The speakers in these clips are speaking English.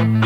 I'm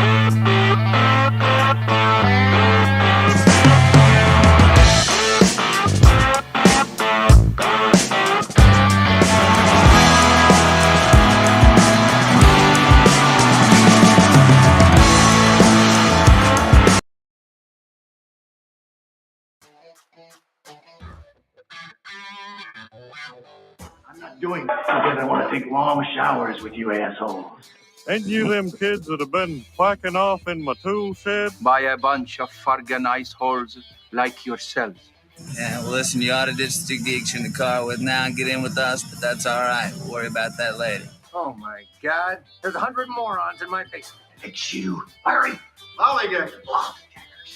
not doing that because I want to take long showers with you assholes. Ain't you them kids that have been whacking off in my tool shed? By a bunch of fargan iceholes like yourselves. Yeah, well, listen, you ought to just stick the in the car with now and get in with us, but that's all right. We'll worry about that later. Oh, my God. There's 100 morons in my basement. It's you, Larry. Lollygaggers.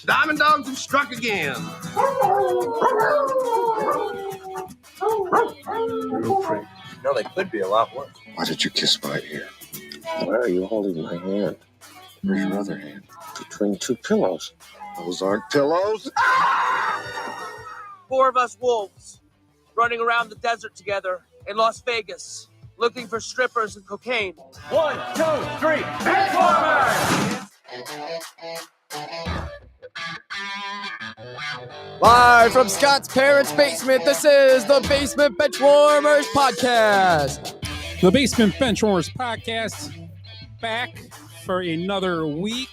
Diamond dogs have struck again. Real pretty. No, they could be a lot worse. Why did you kiss my ear? Why are you holding my hand? Where's your other hand? Between two pillows. Those aren't pillows. 4 of us wolves running around the desert together in Las Vegas, looking for strippers and cocaine. 1, 2, 3, Benchwarmers! Live from Scott's parents' basement, this is the Basement Benchwarmers Podcast. The Basement Benchwarmers Podcast, back for another week.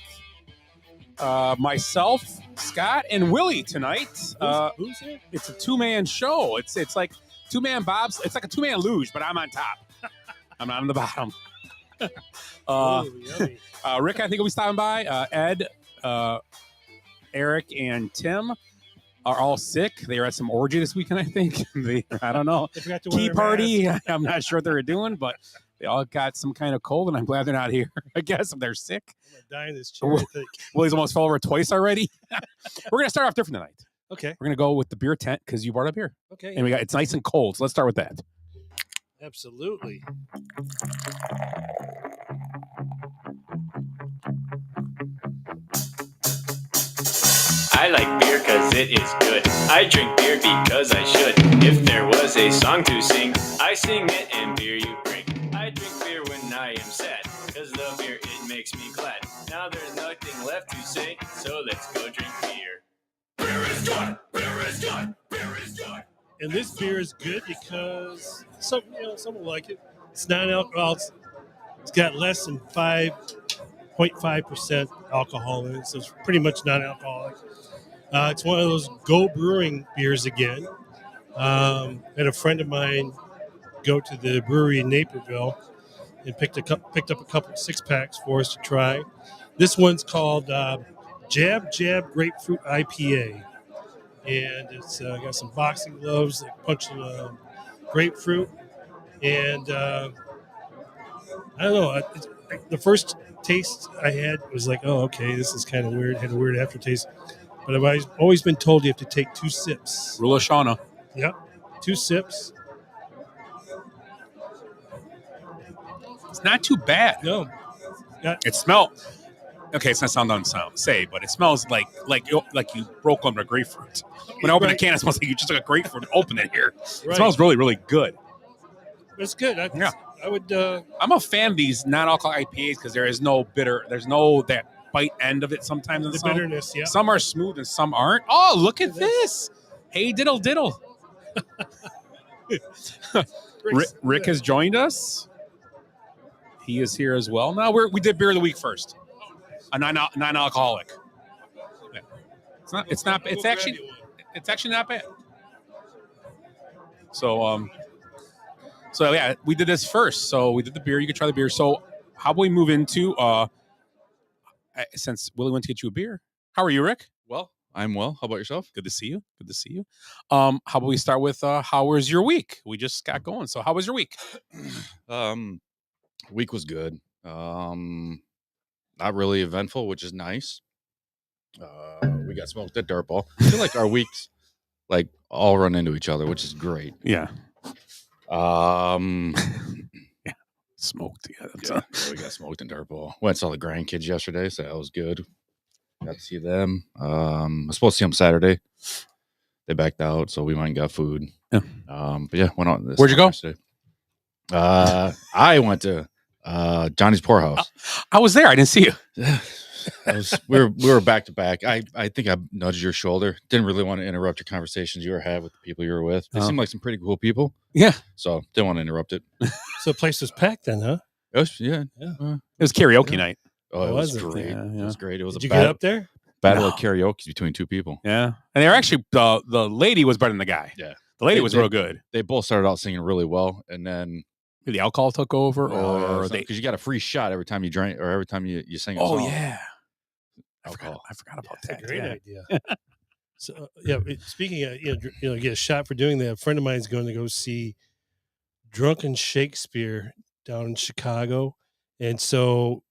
Myself, Scott, and Willie tonight. Who's here? It's a two-man show. It's like two-man Bob's. It's like a two-man luge, but I'm on top. I'm on the bottom. Rick, I think will be stopping by. Ed, Eric, and Tim are all sick. They were at some orgy this weekend, I think. I don't know. They forgot to Tea wear party. masks. I'm not sure what they were doing, but they all got some kind of cold, and I'm glad they're not here. I guess if they're sick. I'm gonna die in this chair, I think. Willie's almost fell over twice already. We're going to start off different tonight. Okay. We're going to go with the beer tent because you brought up beer. Okay. And it's nice and cold. So let's start with that. Absolutely. I like beer because it is good. I drink beer because I should. If there was a song to sing, I sing it and beer you bring. I drink beer when I am sad, because the beer, it makes me glad. Now there's nothing left to say, so let's go drink beer. Beer is good! Beer is good! Beer is good! And this beer is good because some will like it. It's non-alcohol. It's got less than 5.5% alcohol in it, so it's pretty much non-alcoholic. It's one of those Go Brewing beers again. Had a friend of mine go to the brewery in Naperville and picked up a couple 6-packs for us to try. This one's called Jab Jab Grapefruit IPA, and it's got some boxing gloves that punch the grapefruit. And I don't know. The first taste I had was like, oh, okay, this is kind of weird. Had a weird aftertaste. But I've always been told you have to take 2 sips. Rule of Shauna. Yep, 2 sips. It's not too bad. No. It smells. Okay, it's not say, but it smells like you broke open a grapefruit. When I open a can, it smells like you just took a grapefruit and opened it here. It smells really, really good. It's good. I would. I'm a fan of these non-alcoholic IPAs because there's no that bite end of it sometimes. The bitterness, yeah. Some are smooth and some aren't. Oh, look at this. Hey, diddle diddle. Rick has joined us. He is here as well. Now we did beer of the week first. A non-alcoholic. Yeah. It's actually not bad. So yeah, we did this first. So we did the beer. You could try the beer. So how about we move into since Willie went to get you a beer. How are you, Rick? Well, I'm well. How about yourself? Good to see you. How about we start with how was your week? We just got going. So how was your week? Week was good. Not really eventful, which is nice. We got smoked at dirt ball. I feel like our weeks all run into each other, which is great. Yeah. Yeah. Smoked. Yeah, we got smoked in dirt ball. Went and saw the grandkids yesterday, so that was good. Got to see them. I was supposed to see them Saturday. They backed out, so we went and got food. Yeah. But yeah, went on this. Where'd you go? Yesterday. I went to Johnny's Poorhouse. I was there. I didn't see you. We were back to back. I think I nudged your shoulder. Didn't really want to interrupt your conversations you were having with the people you were with. They seemed like some pretty cool people. Yeah. So didn't want to interrupt it. So the place was packed then, huh? It was, yeah. It was karaoke night. Oh, it was Was it? great. Yeah, It was great. It was Did a you get up there? battle of karaoke between two people. Yeah. And they were actually, the lady was better than the guy. Yeah. The lady was real good. They both started out singing really well, and then The alcohol took over, or they. because you got a free shot every time you drink or every time you sing a Oh song. yeah. Alcohol. I forgot about That's that. a great yeah. idea. So speaking of get a shot for doing that. A friend of mine is going to go see Drunken Shakespeare down in Chicago, and so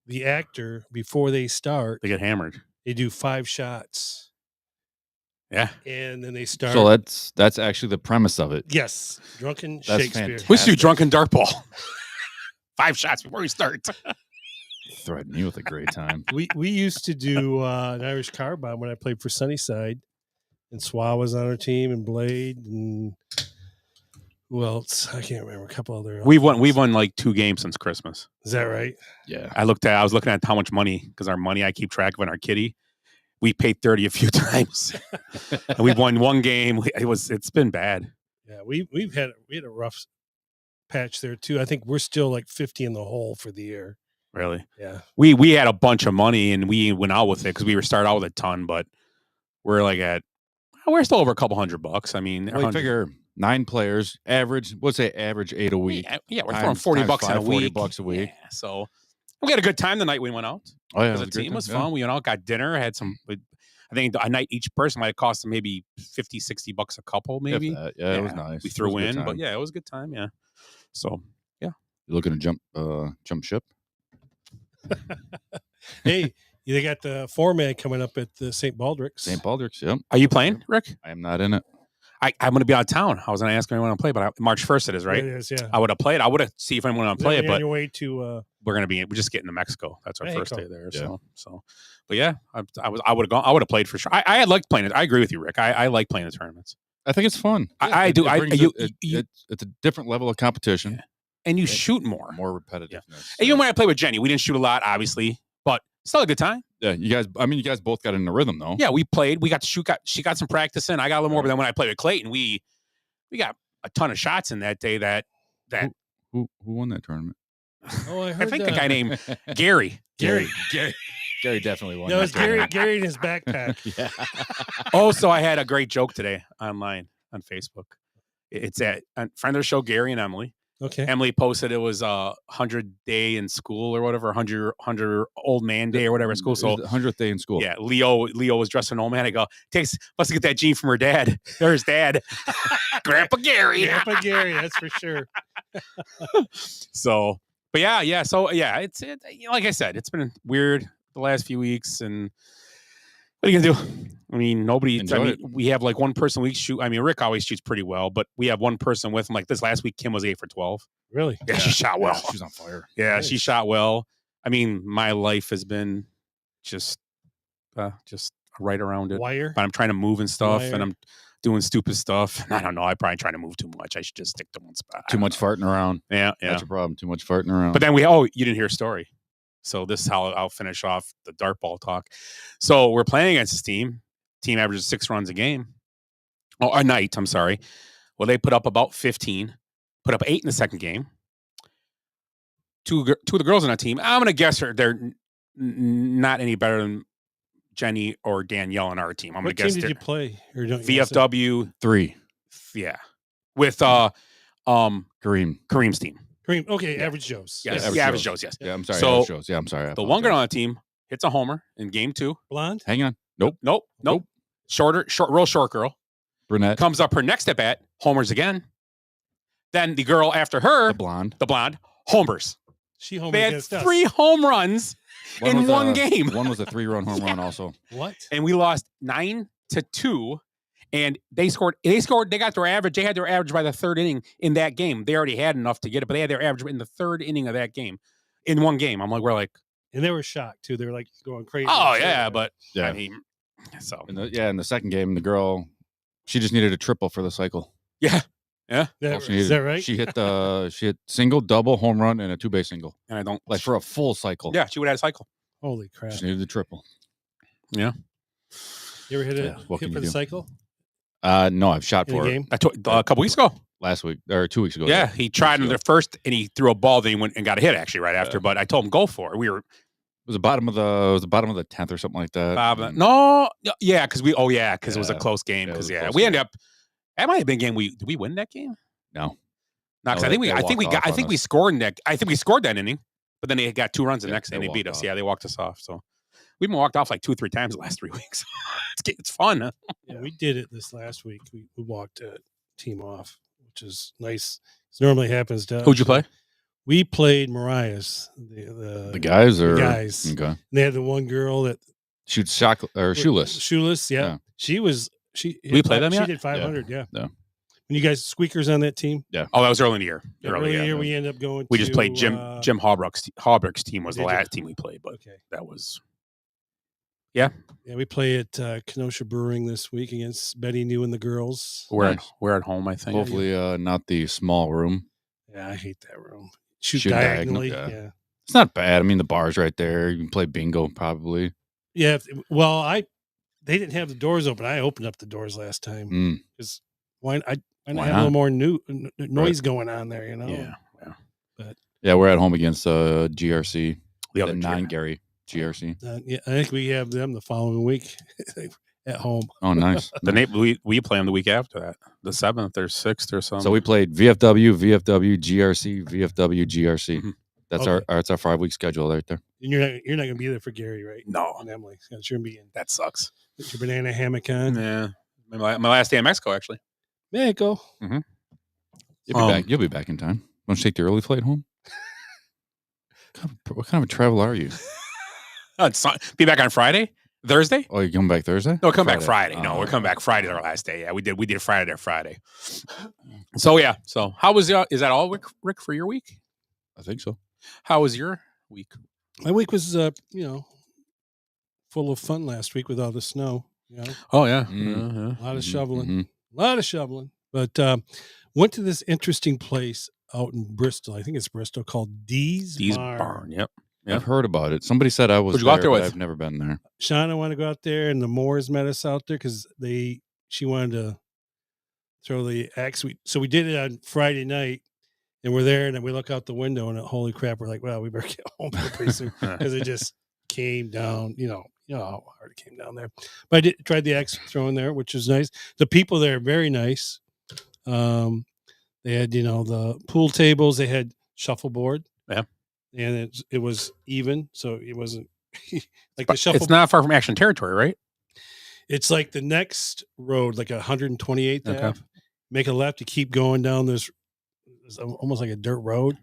the actor before they start, They get hammered. they do 5 shots. Yeah. And then they start. So that's actually the premise of it. Yes, Drunken That's Shakespeare. fantastic. We should do drunken dart ball. 5 shots before we start. Threaten me with a great time. We used to do an Irish car bomb when I played for Sunnyside, and Swa was on our team, and Blade, and who else? I can't remember. A couple other. We've won like 2 games since Christmas. Is that right? Yeah. I was looking at how much money, because our money I keep track of in our kitty. We paid 30 a few times, and we've won 1 game. It's been bad. Yeah, we had a rough patch there too. I think we're still like 50 in the hole for the year. Really? Yeah. We had a bunch of money and we went out with it because we were started out with a ton, but we're still over a couple $100. I mean, Well, you figure 9 players, average. Let's say average 8 a week. Yeah, we're throwing $40 in a week. $40 a week. Yeah, so we had a good time the night we went out. Oh yeah, The team was fun. We went out, got dinner, had some. I think a night each person might have cost them maybe $50-$60 a couple, maybe. Yeah, it was nice. We threw in, but yeah, it was a good time. Yeah. So yeah, you looking to jump ship? Hey, they got the 4-man coming up at the St. Baldrick's. St. Baldrick's, yep. Are you playing, Rick? I am not in it. I'm going to be out of town. I was going to ask anyone to play, but March 1st it is, right? It is, yeah. I would have played. I would have see if anyone want to play it, but your way to. we're just getting to Mexico. That's our first cool. day there. Yeah. So, but yeah, I would have gone. I would have played for sure. I had liked playing it. I agree with you, Rick. I like playing the tournaments. I think it's fun. I do. It's a different level of competition, yeah. And you shoot more repetitive. Yeah. And even when I played with Jenny, we didn't shoot a lot, obviously, but still a good time. Yeah, you guys both got in the rhythm though. Yeah, we played. We got to shoot. She got some practice in. I got a little more, but then when I played with Clayton, we got a ton of shots in that day. That who won that tournament? Oh, I think the guy named Gary. Gary definitely won. No, it's Gary in his backpack. Yeah. Oh, so I had a great joke today online on Facebook. It's a friend of the show, Gary and Emily. Okay. Emily posted it was 100 day in school or whatever, 100 old man day or whatever at school. So 100th day in school. Yeah, Leo was dressed as an old man. I go, must get that gene from her dad. There's dad, Grandpa Gary. Grandpa Gary, that's for sure. So, but yeah. So yeah, it's like I said, it's been weird the last few weeks, and what are you gonna do? I mean, we have like one person we shoot. I mean, Rick always shoots pretty well, but we have one person with him. Like this last week, Kim was 8 for 12. Really? Yeah, she shot well. Yeah, she's on fire. Yeah, Nice. she shot well. I mean, my life has been just right around it. Wire. But I'm trying to move and stuff, Wire. and I'm doing stupid stuff. I don't know. I'm probably trying to move too much. I should just stick to one spot. Too much farting around. Yeah. That's your problem. Too much farting around. But then you didn't hear a story. So this is how I'll finish off the dart ball talk. So we're playing against this team. Team averages 6 runs a game. Oh, a night, I'm sorry. Well, they put up about 15, put up 8 in the second game. Two of the girls on that team, I'm going to guess they're not any better than Jenny or Danielle on our team. I'm going to guess. What team did you play? Or don't VFW 3. Yeah. With Kareem's team. Kareem. Okay, Average Joe's. Yes. Yeah, Average Joe's, yes. Yeah, I'm sorry. So, Average Joe's. Yeah, I'm sorry. The one girl on the team hits a homer in game 2. Blonde? Hang on. Nope. Nope. Real short girl. Brunette. Comes up her next at bat, homers again. Then the girl after her, the blonde, homers. She homered They had against us. 3 home runs in one game. One was a 3-run home run also. What? And we lost 9-2. And they got their average. They had their average by the 3rd inning in that game. They already had enough to get it, but they had their average in the 3rd inning of that game. In one game. We're like. And they were shocked too. They were like going crazy. Oh, yeah, but yeah. I mean, so. In the second game, the girl, she just needed a triple for the cycle. Yeah. Yeah. Is that right? She hit single, double, home run, and a 2-base single. And I don't like for a full cycle. Yeah, she would have a cycle. Holy crap! She needed the triple. Yeah. You ever hit Yeah, what hit can for you the do? cycle? No, I've shot In a for game? it. A couple weeks ago. Last week or 2 weeks ago. Yeah, he tried in the first, and he threw a ball. Then he went and got a hit actually right after. But I told him go for it. We were It was the bottom of the 10th or something like that. no, yeah, because it was a close game. Yeah, it was Because a close we game. ended up. That might have been a game. Did we win that game? No. No, because No, I think they walked off we on us. scored in that. I think we scored that inning, but then they got 2 runs the next they inning. They beat walked us. off. Yeah, they walked us off. So we've been walked off like 2 or 3 times the last 3 weeks. It's fun. Huh? Yeah, we did it this last week. We walked a team off, which is nice. It normally happens to us. Who'd you play? We played Mariah's. The guys or the guys. Okay. And they had the one girl that Shoots shoeless. Shoeless, yeah. Yeah. She was We played them She yet? did 500, yeah. Yeah. When you guys squeakers on that team? Yeah. Oh, that was early in the year. Early in the year, we ended up going. We just played Jim Hawbrook's team was the Did you? last team we played, but Okay. that was. Yeah. Yeah, we play at Kenosha Brewing this week against Betty New and the girls. We're at home, I think. Hopefully, not the small room. Yeah, I hate that room. Shoot diagonal, diagonally. yeah. Yeah. It's not bad. I mean, the bar's right there. You can play bingo probably. Yeah. Well, they didn't have the doors open. I opened up the doors last time because why not have a little more noise going on there? You know. Yeah. But Yeah, we're at home against GRC, the other non-Gary GRC. yeah, I think we have them the following week at home. Oh, nice. we play them the week after that, the 7th or 6th or something. So we played VFW, GRC, VFW, GRC. Mm-hmm. That's Okay. our 5-week schedule right there. And you're not going to be there for Gary, right? No. And Emily. You're going to be in. That sucks. Put your banana hammock on. Yeah. My last day in Mexico, actually. There you go. Mm-hmm. You'll be back. You'll be back in time. Want to take the early flight home? What kind of a travel are you? Be back on Friday? Thursday? Oh, you're coming back Thursday? No, come back Friday. No, we're coming back Friday. Our last day. Yeah, we did Friday to Friday. So yeah. So how was is that all, Rick, for your week? I think so. How was your week? My week was, full of fun last week with all the snow. You know? Oh yeah, A lot of shoveling. Mm-hmm. A lot of shoveling. But went to this interesting place out in Bristol. I think it's Bristol called Dee's Barn. Yep. I've heard about it. Somebody said I was Who'd you go out there but with? I've never been there. Shauna wanted to go out there, and the Moores met us out there because she wanted to throw the axe. So we did it on Friday night, and we're there, and then we look out the window, and holy crap, we're like, well, we better get home pretty soon because it just came down. You know how hard it came down there. But I tried the axe throwing there, which was nice. The people there are very nice. They had the pool tables. They had shuffleboard. Yeah. And it was even, so it wasn't like the shuffle. It's not far from Action Territory, right? It's like the next road, like 128th Okay. Ave. Make a left to keep going down this, it's almost like a dirt road.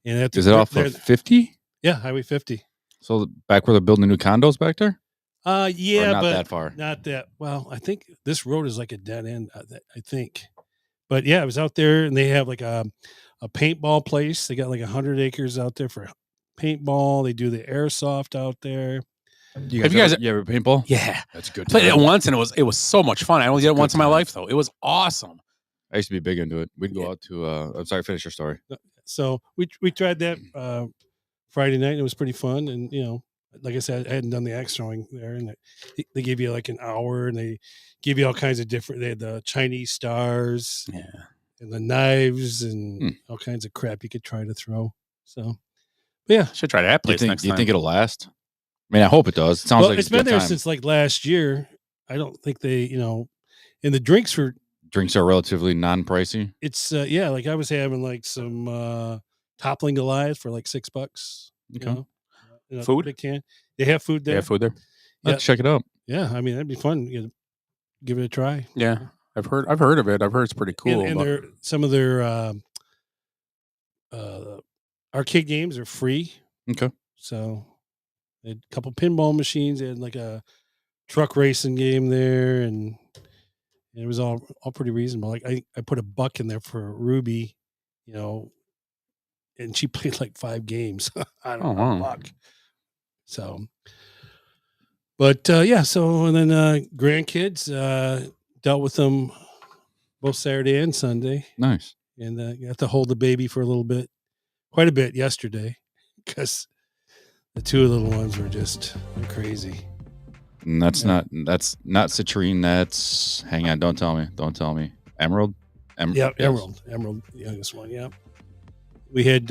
And Is it off of 50? Yeah, Highway 50. So back where they're building new condos back there? Yeah, Or not but that far. Not that. Well, I think this road is like a dead end. I think, but yeah, I was out there, and they have like a paintball place. They got like 100 acres out there for paintball. They do the airsoft out there. Have you guys ever paintball? Yeah, That's good. Played it once, and it was so much fun. I only did it once in my life, though. It was awesome. I used to be big into it. We'd go out to. I'm sorry, finish your story. So we tried that Friday night. And it was pretty fun, and like I said, I hadn't done the axe throwing there, and they gave you like an hour, and they give you all kinds of different. They had the Chinese stars, and the knives, and all kinds of crap you could try to throw. So, yeah, should try that place next Do you time. think it'll last? I mean, I hope it does. It sounds like it's a been good there time. since like last year. I don't think they, and the drinks were. Drinks are relatively non-pricey. It's like I was having like some toppling Goliath for like $6. Okay. Food? Big can. They have food there. They have food there. Let's check it out. Yeah, I mean that'd be fun. Give it a try. Yeah, I've heard of it. I've heard it's pretty cool. And some of their arcade games are free. Okay. So they had a couple pinball machines. They had like a truck racing game there, and it was all pretty reasonable. Like I put $1 in there for Ruby, and she played like 5 games. I don't know, $1. So, but yeah. So and then grandkids dealt with them both Saturday and Sunday. Nice. And got to hold the baby for a little bit, quite a bit yesterday, because the two little ones were just crazy. And that's not citrine. That's hang on. Don't tell me. Emerald. Yeah, Emerald, the youngest one. Yeah. We had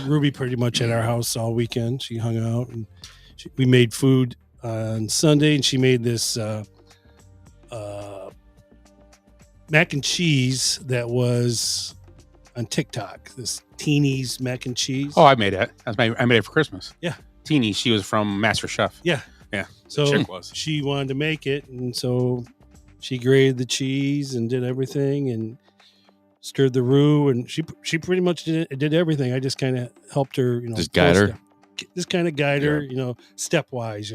Ruby pretty much at our house all weekend. She hung out, and we made food on Sunday, and she made this mac and cheese that was on TikTok. This Teeny's mac and cheese. Oh, I made it. I made it for Christmas. Yeah. Teeny, she was from Master Chef. Yeah. Yeah. So she wanted to make it, and so she grated the cheese and did everything and stirred the roux, and she pretty much did everything. I just kind of helped her, just guide her. Just kind of guide her, stepwise,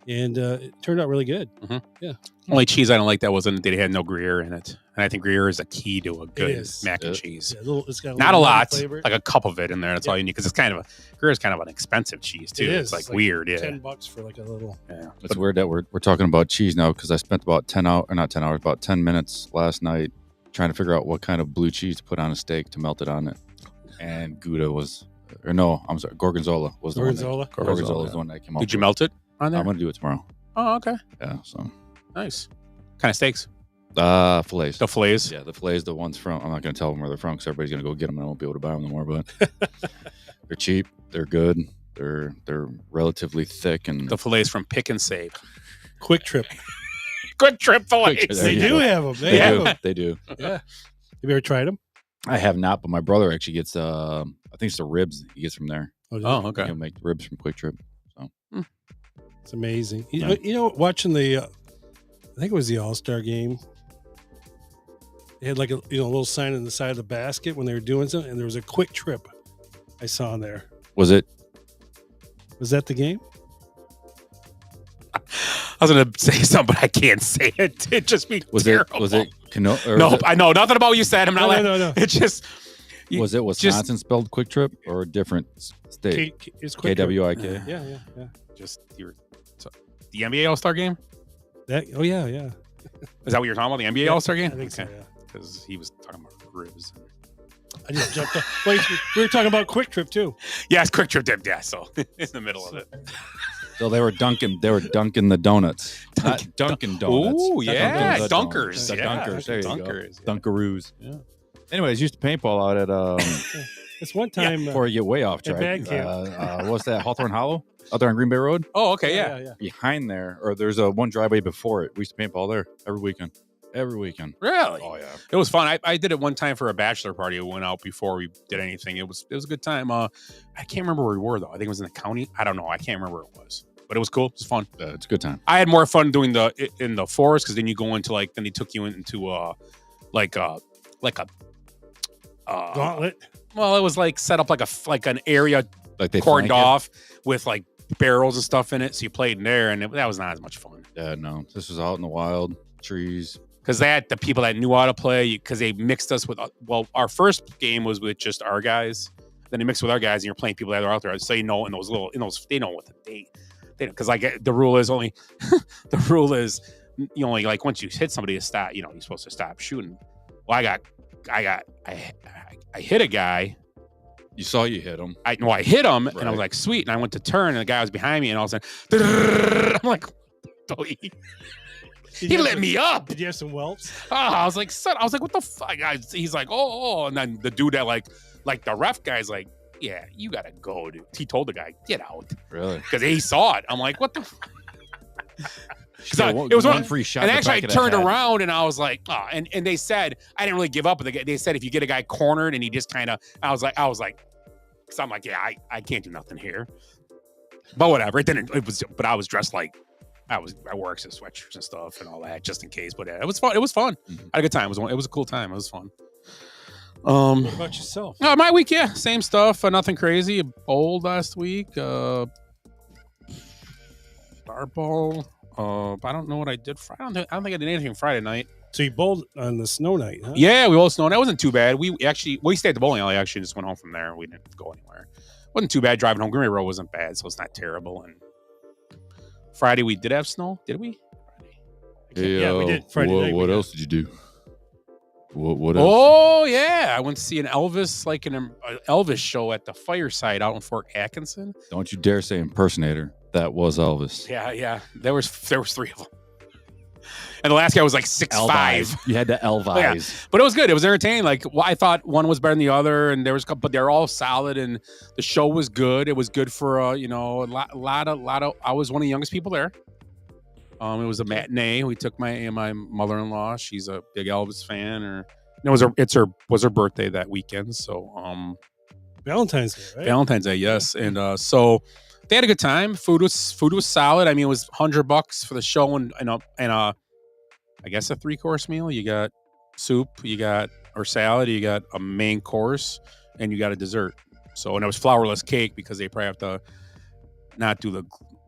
and it turned out really good. Mm-hmm. Yeah. Only cheese I don't like that wasn't they had no Gruyere in it, and I think Gruyere is a key to a good mac and cheese. Yeah, it's got not a lot, flavor. like a cup of it in there. That's all you need because it's Gruyere is kind of an expensive cheese too. It's like weird. Yeah, $10 for like a little. Yeah, it's weird that we're talking about cheese now because I spent about 10 minutes last night trying to figure out what kind of blue cheese to put on a steak to melt it on it, and Gouda was, or no, I'm sorry, Gorgonzola was the Gorgonzola? one. Gorgonzola is the one that came out. Did you melt it on there? I'm gonna do it tomorrow. Oh, okay. Yeah, so nice. Kind of steaks? Fillets. The fillets? Yeah, the fillets. The ones from. I'm not gonna tell them where they're from because everybody's gonna go get them and I won't be able to buy them no more. But they're cheap. They're good. They're relatively thick and the fillets from Pick and Save. Quick Trip. Quick Trip fillets. They do have them. They have them. They do. Yeah. Have you ever tried them? I have not, but my brother actually gets. I think it's the ribs he gets from there. Oh, okay. He'll make ribs from Quick Trip. So it's amazing. You know, watching the, I think it was the All-Star game. They had like a little sign on the side of the basket when they were doing something, and there was a Quick Trip I saw in there. Was that the game? I was gonna say something, but I can't say it. It just be terrible. Was it? No, I know nothing about what you said. I'm not. No. It just. Was it Wisconsin spelled Quick Trip or a different state? It's Quick KWIK. Yeah. Just the NBA All-Star game. Yeah. Is that what you're talking about? The NBA All-Star game? I think so. Yeah. Because he was talking about ribs. I just jumped off. Wait, we were talking about Quick Trip too. Yeah, it's Quick Trip dip. Yeah, so in the middle of it. So they were dunking the donuts. Not Dunkin' Donuts. Oh yeah, Dunkers. The Dunkers. There you Dunkers. Go. Dunkaroos. Yeah. Anyways, used to paintball out at It's one time before you get way off track. band camp. What's that? Hawthorne Hollow out there on Green Bay Road. Oh, okay, yeah. Behind there, or there's a one driveway before it. We used to paintball there every weekend. Really? Oh yeah. It was fun. I did it one time for a bachelor party. We went out before we did anything. It was a good time. I can't remember where we were though. I think it was in the county. I don't know. I can't remember where it was. But it was cool. It was fun. It's a good time. I had more fun doing in the forest because then you go into then they took you into like a gauntlet. Well, it was like set up like an area like they cordoned off with like barrels and stuff in it. So you played in there, and that was not as much fun. Yeah, no. This was out in the wild, trees. Because they had the people that knew how to play. Because they mixed us with our first game was with just our guys. Then they mixed with our guys, and you're playing people that are out there. So in those they know what they because like the rule is only you only like once you hit somebody to stop. You're supposed to stop shooting. Well, I hit a guy. You saw you hit him. I hit him, right. And I was like, sweet. And I went to turn, and the guy was behind me, and all of a sudden, I'm like, he lit me up. Did you have some welts? Oh, I was like, son. I was like, what the fuck? He's like, oh, and then the dude that like the ref guy's like, yeah, you gotta go, dude. He told the guy, get out. Really? Because he saw it. I'm like, what the? It was one free shot. And actually, I turned around and I was like, oh, and they said I didn't really give up. But they said if you get a guy cornered and he just kind of, I was like, because I'm like, yeah, I can't do nothing here. But whatever. But I was dressed like I wore extra sweatshirts and stuff and all that just in case. But yeah, it was fun. It was fun. Mm-hmm. I had a good time. It was a cool time. It was fun. What about yourself? My week, yeah, same stuff. Nothing crazy. Bowled last week. Dart ball. I don't know what I did. I don't think I did anything Friday night. So you bowled on the snow night, huh? Yeah, we bowled snow. That wasn't too bad. We stayed at the bowling alley. Actually, just went home from there. We didn't go anywhere. Wasn't too bad driving home. Green Bay Road wasn't bad, so it's not terrible. And Friday we did have snow. Did we? Hey, yeah, we did Friday night. What else did you do? What is? Oh yeah, I went to see an Elvis, like an Elvis show at the Fireside out in Fort Atkinson. Don't you dare say impersonator. That was Elvis. Yeah. There was 3 of them, and the last guy was like 6'5". You had to Elvise. Yeah. But it was good. It was entertaining. Like I thought one was better than the other, and but they're all solid, and the show was good. It was good for a lot of. I was one of the youngest people there. It was a matinee. We took my mother-in-law. She's a big Elvis fan, it was her birthday that weekend. So Valentine's Day, right? Valentine's Day, yes. And so they had a good time. Food was solid. I mean, it was $100 for the show and I guess a 3-course meal. You got soup, or salad, you got a main course, and you got a dessert. So, and it was flourless cake because they probably have to not do the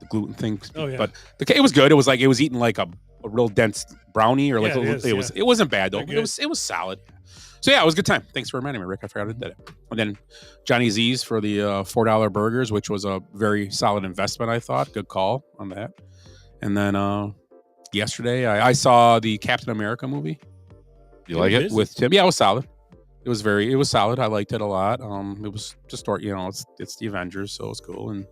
gluten thing. Oh, yeah. But it was good. It was like it was eating like a real dense brownie, or like it it wasn't bad though. It was solid. So yeah, it was a good time. Thanks for reminding me, Rick. I forgot I did it. And then Johnny Z's for the $4 burgers, which was a very solid investment, I thought. Good call on that. And then yesterday I saw the Captain America movie. You like it? With Tim? Yeah, it was solid. It was solid. I liked it a lot. It was just it's the Avengers, so it was cool. And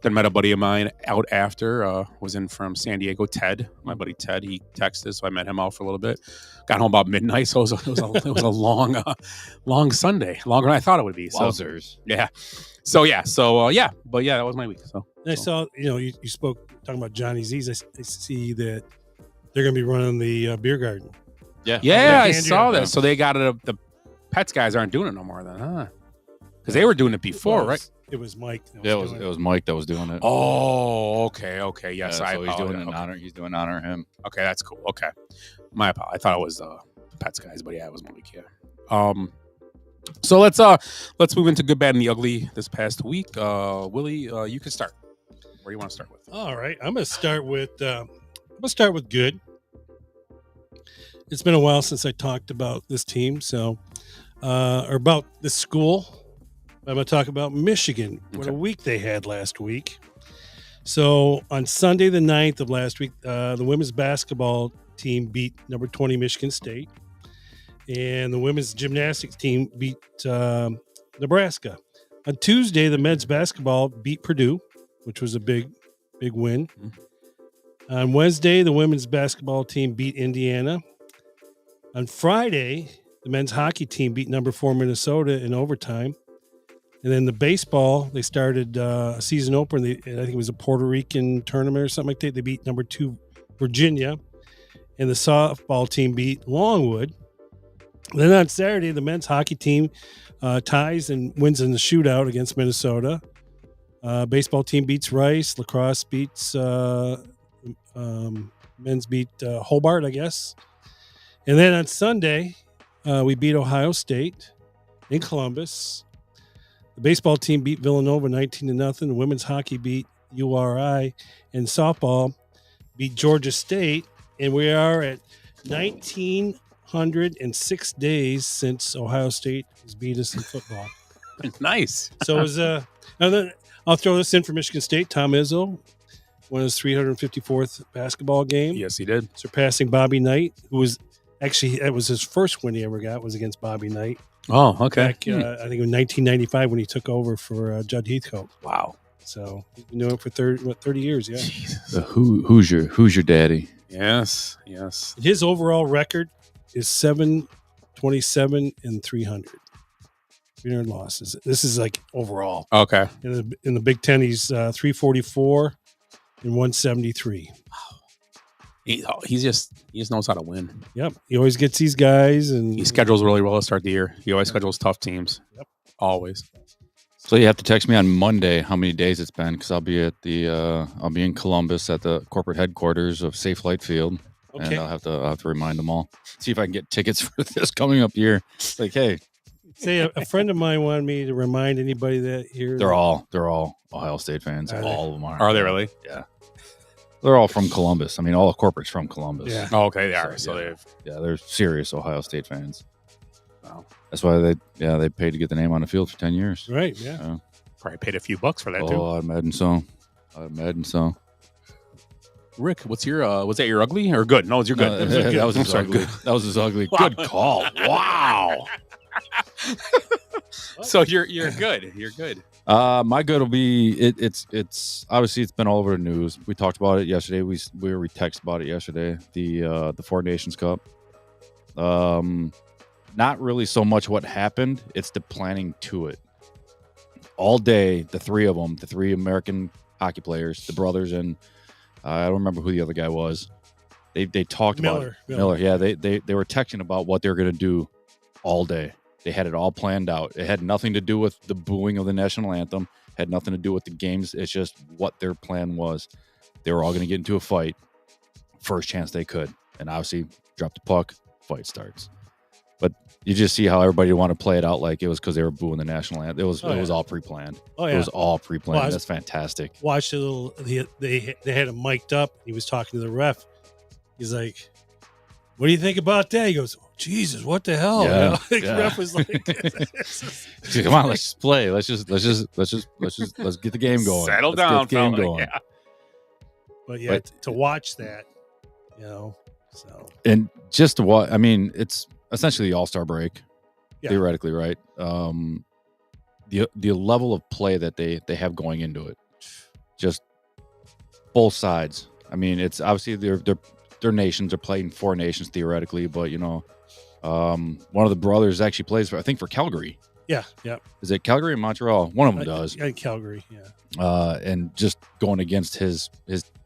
then met a buddy of mine out after, was in from San Diego, Ted, my buddy Ted. He texted, so I met him out for a little bit. Got home about midnight, so it was a long Sunday, longer than I thought it would be. So, Wowzers. Yeah. So but yeah, that was my week. So I saw, you spoke talking about Johnny Z's. I see that they're going to be running the beer garden. Yeah, I saw that. So they got it. The Pets guys aren't doing it no more then, huh? Because they were doing it before, right? It was Mike. It was Mike that was doing it. Oh, okay. Yes, so he's doing it in honor. He's doing honor of him. Okay, that's cool. Okay, my apologies. I thought it was the Pets guys, but yeah, it was Mike. Yeah. So let's move into good, bad, and the ugly this past week. Willie, you can start. Where do you want to start with? All right, I'm going to start with good. It's been a while since I talked about this team, or about this school. I'm going to talk about Michigan. What a week they had last week. So on Sunday the 9th of last week, the women's basketball team beat number 20 Michigan State. And the women's gymnastics team beat Nebraska. On Tuesday, the men's basketball beat Purdue, which was a big win. Mm-hmm. On Wednesday, the women's basketball team beat Indiana. On Friday, the men's hockey team beat number 4 Minnesota in overtime. And then the baseball, they started a season opener. I think it was a Puerto Rican tournament or something like that. They beat number 2 Virginia. And the softball team beat Longwood. Then on Saturday, the men's hockey team ties and wins in the shootout against Minnesota. Baseball team beats Rice. Lacrosse beats men's beat Hobart, I guess. And then on Sunday, we beat Ohio State in Columbus. The baseball team beat Villanova 19-0. The women's hockey beat URI, and softball beat Georgia State. And we are at 1,906 days since Ohio State has beat us in football. Nice. So it was I'll throw this in for Michigan State. Tom Izzo won his 354th basketball game. Yes, he did. Surpassing Bobby Knight, who was actually, it was his first win he ever got, was against Bobby Knight. Oh, okay. Back, I think in 1995 when he took over for Judd Heathcote. Wow. So he's been doing it for 30 years, yeah. Who's your daddy? Yes. His overall record is 727 and 300. 300 losses. This is like overall. Okay. In the Big Ten, he's 344 and 173. He just knows how to win. Yep. He always gets these guys, and he schedules really well to start the year. He always schedules tough teams. Yep. Always. So you have to text me on Monday how many days it's been, because I'll be in Columbus at the corporate headquarters of Safe Light Field. Okay. And I'll have to remind them all. See if I can get tickets for this coming up year. It's like, hey. Say a friend of mine wanted me to remind anybody that here. They're all Ohio State fans. All of them are. Are they really? Yeah. They're all from Columbus. I mean, all the corporate's from Columbus. Yeah. Oh, okay, they are. So they're serious Ohio State fans. Wow. That's why they paid to get the name on the field for 10 years. Right. Yeah. Probably paid a few bucks for that too. Oh, I'd imagine so. Rick, what's your was that your ugly or good? No, it's your good. That was I'm his sorry, ugly. good. That was his ugly. Wow. Good call. Wow. So you're good. You're good. My good will be it's obviously it's been all over the news. We talked about it yesterday. We texted about it yesterday. The Four Nations Cup. Not really so much what happened. It's the planning to it. All day, the three of them, the three American hockey players, the brothers, and I don't remember who the other guy was. They talked about it. Miller. Yeah, they were texting about what they were going to do all day. They had it all planned out. It had nothing to do with the booing of the national anthem. Had nothing to do with the games. It's just what their plan was. They were all going to get into a fight first chance they could, and obviously drop the puck, fight starts. But you just see how everybody wanted to play it out like it was because they were booing the national anthem. It was all pre-planned. Oh yeah, it was all pre-planned. Well, that's fantastic. Watched a little. They had him mic'd up. He was talking to the ref. He's like, "What do you think about that?" He goes, "Jesus, what the hell?" Yeah, The ref was like, "Come on, let's just play. Let's get the game going. Settle down, get the game fella. going." Yeah. But to watch that, so and just to watch. I mean, it's essentially the All-Star break, theoretically, right? The level of play that they have going into it, just both sides. I mean, it's obviously their nations are playing four nations theoretically, but one of the brothers actually plays for Calgary. Yeah. Is it Calgary and Montreal? One of them does. Yeah, Calgary. Yeah. And just going against his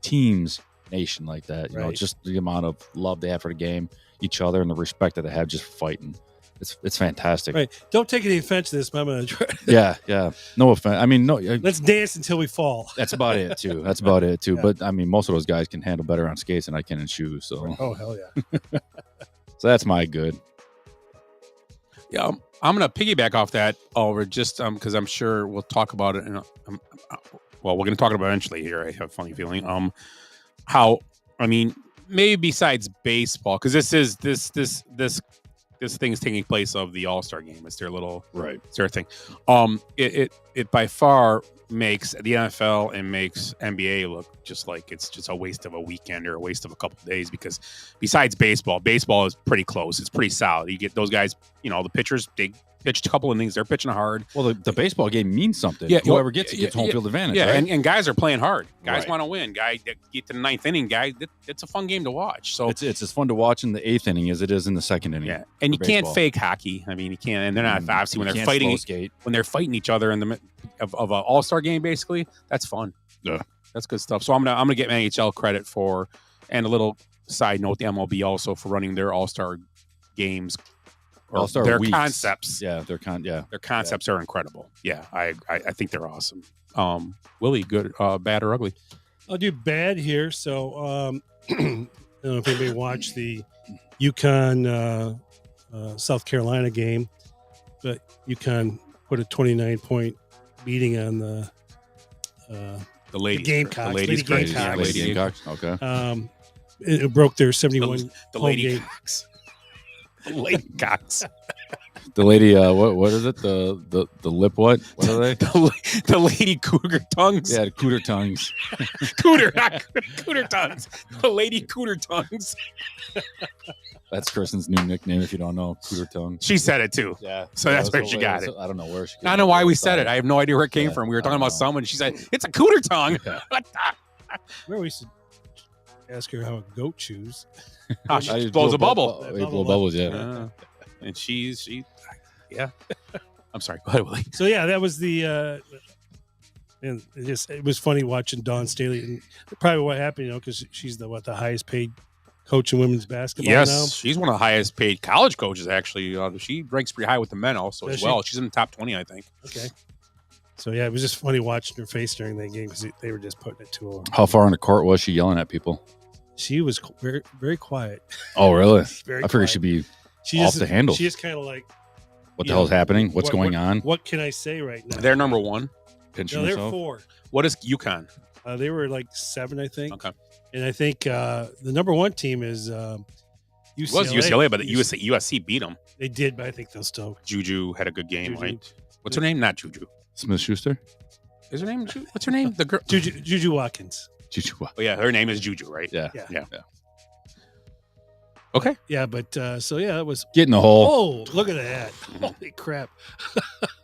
team's nation like that, just the amount of love they have for the game, each other, and the respect that they have just fighting. It's fantastic. Right. Don't take any offense to this, but I'm gonna try. Yeah. No offense. I mean, no. Let's dance until we fall. That's about it too. Yeah. But I mean, most of those guys can handle better on skates than I can in shoes. So. Oh hell yeah. So that's my good. Yeah, I'm gonna piggyback off that, Oliver, just because I'm sure we'll talk about it. And we're gonna talk about it eventually here. I have a funny feeling. How I mean, maybe besides baseball, because this thing is taking place of the All-Star game. It's their little it's their thing. It by far makes the NFL and makes NBA look just like it's just a waste of a weekend or a waste of a couple of days, because besides baseball is pretty close. It's pretty solid. You get those guys, the pitchers, they pitched a couple of innings. They're pitching hard. Well, the baseball game means something. Yeah, whoever gets it gets home field advantage. Yeah, right? and guys are playing hard. Guys want to win. Guy that get to the ninth inning. It's a fun game to watch. So it's as fun to watch in the eighth inning as it is in the second inning. Yeah, and you can't fake hockey. I mean, you can't. And they're not obviously when they're fighting. When they're fighting each other in the of an All-Star game, basically, that's fun. Yeah, that's good stuff. So I'm gonna get NHL credit for, and a little side note, the MLB also for running their All-Star games. All-Star their weeks. concepts. Yeah, their concepts are incredible. Yeah, I think they're awesome. Willie, good, bad or ugly? I'll do bad here. So I don't know if anybody watched the UConn South Carolina game, but UConn put a 29-point beating on the ladies. Gamecocks. The ladies. Lady Gamecocks. Okay. It broke their 71 the home lady game. Cocks. The lady Cocks. The lady, what is it? The lip what? What are they? the lady Cougar Tongues. Yeah, Cooter Tongues. Cooter Tongues. The lady Cooter Tongues. That's Kristen's new nickname, if you don't know. Cooter Tongues. She said it too. Yeah. So that's where she got it. I don't know where she got it. I don't know why we said it. I have no idea where it came from. We were talking about someone. She said, it's a Cooter Tongue. Yeah. What the? Where we should ask her how a goat chews. She blows a bubble. Blow bubbles, yeah. And she yeah. I'm sorry. Go ahead, Willie. So yeah, that was the and it was funny watching Dawn Staley, and probably what happened, because she's the highest paid coach in women's basketball now. She's one of the highest paid college coaches, actually. She ranks pretty high with the men also as well. She's in the top 20, I think. Okay. So yeah, it was just funny watching her face during that game because they were just putting it to her. How far on the court was she yelling at people? She was very, very quiet. Oh, really? I figured she'd be off the handle. She just kind of like, what the hell is happening? What's going on? What can I say right now? They're number one. Pinching they're yourself? 4. What is UConn? They were like 7, I think. Okay. And I think the number 1 team is UCLA. It was UCLA, but USC beat them. They did, but I think they'll still. Juju had a good game, right? What's her name? Not Juju. Smith-Schuster? Is her name? What's her name? The girl. Juju Watkins. Juju. Oh yeah, her name is Juju, right? Yeah. Yeah. Okay. Yeah, but so yeah, it was. Get in the hole. Oh, look at that! Holy crap!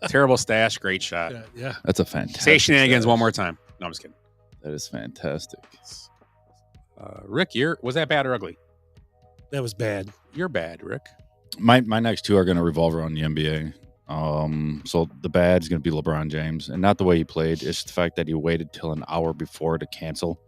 Terrible stash, great shot. Yeah. That's a fantastic. Say shenanigans stash. one more time. No, I'm just kidding. That is fantastic. Rick, was that bad or ugly? That was bad. You're bad, Rick. My next two are going to revolve around the NBA. So the bad is going to be LeBron James, and not the way he played. It's the fact that he waited till an hour before to cancel.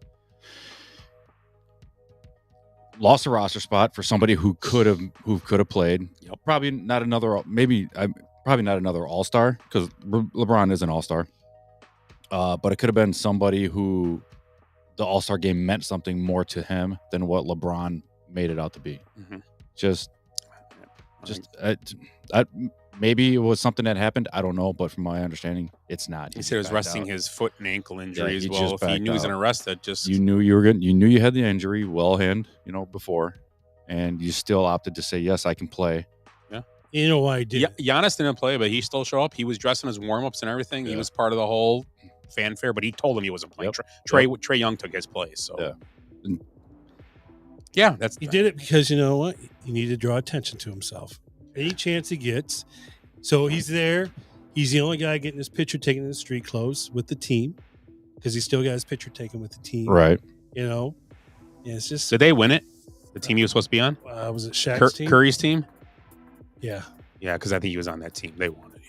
Lost a roster spot for somebody who could have played. Yep. Probably not another. Probably not another All-Star because LeBron is an All-Star. But it could have been somebody who the All-Star game meant something more to him than what LeBron made it out to be. Mm-hmm. Maybe it was something that happened. I don't know, but from my understanding, it's not. He said he was resting his foot and ankle injury as he well. just If he backed knew he was out. going to rest it, just You knew you were good. You knew you had the injury well hand, before, and you still opted to say yes, I can play. Yeah. You know why I did? Giannis didn't play, but he still showed up. He was dressing his warm-ups and everything. Yeah. He was part of the whole fanfare, but he told him he wasn't playing. Yep. Trey Young took his place. So yeah. He did it because you know what? He needed to draw attention to himself. Any chance he gets. So he's there. He's the only guy getting his picture taken in the street clothes with the team because he still got his picture taken with the team. Right. Yeah, it's just. Did they win it? The team he was supposed to be on? Was it Shaq's team? Curry's team? Yeah. Yeah, because I think he was on that team. They won it,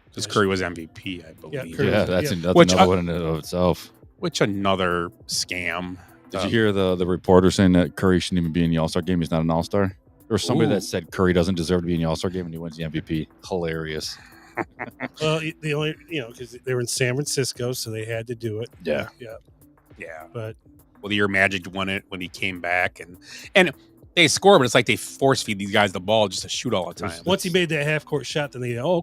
because Curry was MVP, I believe. That's another one in and of itself. Which another scam. Did you hear the reporter saying that Curry shouldn't even be in the All-Star game? He's not an All-Star. There was somebody that said Curry doesn't deserve to be in the All-Star game and he wins the MVP. Hilarious. Well, the only because they were in San Francisco, so they had to do it. Yeah. But the year Magic won it when he came back, and they score, but it's like they force feed these guys the ball just to shoot all the time. Once he made that half court shot, then they all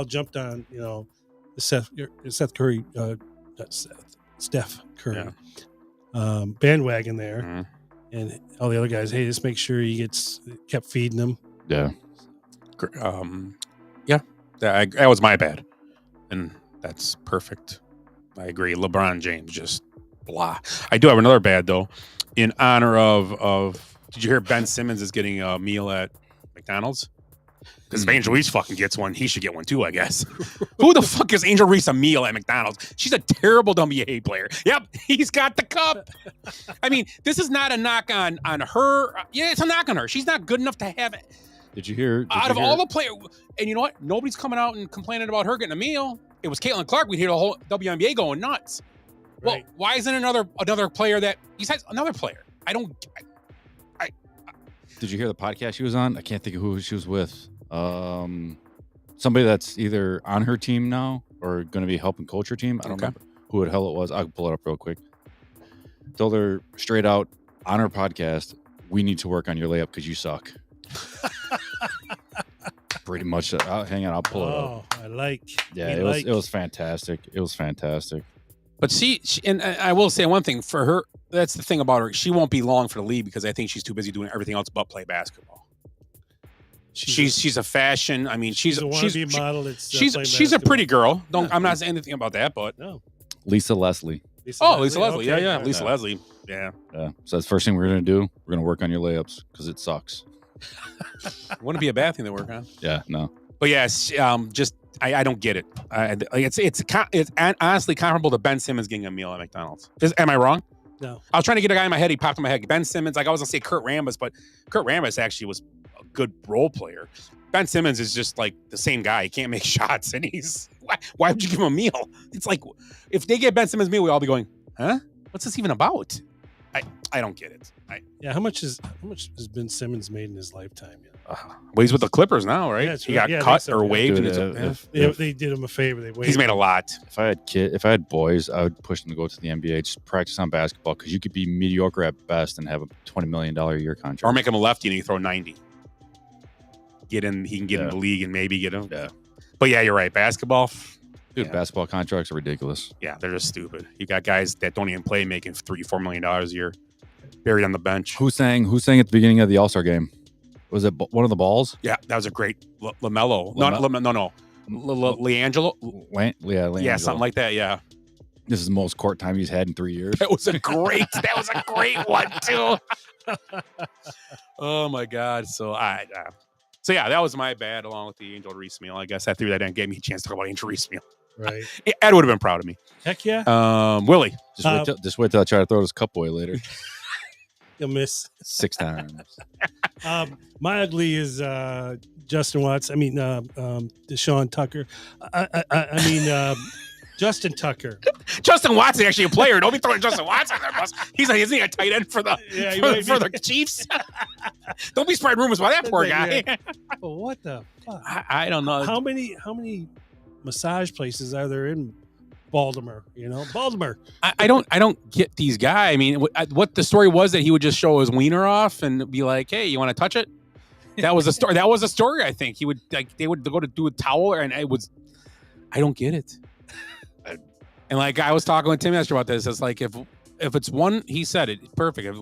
jumped on the Steph Curry, Steph Curry bandwagon there. Mm-hmm. And all the other guys, hey, just make sure he kept feeding them. Yeah. That was my bad. And that's perfect. I agree. LeBron James, just blah. I do have another bad, though. In honor of did you hear Ben Simmons is getting a meal at McDonald's? Because if Angel Reese fucking gets one, he should get one too, I guess. Who the fuck gives Angel Reese a meal at McDonald's? She's a terrible WNBA player. Yep, he's got the cup. I mean, this is not a knock on her. Yeah, it's a knock on her. She's not good enough to have it. Did you hear? All the players, and you know what? Nobody's coming out and complaining about her getting a meal. It was Caitlin Clark. We hear the whole WNBA going nuts. Right. Well, why isn't another player that besides another player? Did you hear the podcast she was on? I can't think of who she was with. Somebody that's either on her team now or going to be helping coach her team. I don't remember who the hell it was. I can pull it up real quick. Told her straight out on her podcast, we need to work on your layup because you suck. Pretty much. Hang on, I'll pull it up. I like. Yeah, it was fantastic. It was fantastic. But she, and I will say one thing for her. That's the thing about her. She won't be long for the league because I think she's too busy doing everything else but play basketball. She's a fashion. I mean, she's a model. She's a pretty girl. I'm not saying anything about that, but no. Lisa Leslie. Lisa Leslie. Okay. Yeah. Lisa Leslie. Yeah. So that's the first thing we're gonna do. We're gonna work on your layups because it sucks. Wouldn't be a bad thing to work on. Yeah. No. But yes, I don't get it. It's honestly comparable to Ben Simmons getting a meal at McDonald's. Am I wrong? No. I was trying to get a guy in my head. He popped in my head. Ben Simmons. Like I was gonna say Kurt Rambis, but Kurt Rambis actually was a good role player. Ben Simmons is just like the same guy. He can't make shots, and why would you give him a meal? It's like if they get Ben Simmons a meal, we all be going, huh? What's this even about? I don't get it. How much has Ben Simmons made in his lifetime? Well, he's with the Clippers now, right? Yeah, he got cut or waived. They did him a favor. They waived. He's made a lot. If I had boys, I would push them to go to the NBA. Just practice on basketball because you could be mediocre at best and have a $20 million a year contract, or make him a lefty and you throw 90. Get in. He can get in the league and maybe get him. Yeah. But yeah, you're right. Basketball. Dude, basketball contracts are ridiculous. Yeah, they're just stupid. You got guys that don't even play making $3-4 million a year, buried on the bench. Who sang at the beginning of the All-Star game? Was it one of the balls? Yeah, that was a great LaMelo. No, LiAngelo. Yeah, yeah, something like that. Yeah. This is the most court time he's had in 3 years. That was a great one too. Oh my God. So yeah, that was my bad along with the Angel Reese meal. I guess I threw that in, gave me a chance to talk about Angel Reese meal. Right. Ed would have been proud of me. Heck yeah. Willie. Just wait till I try to throw this cup away later. You'll miss 6 times. My ugly is Justin Watts. I mean, Deshaun Tucker. I mean, Justin Tucker. Justin Watson actually a player. Don't be throwing Justin Watson on there, boss. Isn't he a tight end for the for the Chiefs? Don't be spreading rumors about that poor guy. Yeah. Well, what the fuck? I don't know. How many massage places are there in Baltimore? Baltimore. I don't get these guys. I mean, what the story was that he would just show his wiener off and be like, "Hey, you want to touch it?" That was a story. That was a story. I think he would they would go to do a towel, and it was. I don't get it. And like I was talking with Tim yesterday about this, it's like if it's one, he said it perfect. If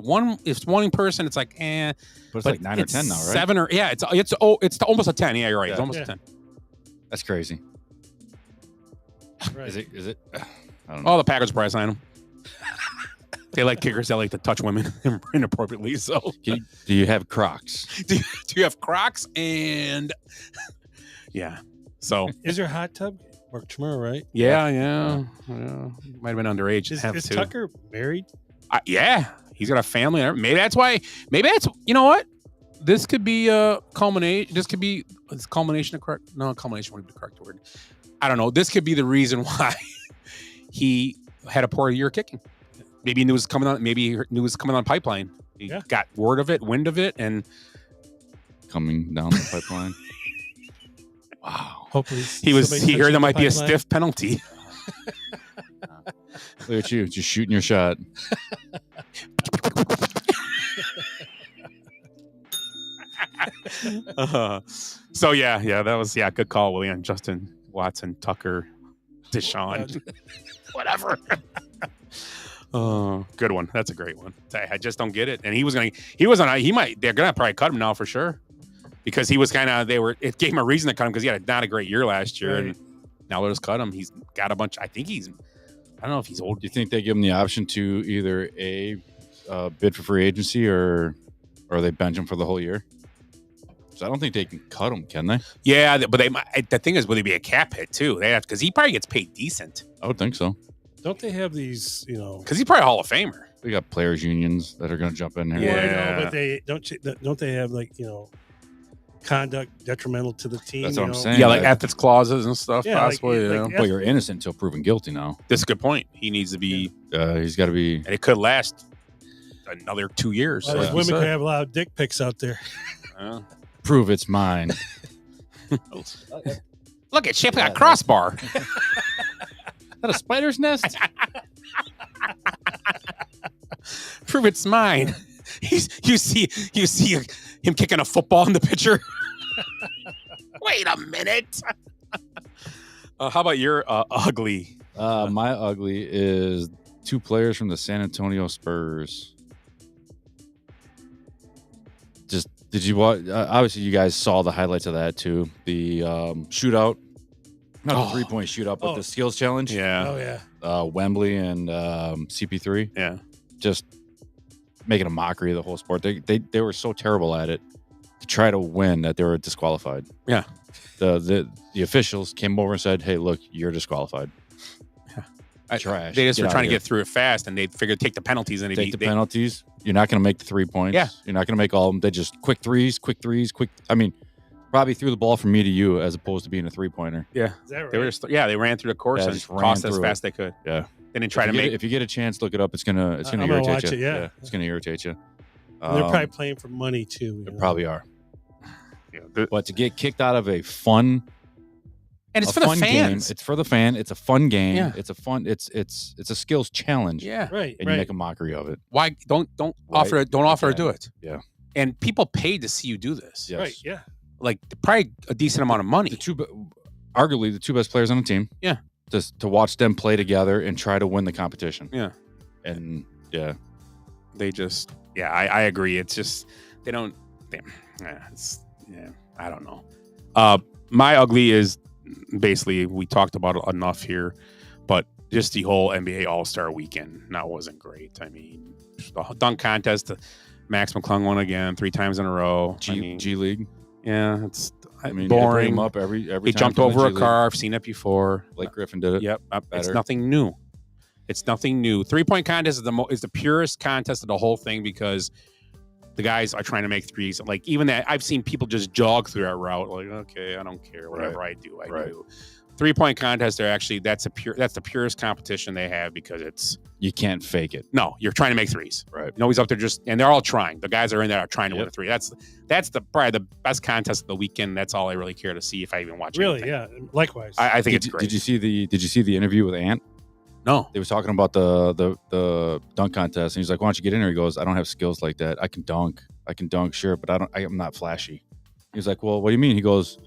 it's one person, it's like But it's like 9 or 10 now, right? 7 or it's almost a 10. Yeah, you're right. It's almost a 10. That's crazy. Right. Is it? I don't know. Oh, the Packers probably sign him. They like kickers that like to touch women inappropriately. So, do you have Crocs? Do you have Crocs? And yeah. So, is there a hot tub? Mark tomorrow, right? Yeah. Might have been underage. Is Tucker married? Yeah, he's got a family. Maybe that's why. Maybe that's. You know what? This could be a culmination. This could be culmination. Correct? No, culmination wouldn't be the correct word. I don't know. This could be the reason why he had a poor year kicking. Maybe he knew it was coming on. Maybe he knew it was coming on pipeline. He got wind of it, and coming down the pipeline. Wow. Hopefully he heard there might be a stiff penalty. Look at you, just shooting your shot. So yeah, that was good call, William. Justin Watson, Tucker, Deshaun, whatever. Oh, good one. That's a great one. I just don't get it. And they're gonna probably cut him now for sure. Because he was it gave him a reason to cut him because he had not a great year last year. Right. And now they'll just cut him. He's got a bunch. I don't know if he's old. Do you think they give him the option to either bid for free agency or they bench him for the whole year? So I don't think they can cut him, can they? Yeah, but the thing is, will there be a cap hit too? They have, because he probably gets paid decent. I would think so. Don't they have these, Because he's probably a Hall of Famer. They got players unions that are going to jump in here. Yeah, I know, but they don't they have conduct detrimental to the team? That's what I'm saying. Yeah, like ethics clauses and stuff. Yeah, possibly. Well, you're innocent until proven guilty now. That's a good point. He needs to be. He's got to be. And it could last another 2 years. Well, women could have a lot of dick pics out there. Prove it's mine. Look at Chip got a crossbar. Is that a spider's nest? Prove it's mine. You see him kicking a football in the picture. Wait a minute. How about your ugly? My ugly is 2 players from the San Antonio Spurs. Did you watch? Obviously, you guys saw the highlights of that too. The shootout, not the 3-point shootout, but the skills challenge. Yeah. Oh yeah. Wembley and CP3. Yeah. Just making a mockery of the whole sport. They were so terrible at it to try to win that they were disqualified. Yeah. The officials came over and said, "Hey, look, you're disqualified." Trash. They just were trying to get through it fast, and they figured take the penalties and take the penalties. You're not going to make the 3 points. Yeah. You're not going to make all of them. They just quick threes. I mean, probably threw the ball from me to you as opposed to being a 3-pointer. Yeah. Is that right? They ran through the course and tossed as fast as they could. Yeah. They didn't try to make. If you get a chance, look it up. It's gonna I'm gonna irritate watch you. it, yeah. It's gonna irritate you. They're probably playing for money too. They probably are. Yeah. But to get kicked out of a fun. And it's for the fans. Game, it's for the fan. It's a fun game. Yeah. It's a fun. It's a skills challenge. Yeah. Right. And you make a mockery of it. Why don't offer to do it? Yeah. And people paid to see you do this. Yes. Right. Yeah. Like probably a decent amount of money. Arguably the 2 best players on the team. Yeah. Just to watch them play together and try to win the competition. Yeah. And yeah. They just I agree. It's just they don't. I don't know. My ugly is basically we talked about it enough here, but just the whole NBA All-Star weekend. That wasn't great. I mean, the dunk contest, Max McClung won again 3 times in a row. G League. Yeah, it's boring. boring. Him up every He time jumped from the over a G League. car. I've seen it before. Blake Griffin did it. Yep, it's Better. nothing new. It's nothing new. 3-point contest is the purest contest of the whole thing because the guys are trying to make threes. Like even that, I've seen people just jog through that route. Like, okay, I don't care. Whatever I do, I do. 3-point contest, they're actually that's the purest competition they have because you can't fake it. No, you're trying to make threes. Right. Nobody's up there and they're all trying. The guys are in there are trying to win a three. That's probably the best contest of the weekend. That's all I really care to see if I even watch. Really, anything. yeah. Likewise. I think it's great. Did you see the interview with Ant? No. They was talking about the dunk contest, and he's like, "Why don't you get in there?" He goes, "I don't have skills like that. I can dunk, sure, but I'm not flashy." He's like, "Well, what do you mean?" He goes,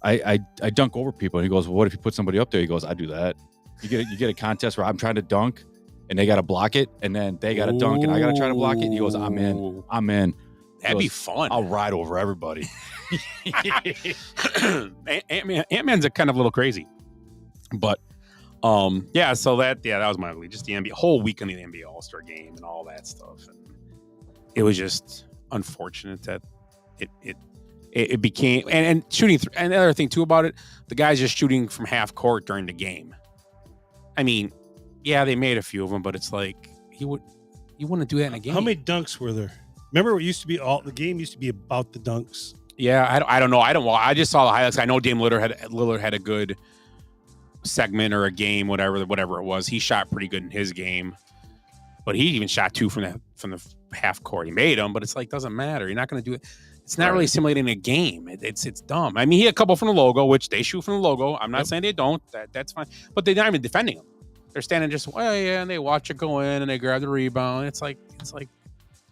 I dunk over people." And he goes, "Well, what if you put somebody up there?" He goes, "I do that." You get a contest where I'm trying to dunk, and they got to block it, and then they got to dunk, and I got to try to block it. He goes, "I'm in." That'd be fun. I'll ride over everybody. Ant-Man's a kind of little crazy, but yeah. So that was my ugly. Just the NBA whole weekend of the NBA All-Star game and all that stuff, and it was just unfortunate that it became and shooting. And the other thing too about it, the guys just shooting from half court during the game. I mean, yeah, they made a few of them, but it's like you wouldn't do that in a game. How many dunks were there? Remember, it used to be the game used to be about the dunks. Yeah, I don't know. I just saw the highlights. I know Dame Lillard had a good segment or a game, whatever it was. He shot pretty good in his game, but he even shot 2 from the half court. He made them, but it's like doesn't matter. You're not going to do it. It's not really simulating a game. It's dumb. I mean, he had a couple from the logo, which they shoot from the logo. I'm not saying they don't. That's fine, but they're not even defending them. They're standing just and they watch it go in and they grab the rebound. It's like.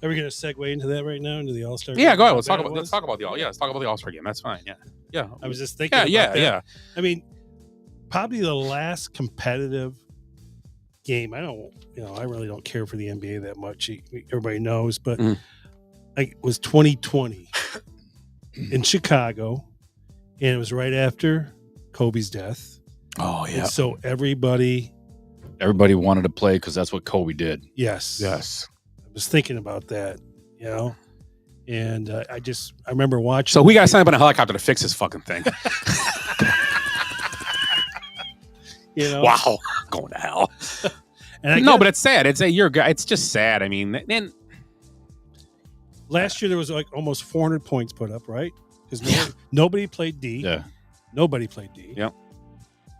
Are we going to segue into that right now into the All-Star? Yeah, game? go ahead. Let's talk about the All-Star game. That's fine. Yeah. I was just thinking. Yeah. I mean, probably the last competitive game. I really don't care for the NBA that much. Everybody knows, but it was 2020 in Chicago, and it was right after Kobe's death. Oh yeah. And so everybody wanted to play because that's what Kobe did. Yes. I was thinking about that, and I remember watching. So we got to sign up on a helicopter to fix this fucking thing. Wow, going to hell. But it's sad. It's just sad. I mean, then last year there was like almost 400 points put up, right? Because nobody played D. Yeah, nobody played D. Yep.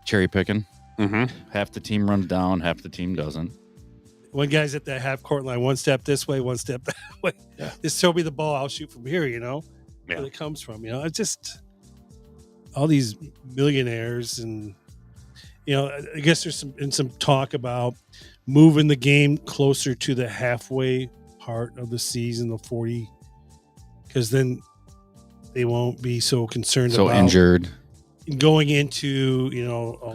Cherry picking. Mm-hmm. Half the team runs down, half the team doesn't. One guy's at that half court line, one step this way, one step that way. Yeah. Just show me the ball, I'll shoot from here, where it comes from. It's just all these millionaires, and I guess there's some talk about moving the game closer to the halfway part of the season, the 40, because then they won't be so concerned about injured going into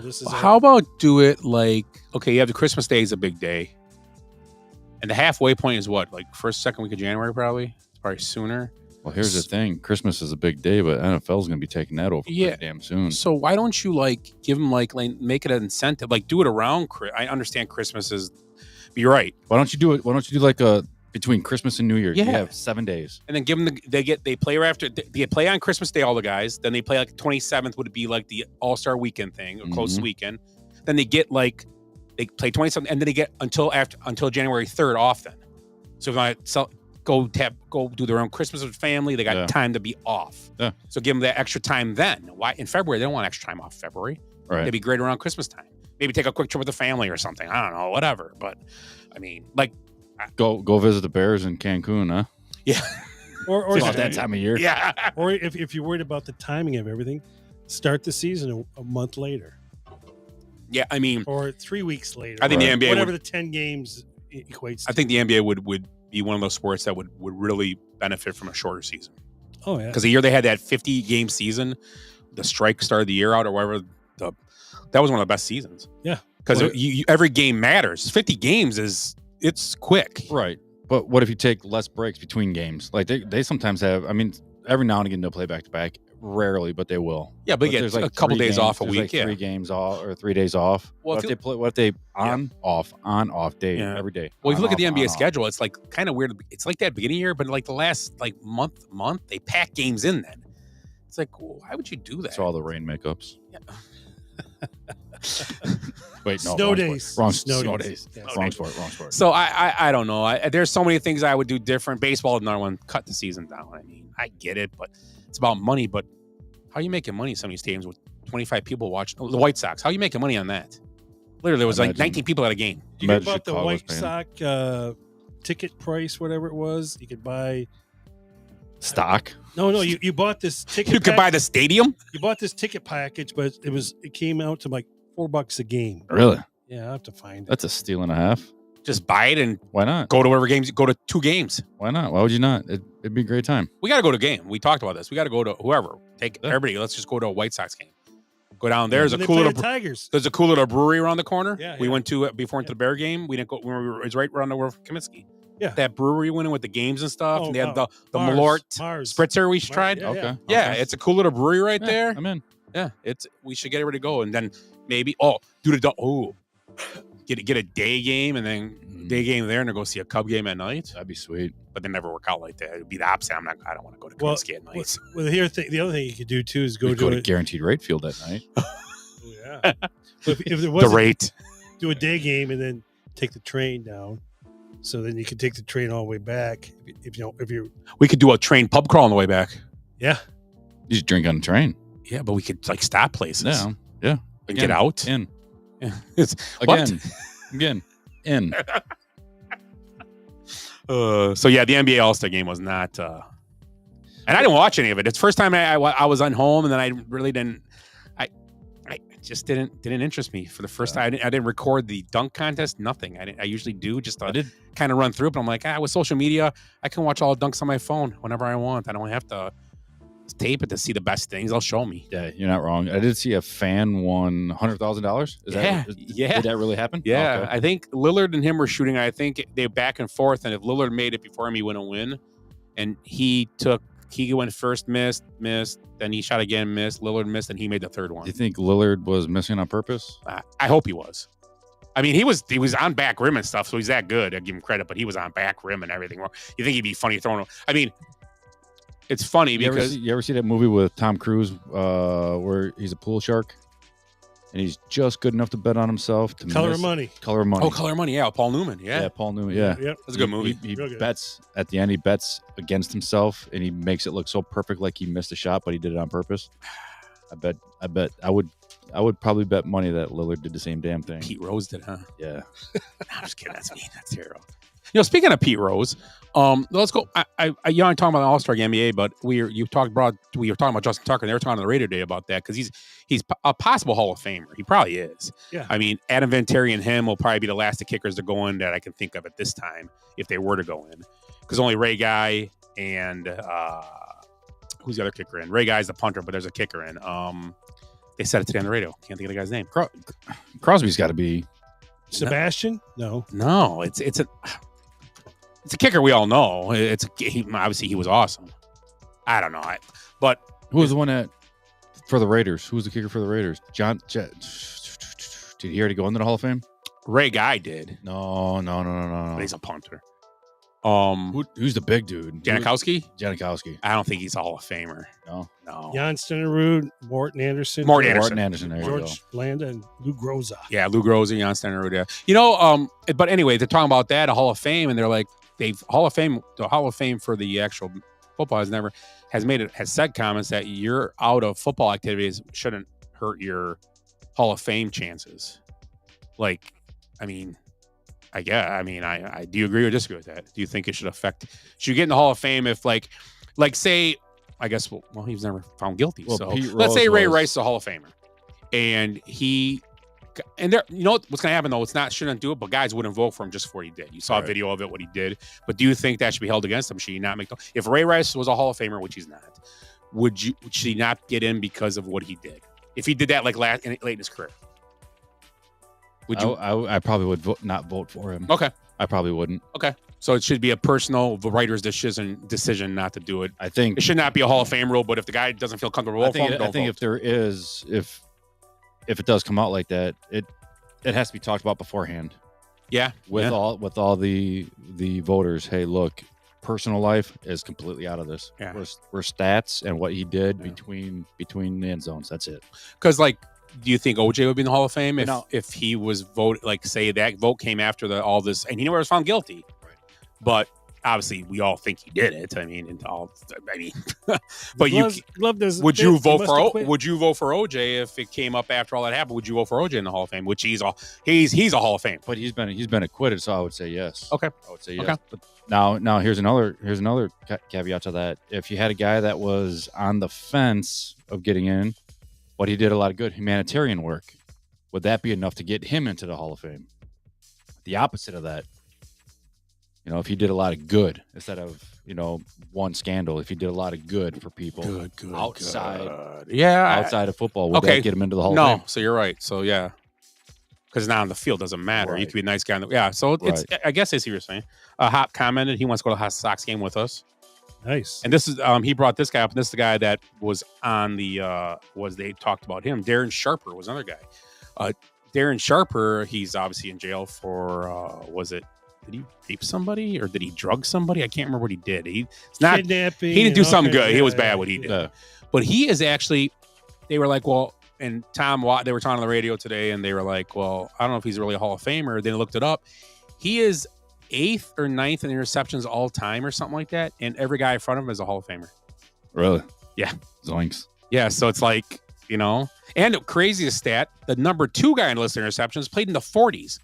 this is how about do it like you have the Christmas Day is a big day. And the halfway point is what? Like first, second week of January, probably? It's probably sooner. Well, here's the thing. Christmas is a big day, but NFL's going to be taking that over pretty damn soon. So why don't you give them make it an incentive? Do it around. I understand Christmas is. But you're right. Why don't you do it? Why don't you do like between Christmas and New Year's? Yeah. You have 7 days. And then give them they play after they play on Christmas Day, all the guys. Then they play 27th would be like the All-Star weekend thing, or close weekend. Then they get they play 27th, and then they get until January 3rd off then. So if I go do their own Christmas with family, they got time to be off. Yeah. So give them that extra time then. Why in February they don't want extra time off February. Right. They'd be great around Christmas time. Maybe take a quick trip with the family or something. I don't know, whatever. But I mean, go visit the Bears in Cancun, huh? Yeah. Or about that time of year. Yeah. Or if you're worried about the timing of everything, start the season a month later. Yeah, I mean, or 3 weeks later. I think the NBA whatever the 10 games equates. I think the NBA would be one of those sports that would really benefit from a shorter season. Oh yeah, because the year they had that 50-game season, the strike started the year out or whatever. That was one of the best seasons. Yeah, because every game matters. 50 games it's quick, right? But what if you take less breaks between games? Like they sometimes have. I mean, every now and again they'll play back to back. rarely, but they will. Yeah, but you get there's a couple days off a there's week. Like yeah. 3 games off or 3 days off. Well, What if they play? What if they on off day Yeah. every day? Well, if you On, look at the off, NBA on, off. schedule, it's like kind of weird. It's like that beginning year, but like the last like month, they pack games in. Then it's like, why would you do that? That's all the rain makeups. Yeah. Wait, no. Snow wrong days. Sport. Wrong Snow snow days. days. Yeah. Wrong sport. Wrong sport. So I don't know. There's so many things I would do different. Baseball is another one. Cut the season down. I mean, I get it, but it's about money. But how are you making money in some of these stadiums with 25 people watching? The White Sox. How are you making money on that? Literally, there was like 19 people at a game. Do you hear about the White Sox ticket price, whatever it was? You could buy stock. No, you bought this ticket. You could buy the stadium. You bought this ticket package, but it came out to like $4 a game. Really? Yeah, I have to find it. That's a steal and a half. Just buy it and why not go to whatever games? Go to 2 games. Why not? Why would you not? It'd be a great time. We got to go to a game. We talked about this. We got to go to whoever. Take everybody. Let's just go to a White Sox game. Go down there. There's a cool little Tigers. There's a cool little brewery around the corner. Yeah, we went to it before into the Bear game. We didn't go. It's right around the wharf of Kaminsky. Yeah, that brewery went in with the games and stuff. And they had the Mars Spritzer we tried. Okay. Yeah, it's a cool little brewery right there. I'm in. Yeah, we should get everybody to go, and then maybe get a day game, and then day game there, and then go see a Cub game at night. That'd be sweet. But they never work out like that. It'd be the opposite. I don't want to go to Kaminsky at night. Well, the other thing you could do too is go to a guaranteed rate field at night. Yeah. If there was the rate, do a day game and then take the train down. So then you can take the train all the way back. If you we could do a train pub crawl on the way back. Yeah, you just drink on the train. Yeah, but we could like stop places. Yeah, and get out in. Yeah, it's again in. So yeah, the NBA All-Star game was not, and I didn't watch any of it. It's the first time I was on home, and then I really didn't. I just didn't interest me for the first time. I didn't record the dunk contest. Nothing. I usually do. I did kind of run through it, but I'm like, with social media, I can watch all the dunks on my phone whenever I want. I don't have to tape it to see the best things. They'll show me. Yeah, you're not wrong. I did see a fan won $100,000. Yeah. Did that really happen? Yeah, Oh, okay. I think Lillard and him were shooting. I think they back and forth, and if Lillard made it before him, he wouldn't win. And he went first, missed, then he shot again, missed. Lillard missed, and he made the third one. Do you think Lillard was missing on purpose? I hope he was. I mean, he was on back rim and stuff, so he's that good. I give him credit, but he was on back rim and everything. You think he'd be funny throwing? I mean, it's funny because you ever see that movie with Tom Cruise where he's a pool shark and he's just good enough to bet on himself to Color miss. of Money. Color of Money. Oh, Color of Money. Yeah, Paul Newman. Yeah, Paul Newman. Yeah, Yep. That's a good movie. He Real good. bets at the end. He bets against himself and he makes it look so perfect, like he missed a shot, but he did it on purpose. I bet. I would probably bet money that Lillard did the same damn thing. Pete Rose did, huh? Yeah. I'm just kidding. That's mean. That's terrible. Speaking of Pete Rose, let's go. I'm talking about the All-Star Game NBA, but we were talking about Justin Tucker, and they were talking on the radio today about that because he's a possible Hall of Famer. He probably is. Yeah. I mean, Adam Vinatieri and him will probably be the last of kickers to go in that I can think of at this time if they were to go in, because only Ray Guy and who's the other kicker in? Ray Guy's the punter, but there's a kicker in. They said it today on the radio. Can't think of the guy's name. Crosby's got to be. Sebastian? No, it's a kicker we all know. Obviously he was awesome. I don't know, but who was the one for the Raiders? Who was the kicker for the Raiders? Did he already go into the Hall of Fame? Ray Guy did. No. But he's a punter. Who's the big dude? Janikowski. I don't think he's a Hall of Famer. No. Jan Stenerud, Morton Anderson. There you George Blanda, and Lou Groza. Yeah, Lou Groza, Jan Stenerud. Yeah. But anyway, they're talking about that, a Hall of Fame, and they're like, the Hall of Fame for the actual football has said comments that you're out of football activities shouldn't hurt your Hall of Fame chances. Like, I mean, I do you agree or disagree with that? Do you think it should you get in the Hall of Fame if like say, I guess, well, he was never found guilty. Well, so Pete let's say Rose Ray was. Rice is a Hall of Famer, and there, what's going to happen though? Shouldn't do it, but guys wouldn't vote for him just for what he did. You saw a video of it, what he did. But do you think that should be held against him? Should he not if Ray Rice was a Hall of Famer, which he's not, should he not get in because of what he did? If he did that like late in his career, would you? I probably would not vote for him. Okay. I probably wouldn't. Okay. So it should be a personal writer's decision not to do it. I think it should not be a Hall of Fame rule, but if the guy doesn't feel comfortable, I think if there is, if it does come out like that, it has to be talked about beforehand. Yeah, with all the voters. Hey, look, personal life is completely out of this. Yeah. We're stats and what he did between the end zones. That's it. Because do you think OJ would be in the Hall of Fame if he was voted? Like, say that vote came after all this, and he never was found guilty. Right. But obviously, we all think he did it. I mean, but would you vote for OJ if it came up after all that happened? Would you vote for OJ in the Hall of Fame? Which he's a Hall of Fame, but he's been acquitted, so I would say yes. Okay, I would say yes. Okay. But now here's another caveat to that. If you had a guy that was on the fence of getting in, but he did a lot of good humanitarian work, would that be enough to get him into the Hall of Fame? The opposite of that. If he did a lot of good instead of, one scandal, if he did a lot of good for people outside of football, would that get him into the Hall of Fame? No, so you're right. So, yeah. Because now on the field doesn't matter. Right. You could be a nice guy. So it's, I guess I see what you're saying. Hop commented he wants to go to a Sox game with us. Nice. And this is, he brought this guy up. And this is the guy that was on they talked about him. Darren Sharper was another guy. Darren Sharper, he's obviously in jail for, did he rape somebody or did he drug somebody? I can't remember what he did. Kidnapping. He didn't do something good. He was bad what he did. But he is actually, they were like, well, and Tom Watt, they were talking on the radio today and they were like, well, I don't know if he's really a Hall of Famer. They looked it up. He is 8th or 9th in interceptions all time or something like that. And every guy in front of him is a Hall of Famer. Really? Yeah. Zoinks. Yeah. So it's like, and the craziest stat, the number 2 guy in the list of interceptions played in the 40s.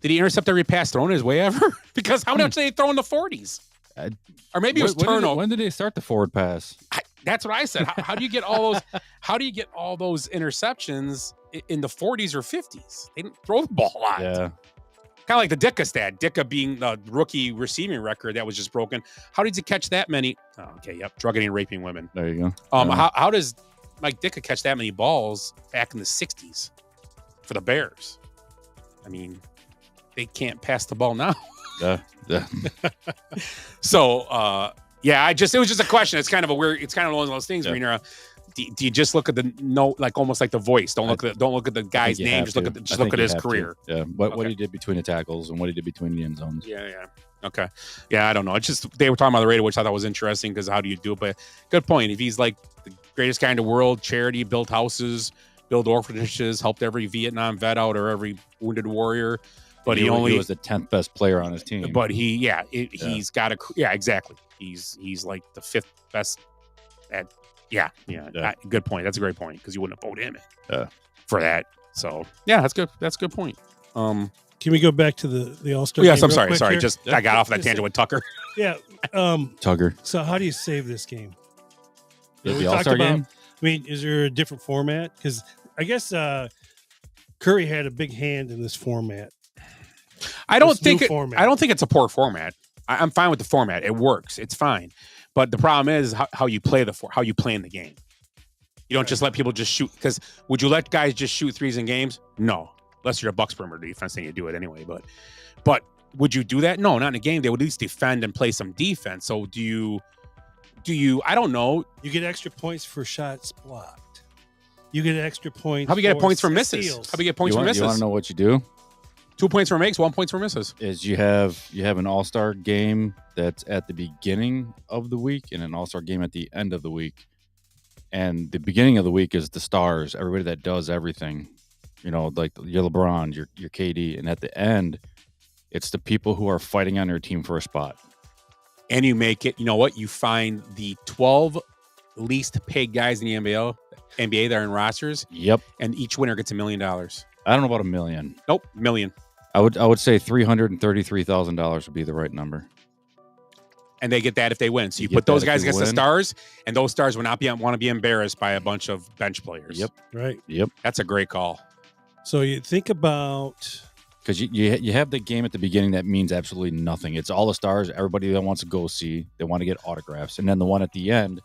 Did he intercept every pass thrown his way ever? Because how much did they throw in the 40s? Or maybe it was turnover. When did they start the forward pass? That's what I said. How do you get all those? How do you get all those interceptions in the 40s or 50s? They didn't throw the ball a lot. Yeah. Kind of like the Ditka stat. Ditka being the rookie receiving record that was just broken. How did he catch that many? Oh, okay, yep. Drugging and raping women. There you go. How does Mike Ditka catch that many balls back in the 60s for the Bears? I mean, they can't pass the ball now. Yeah. So, it was just a question. It's kind of one of those things where do you just look at the note, like almost like The Voice? Don't look at the guy's name. Just look at his career. Yeah. What he did between the tackles and what he did between the end zones. Yeah. Okay. Yeah, I don't know. It's just they were talking about the radio, which I thought was interesting because how do you do it? But good point. If he's like the greatest guy in the world, charity, built houses, build orphanages, helped every Vietnam vet out or every wounded warrior. But he was the 10th best player on his team. But he's got exactly. He's like the 5th best at. Yeah. Good point. That's a great point because you wouldn't have voted him for that. So that's good. That's a good point. Can we go back to the All-Star? Yes, I'm sorry. Sorry, I got off that tangent with Tucker. Yeah. Tucker. So how do you save this game? The All-Star game. I mean, is there a different format? Because I guess Curry had a big hand in this format. I don't think it's a poor format. I'm fine with the format. It works. It's fine. But the problem is how you play how you play in the game. You don't just let people just shoot. Because would you let guys just shoot threes in games? No, unless you're a Bucks perimeter defense, then you do it anyway. But would you do that? No, not in a game. They would at least defend and play some defense. So do you? I don't know. You get extra points for shots blocked. You get extra points. How do you get points for misses? Steals. How do you get points for misses? You want to know what you do? 2 points for makes, 1 point for misses. Is you have an all-star game that's at the beginning of the week and an all-star game at the end of the week. And the beginning of the week is the stars, everybody that does everything. Like your LeBron, your KD, and at the end, it's the people who are fighting on their team for a spot. And you make it, you know what? You find the 12 least paid guys in the NBA that are in rosters. Yep. And each winner gets $1 million. I don't know about $1 million. Nope, $1 million. I would say $333,000 would be the right number. And they get that if they win. So you put those guys against the stars, and those stars would not want to be embarrassed by a bunch of bench players. Yep. Right. Yep. That's a great call. So you think about... Because you have the game at the beginning that means absolutely nothing. It's all the stars, everybody that wants to go see. They want to get autographs. And then the one at the end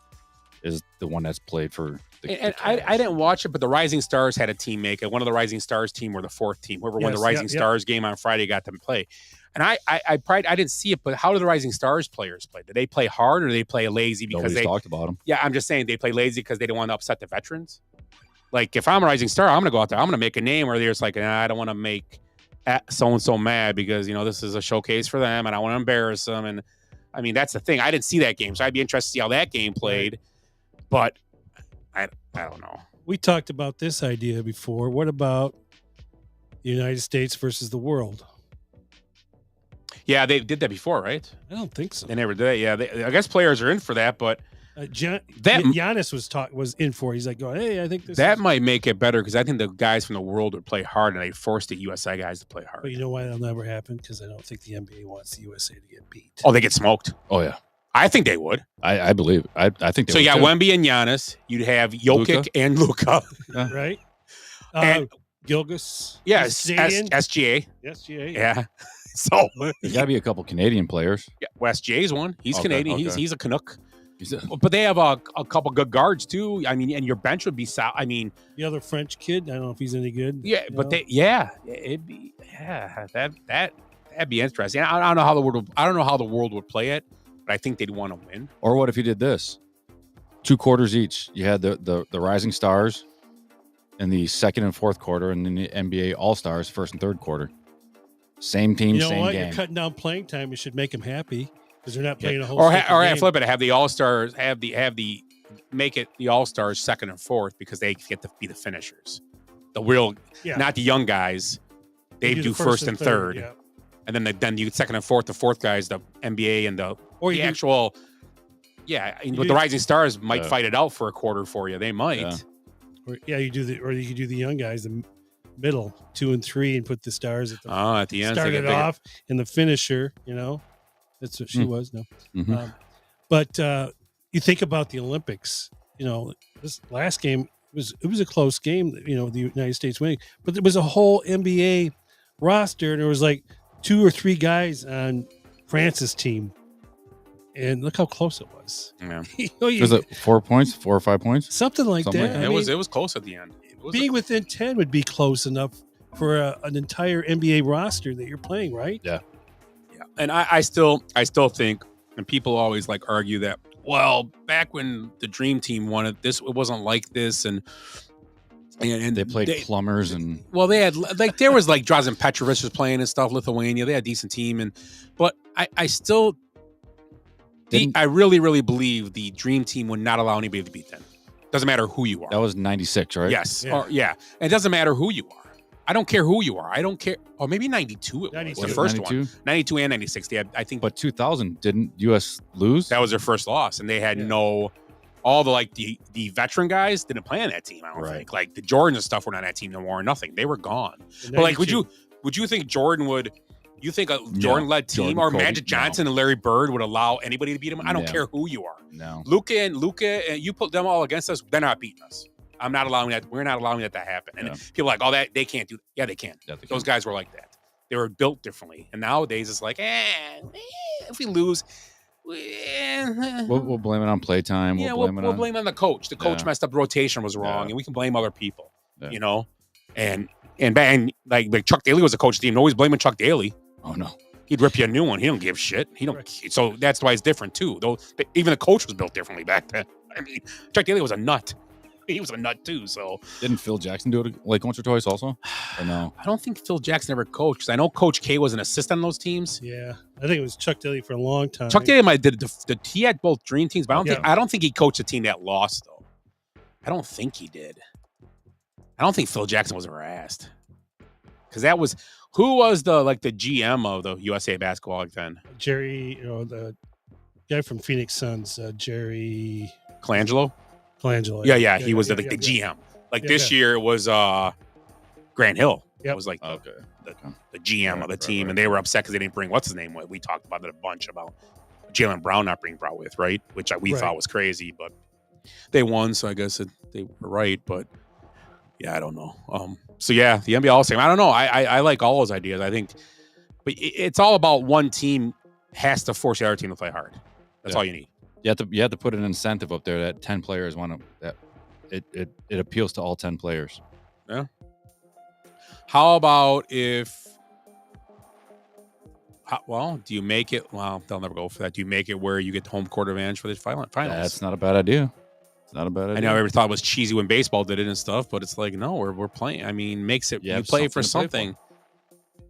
is the one that's played for... I didn't watch it, but the Rising Stars had a team make it. One of the Rising Stars team were the 4th team. Whoever won the Rising Stars game on Friday got to play. And I didn't see it, but how do the Rising Stars players play? Do they play hard or do they play lazy because Nobody's they talked about them? Yeah, I'm just saying they play lazy because they don't want to upset the veterans. Like if I'm a Rising Star, I'm going to go out there. I'm going to make a name. Or they're just like, I don't want to make so and so mad because this is a showcase for them, and I want to embarrass them. And I mean that's the thing. I didn't see that game, so I'd be interested to see how that game played. But I don't know. We talked about this idea before. What about the United States versus the world? Yeah, they did that before, right? I don't think so. They never did it. Yeah, I guess players are in for that, but Giannis was in for it. He's like, going, hey, I think that might make it better because I think the guys from the world would play hard, and they forced the USA guys to play hard. But you know why that'll never happen? Because I don't think the NBA wants the USA to get beat. Oh, they get smoked. Oh yeah, I think they would. I believe. I think they so. Would You got too. Wemby and Giannis. You'd have Jokic and Luka, right? And Gilgeous. Yes, SGA. SGA. Yeah. So there's got to be a couple Canadian players. Yeah, West J's one. He's Okay, Canadian. okay. He's a Canuck. But they have a couple good guards too. I mean, and your bench would be solid. I mean, the other French kid. I don't know if he's any good. Yeah, but that'd be that'd be interesting. I don't know how the world would play it, but I think they'd want to win. Or what if you did this? 2 quarters each. You had the Rising Stars in the second and fourth quarter, and then the NBA All Stars first and third quarter. Same team, You know same what? game. You're cutting down playing time. You should make them happy because they're not playing a whole. Or game. flip it. Have the All Stars make it the All Stars second and fourth because they get to be the finishers. The real, not the young guys. They do first and third. Yeah. And then you second and fourth. The fourth guys, the NBA and the actual. Yeah, but the Rising Stars might fight it out for a quarter for you. They might. Yeah. You could do the young guys, the middle 2 and 3, and put the Stars at the end. Start it off in the finisher. That's what she was. No, but you think about the Olympics. This last game it was a close game. The United States winning, but there was a whole NBA roster, and there was like 2 or 3 guys on France's team. And look how close it was. Yeah. Was it 4 points, 4 or 5 points? Something like that. It was close at the end. Being within 10 would be close enough for an entire NBA roster that you're playing, right? Yeah. Yeah. And I still think, and people always argue that, well, back when the Dream Team won it, it wasn't like this, and they played plumbers and they had there was Drazen Petrovic was playing and stuff. Lithuania, they had a decent team, but I still. I really, really believe the Dream Team would not allow anybody to beat them. Doesn't matter who you are. That was 96, right? Yes. Yeah. And it doesn't matter who you are. I don't care who you are. I don't care. Or maybe 92 it was the first 92? one. 92 and 96. They had, I think. But 2000, didn't U.S. lose? That was their first loss. And they had all the the veteran guys didn't play on that team, I don't think. Like the Jordans and stuff were not on that team no more or nothing. They were gone. But would you think Jordan would... You think a Jordan-led team or Kobe, Magic Johnson and Larry Bird would allow anybody to beat him? I don't care who you are. No. Luka, and you put them all against us, they're not beating us. I'm not allowing that. We're not allowing that to happen. And people are like, oh, that they can't do that. Yeah, they can. Yeah, they Those guys were like that. They were built differently. And nowadays it's like, if we lose, we'll blame it on playtime. We'll blame it on the coach. The coach messed up. Rotation was wrong, and we can blame other people. Yeah. And like Chuck Daly was a coach team. Always blaming Chuck Daly. Oh no. He'd rip you a new one. He don't give shit. He don't. So that's why it's different too. Though even the coach was built differently back then. I mean, Chuck Daly was a nut. He was a nut too. So didn't Phil Jackson do it once or twice also? Or no? I don't think Phil Jackson ever coached. 'Cause I know Coach K was an assistant on those teams. Yeah, I think it was Chuck Daly for a long time. Chuck Daly might did he had both dream teams, but I don't think he coached a team that lost though. I don't think he did. I don't think Phil Jackson was ever asked because that was. Who was the GM of the USA basketball then? Jerry, the guy from Phoenix Suns, Jerry Colangelo. Yeah. He was the GM. This year it was Grant Hill. It was the GM of the team, and they were upset because they didn't bring what's his name with. We talked about it a bunch about Jaylen Brown not being brought with, right? Which we thought was crazy, but they won, so I guess they were right. But yeah, I don't know. So yeah, the NBA All-Star Game. I don't know. I like all those ideas. I think, but it's all about one team has to force the other team to play hard. That's all you need. You have to put an incentive up there that 10 players want to. That it appeals to all 10 players. Yeah. How about if Well, do you make it? Well, they'll never go for that. Do you make it where you get the home court advantage for the finals? That's not a bad idea. It's not a bad idea. I know everybody thought it was cheesy when baseball did it and stuff, but it's like, no, we're playing. I mean, makes it, you play for something.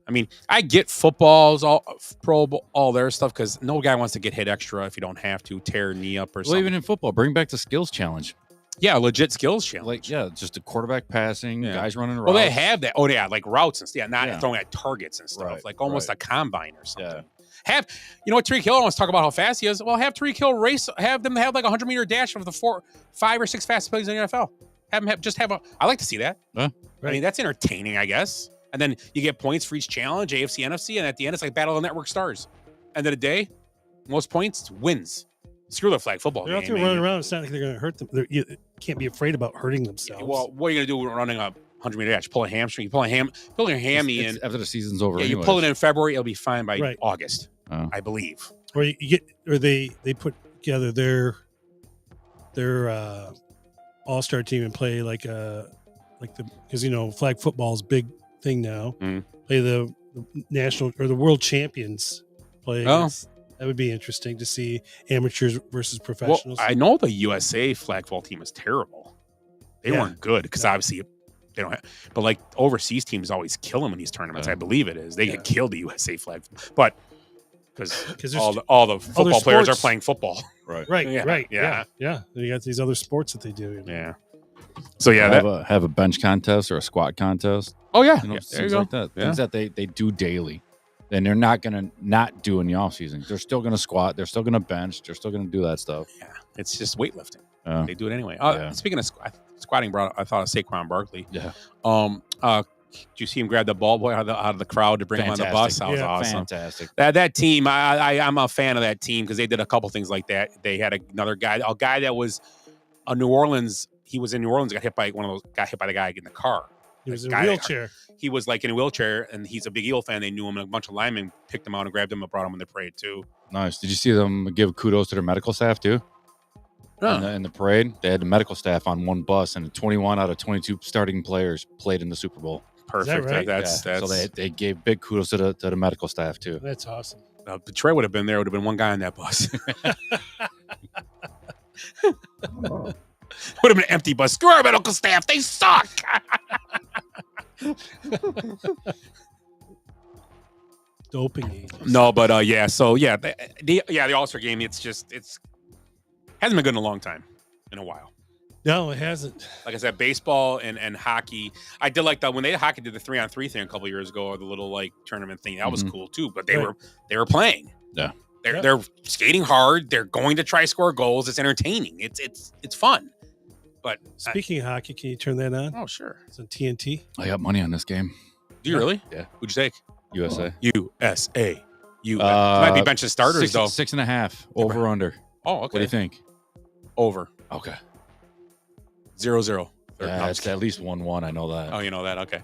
I mean, I get footballs, all pro, all their stuff, because no guy wants to get hit extra if you don't have to, tear a knee up or something. Well, even in football, bring back the skills challenge. Yeah, legit skills challenge. Like, yeah, just a quarterback passing, guys running around. Well, they have that. Oh, yeah, like routes and stuff. Not throwing at targets and stuff, like almost a combine or something. Have, you know what, Tariq Hill wants to talk about how fast he is. Well, have Tariq Hill race, have them have like a 100-meter dash of the 5 or 6 fastest players in the NFL. Have them just have a, I like to see that. I mean, that's entertaining, I guess. And then you get points for each challenge, AFC, NFC, and at the end, it's like Battle of the Network Stars. End of the day, most points wins. Screw the flag football game. They're out there running around. It's not like they're going to hurt them. You can't be afraid about hurting themselves. Well, what are you going to do when running a 100-meter dash? Pull a hamstring. You pull your hammy in. After the season's over. Yeah, you pull it in February, it'll be fine by August, I believe. Or you get, or they put together their all-star team and play because flag football is a big thing now. Play the national or the world champions play. That would be interesting to see amateurs versus professionals. Well, I know the USA flag football team is terrible. They weren't good because obviously they don't have, but like overseas teams always kill them in these tournaments. I believe it is. They get killed, the USA flag, but because all the football players are playing football. Right. Yeah. You got these other sports that they do. Yeah. So have a bench contest or a squat contest. Oh yeah, there you go. Like that. Things that they do daily. And they're not going to not do in the off season. They're still going to squat. They're still going to bench. They're still going to do that stuff. Yeah, it's just weightlifting. They do it anyway. Speaking of squatting, I thought of Saquon Barkley. Yeah. Did you see him grab the ball boy out of the crowd to bring him on the bus? That was awesome. Fantastic. That team, I'm a fan of that team because they did a couple things like that. They had another guy, a guy that was a New Orleans. He was in New Orleans. Got hit by the guy in the car. He was in a wheelchair. He was like in a wheelchair, and he's a big Eel fan. They knew him, and a bunch of linemen picked him out and grabbed him and brought him in the parade too. Nice. Did you see them give kudos to their medical staff too? In the parade, they had the medical staff on one bus, and 21 out of 22 starting players played in the Super Bowl. Perfect. Is that right? That's so they gave big kudos to the medical staff too. That's awesome. If Trey would have been there, would have been one guy on that bus. Would have been an empty bus. Screw our medical staff. They suck. Doping agents. No, but the All-Star game. It's hasn't been good in a long time, in a while. No, it hasn't. Like I said, baseball and hockey. I did like that when hockey did the 3-on-3 thing a couple years ago, or the little like tournament thing. That was cool too. But they were playing. Yeah. They're skating hard. They're going to try score goals. It's entertaining. It's fun. But speaking of hockey, can you turn that on? Oh, sure. It's on TNT. I got money on this game. Do you really? Yeah. Who'd you take? USA. USA. Might be benching starters though. 6.5 over under. Oh, okay. What do you think? Over. Okay. 0-0. Yeah, it's at least 1-1. I know that. Oh, you know that. Okay.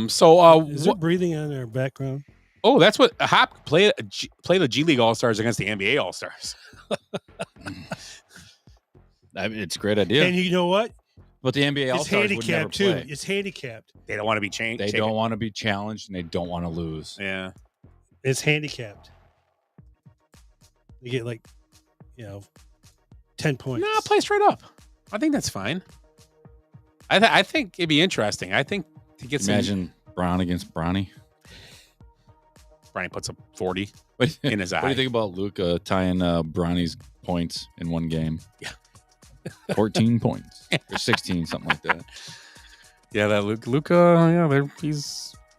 So is there breathing on our background? Oh, that's what Hop play the G League All Stars against the NBA All Stars. I mean, it's a great idea. And you know what? But the NBA All Stars would never play. It's handicapped. They don't want to be changed. They don't want to be challenged, and they don't want to lose. Yeah. It's handicapped. You get 10 points. No, play straight up. I think that's fine. I think it'd be interesting. I think to get Imagine Brown against Bronny. Brian puts up 40 in his eye. What do you think about Luka tying Bronny's points in one game? Yeah. 14 points or 16, something like that. Yeah, that Luka,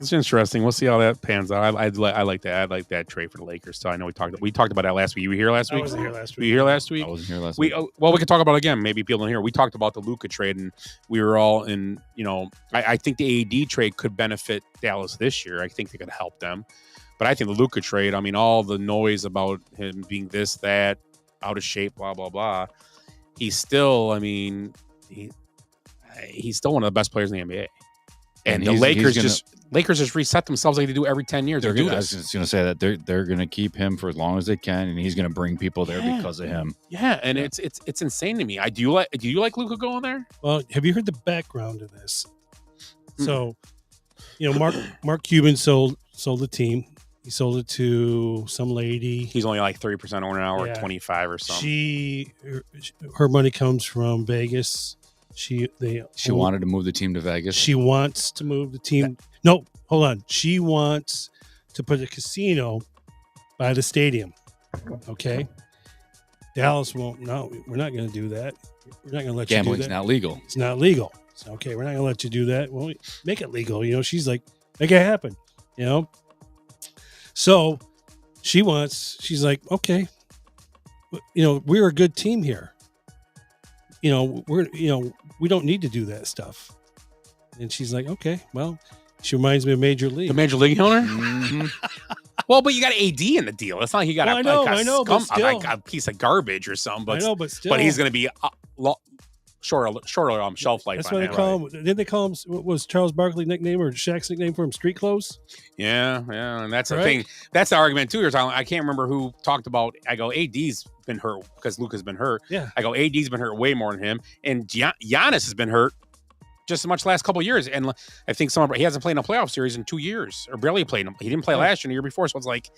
it's interesting. We'll see how that pans out. I like that. I like that trade for the Lakers. So I know we talked about that last week. You were here last week? I wasn't here last week. Were you here last week? I wasn't here last week. Well, we could talk about it again. Maybe people don't hear. We talked about the Luka trade, and we were all in. I think the AD trade could benefit Dallas this year. I think they could help them. But I think the Luka trade, I mean, all the noise about him being this, that, out of shape, blah, blah, blah. He's still, he's still one of the best players in the NBA. And the Lakers just reset themselves like they do every 10 years. I was just going to say that they're going to keep him for as long as they can, and he's going to bring people there because of him. Yeah, and it's insane to me. Do you like Luka going there? Well, have you heard the background of this? So, Mark Cuban sold the team. He sold it to some lady. He's only like 30% owner now, or Yeah. 25 or something. Her money comes from Vegas. She wanted to move the team to Vegas. She wants to move the team. No, hold on. She wants to put a casino by the stadium. Okay. Dallas won't. No, we're not going to do that. We're not going to let you do that. Gambling's not legal. It's not legal. So, okay, we're not going to let you do that. Well, make it legal. You know, she's like, make it happen. You know. So she's like, okay, you know, we're a good team here. You know, we don't need to do that stuff. And she's like, okay, well, she reminds me of Major League. The Major League owner? Well, but you got AD in the deal. It's not like you got I know, but still. like a piece of garbage or something. But I know, but still. But he's going to be shorter shelf life. That's why they call him. Didn't they call him? What was Charles Barkley nickname or Shaq's nickname for him? Street clothes. Yeah, and that's the thing. That's the argument too. I can't remember who talked about. I go, AD's been hurt because Luka's been hurt. Yeah. I go, AD's been hurt way more than him, and Giannis has been hurt just as much the last couple of years. And I think he hasn't played in a playoff series in 2 years, or barely played. He didn't play last year and the year before. So it's like,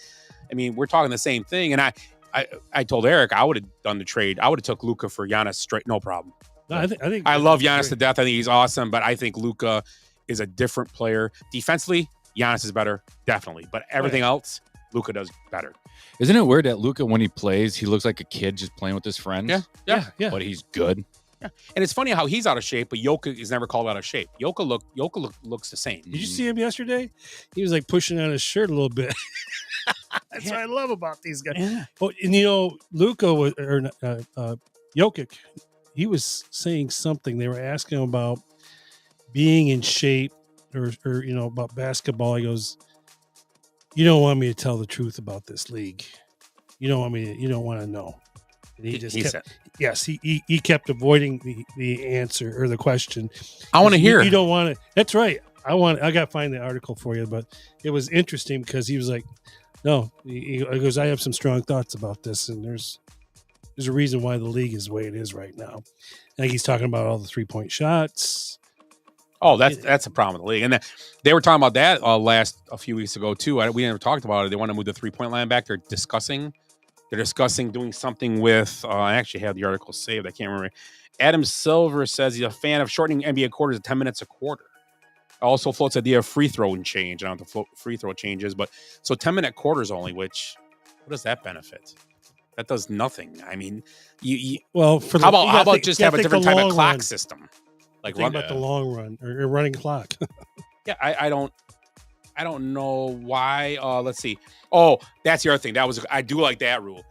I mean, we're talking the same thing. And I told Eric I would have done the trade. I would have took Luka for Giannis straight, no problem. No, I think I love Giannis to death. I think he's awesome, but I think Luka is a different player. Defensively, Giannis is better, definitely. But everything else, Luka does better. Isn't it weird that Luka, when he plays, he looks like a kid just playing with his friends? Yeah. But he's good. Yeah. And it's funny how he's out of shape, but Jokic is never called out of shape. Jokic looks the same. Did you see him yesterday? He was like pushing on his shirt a little bit. That's what I love about these guys. Yeah. Oh, and you know, Luka was Jokic. He was saying something. They were asking him about being in shape, or you know, about basketball. He goes, "You don't want me to tell the truth about this league. You don't want to know." And he kept, yes, he kept avoiding the answer or the question. I want to hear. You don't want to. That's right. I got to find the article for you, but it was interesting because he was like, "No," he goes, "I have some strong thoughts about this, and there's a reason why the league is the way it is right now." I think he's talking about all the 3-point shots. Oh, that's a problem with the league, and they were talking about that a few weeks ago too. We never talked about it. They want to move the 3-point line back. They're discussing doing something with. I actually have the article saved. I can't remember. Adam Silver says he's a fan of shortening NBA quarters to 10 minutes a quarter. Also floats the idea of free throw and change. I don't know what the free throw changes, but so 10-minute quarters only. Which what does that benefit? That does nothing. I mean, how about just have a different type of clock system? Like think about the long run or running clock. Yeah, I don't know why. Let's see. Oh, that's the other thing. I do like that rule.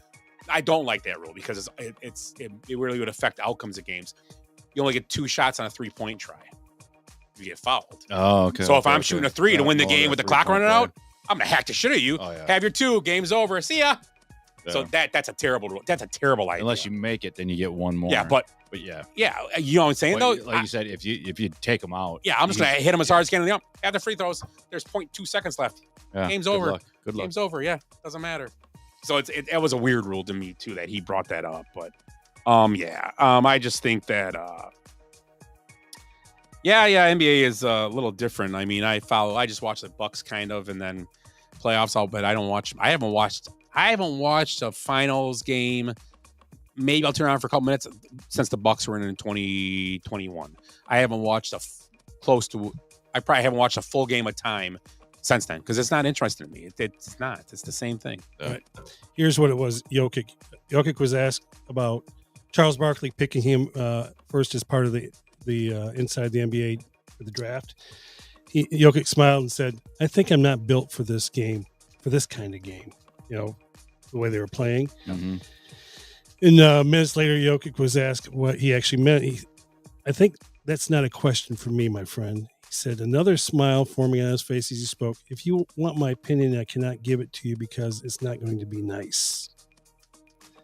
I don't like that rule because it really would affect outcomes of games. You only get 2 shots on a 3-point try. You get fouled. Oh, okay. So if I'm shooting a 3 to win the game with the clock running out, I'm gonna hack the shit out of you. Oh, yeah. Have your 2. Game's over. See ya. Yeah. So that's a terrible rule. That's a terrible idea. Unless you make it, then you get 1 more. Yeah, but yeah, you know what I'm saying though. Like you said, if you take them out, yeah, I'm just gonna hit them as hard as I can. Add the free throws. There's 0.2 seconds left. Yeah, Game's over. Good luck. Game's over. Yeah, doesn't matter. So it was a weird rule to me too that he brought that up, but I just think that NBA is a little different. I mean, I just watch the Bucks kind of, and then playoffs. But I haven't watched a finals game. Maybe I'll turn around for a couple minutes since the Bucks were in 2021. I haven't watched I probably haven't watched a full game of time since then because it's not interesting to me. It's not. It's the same thing. Right. Here's what it was. Jokic was asked about Charles Barkley picking him first as part of the inside the NBA for the draft. Jokic smiled and said, "I think I'm not built for this game, for this kind of game." You know, the way they were playing. Mm-hmm. And minutes later, Jokic was asked what he actually meant. I think that's not a question for me, my friend. He said, another smile forming on his face as he spoke. If you want my opinion, I cannot give it to you because it's not going to be nice.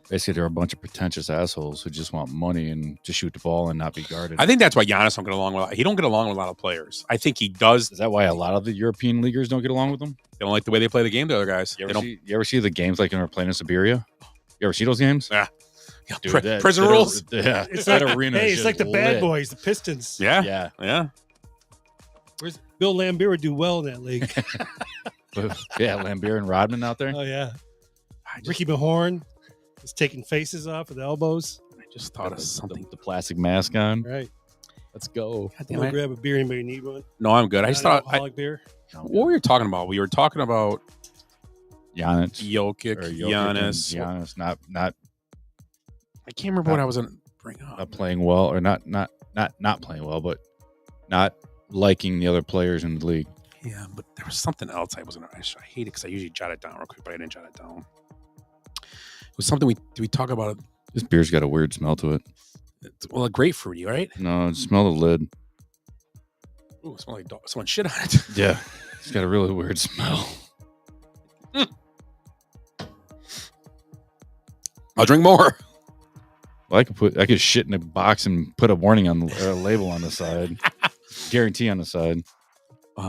Basically, they're a bunch of pretentious assholes who just want money and to shoot the ball and not be guarded. I think that's why Giannis don't get along with. He don't get along with a lot of players. I think he does. Is that why a lot of the European leaguers don't get along with them? They don't like the way they play the game. The other guys. You ever see the games like when they're playing in Siberia? You ever see those games? Yeah. Dude, prison rules. Yeah, it's that like, arena. Hey, is it's like the lit. Bad Boys, the Pistons. Yeah. Where's Bill Laimbeer would do well in that league. Yeah, Lambier and Rodman out there. Oh yeah, Ricky Mahorn is taking faces off with elbows. I just thought of something. The plastic mask on. Right. Let's go. I'm gonna grab a beer. Anybody need one? No, I'm good. I just thought alcoholic beer. What were you talking about? We were talking about Giannis, Jokic, Giannis. Giannis, not. I can't remember what I was going to bring up. Not playing well, or not playing well, but not liking the other players in the league. Yeah, but there was something else I wasn't. I hate it because I usually jot it down real quick, but I didn't jot it down. It was something we talk about. This beer's got a weird smell to it. Well, grapefruity, right? No, smell the lid. Ooh, it smells like someone shit on it. Yeah, it's got a really weird smell. I'll drink more. Well, I could shit in a box and put a warning on the label on the side, guarantee on the side. Yeah,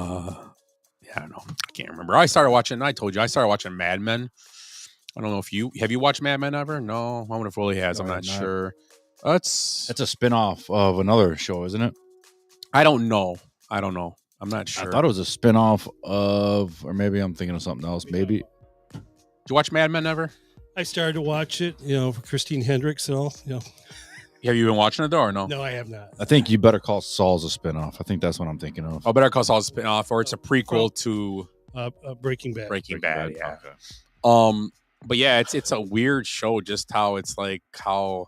I don't know. I can't remember. I started watching Mad Men. I don't know if have you watched Mad Men ever? No, I wonder if Willie has. I'm not sure. That's a spinoff of another show, isn't it? I don't know. I'm not sure. I thought it was a spinoff of, or maybe I'm thinking of something else. Maybe. Did you watch Mad Men ever? I started to watch it, for Christine Hendricks and all. Have you been watching it though, or no? No, I have not. I think You Better Call Saul's a spinoff. I think that's what I'm thinking of. Oh, Better Call Saul's a spinoff, or it's a prequel to Breaking Bad. Breaking Bad, yeah. Okay. But yeah, it's a weird show. Just how it's like the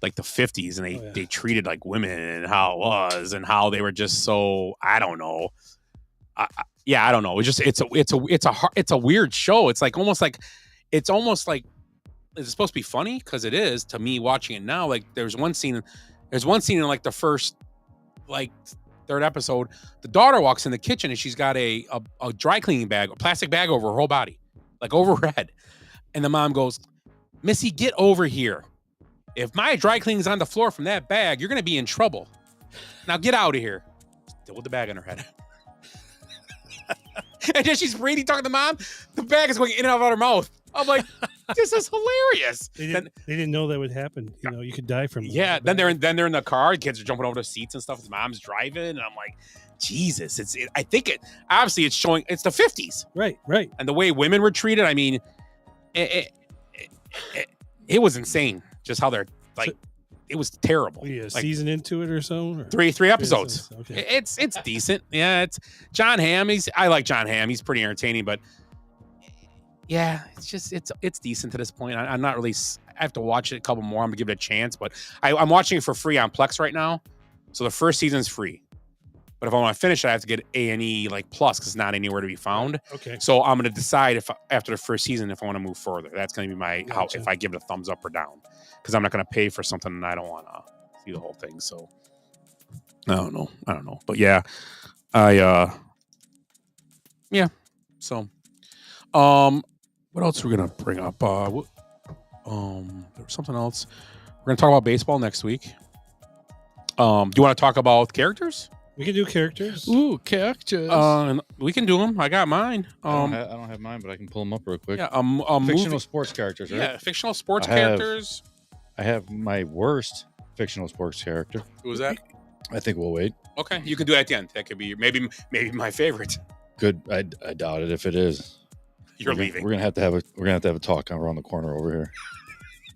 50s, and they treated like women and how it was, and how they were just so, I don't know. I don't know. It's a weird show. It's almost like it's supposed to be funny because it is to me watching it now. Like there's one scene in like the first third episode. The daughter walks in the kitchen and she's got a dry cleaning bag, a plastic bag over her whole body, like over her head. And the mom goes, "Missy, get over here. If my dry cleaning's on the floor from that bag, you're going to be in trouble. Now get out of here." Still with the bag on her head. And then she's reading, talking to the mom. The bag is going in and out of her mouth. I'm like, this is hilarious. They didn't know that would happen. You could die from. Yeah. Then they're in the car. Kids are jumping over the seats and stuff. His mom's driving, and I'm like, Jesus. I think obviously it's showing. It's the 50s. Right. And the way women were treated. I mean, it was insane. Just how they're like. It was terrible. Season into it or so? Or? Three episodes. Okay. It's decent. Yeah, it's John Hamm. I like John Hamm. He's pretty entertaining, but yeah, it's decent to this point. I'm not really. I have to watch it a couple more. I'm gonna give it a chance, but I'm watching it for free on Plex right now. So the first season's free, but if I want to finish it, I have to get A&E Plus because it's not anywhere to be found. Okay. So I'm gonna decide if after the first season if I want to move further. That's gonna be if I give it a thumbs up or down. Because I'm not going to pay for something and I don't want to see the whole thing. So I don't know. But yeah, So, what else are we going to bring up? There was something else. We're going to talk about baseball next week. Do you want to talk about characters? We can do characters. Ooh, characters. We can do them. I got mine. I don't have mine, but I can pull them up real quick. Yeah, fictional sports characters, right? Yeah, fictional sports characters. I have my worst fictional sports character. Who was that? I think we'll wait. Okay, you can do it at the end. That could be maybe my favorite. Good. I doubt it. If it is, you're leaving. We're gonna have to have a talk around the corner over here.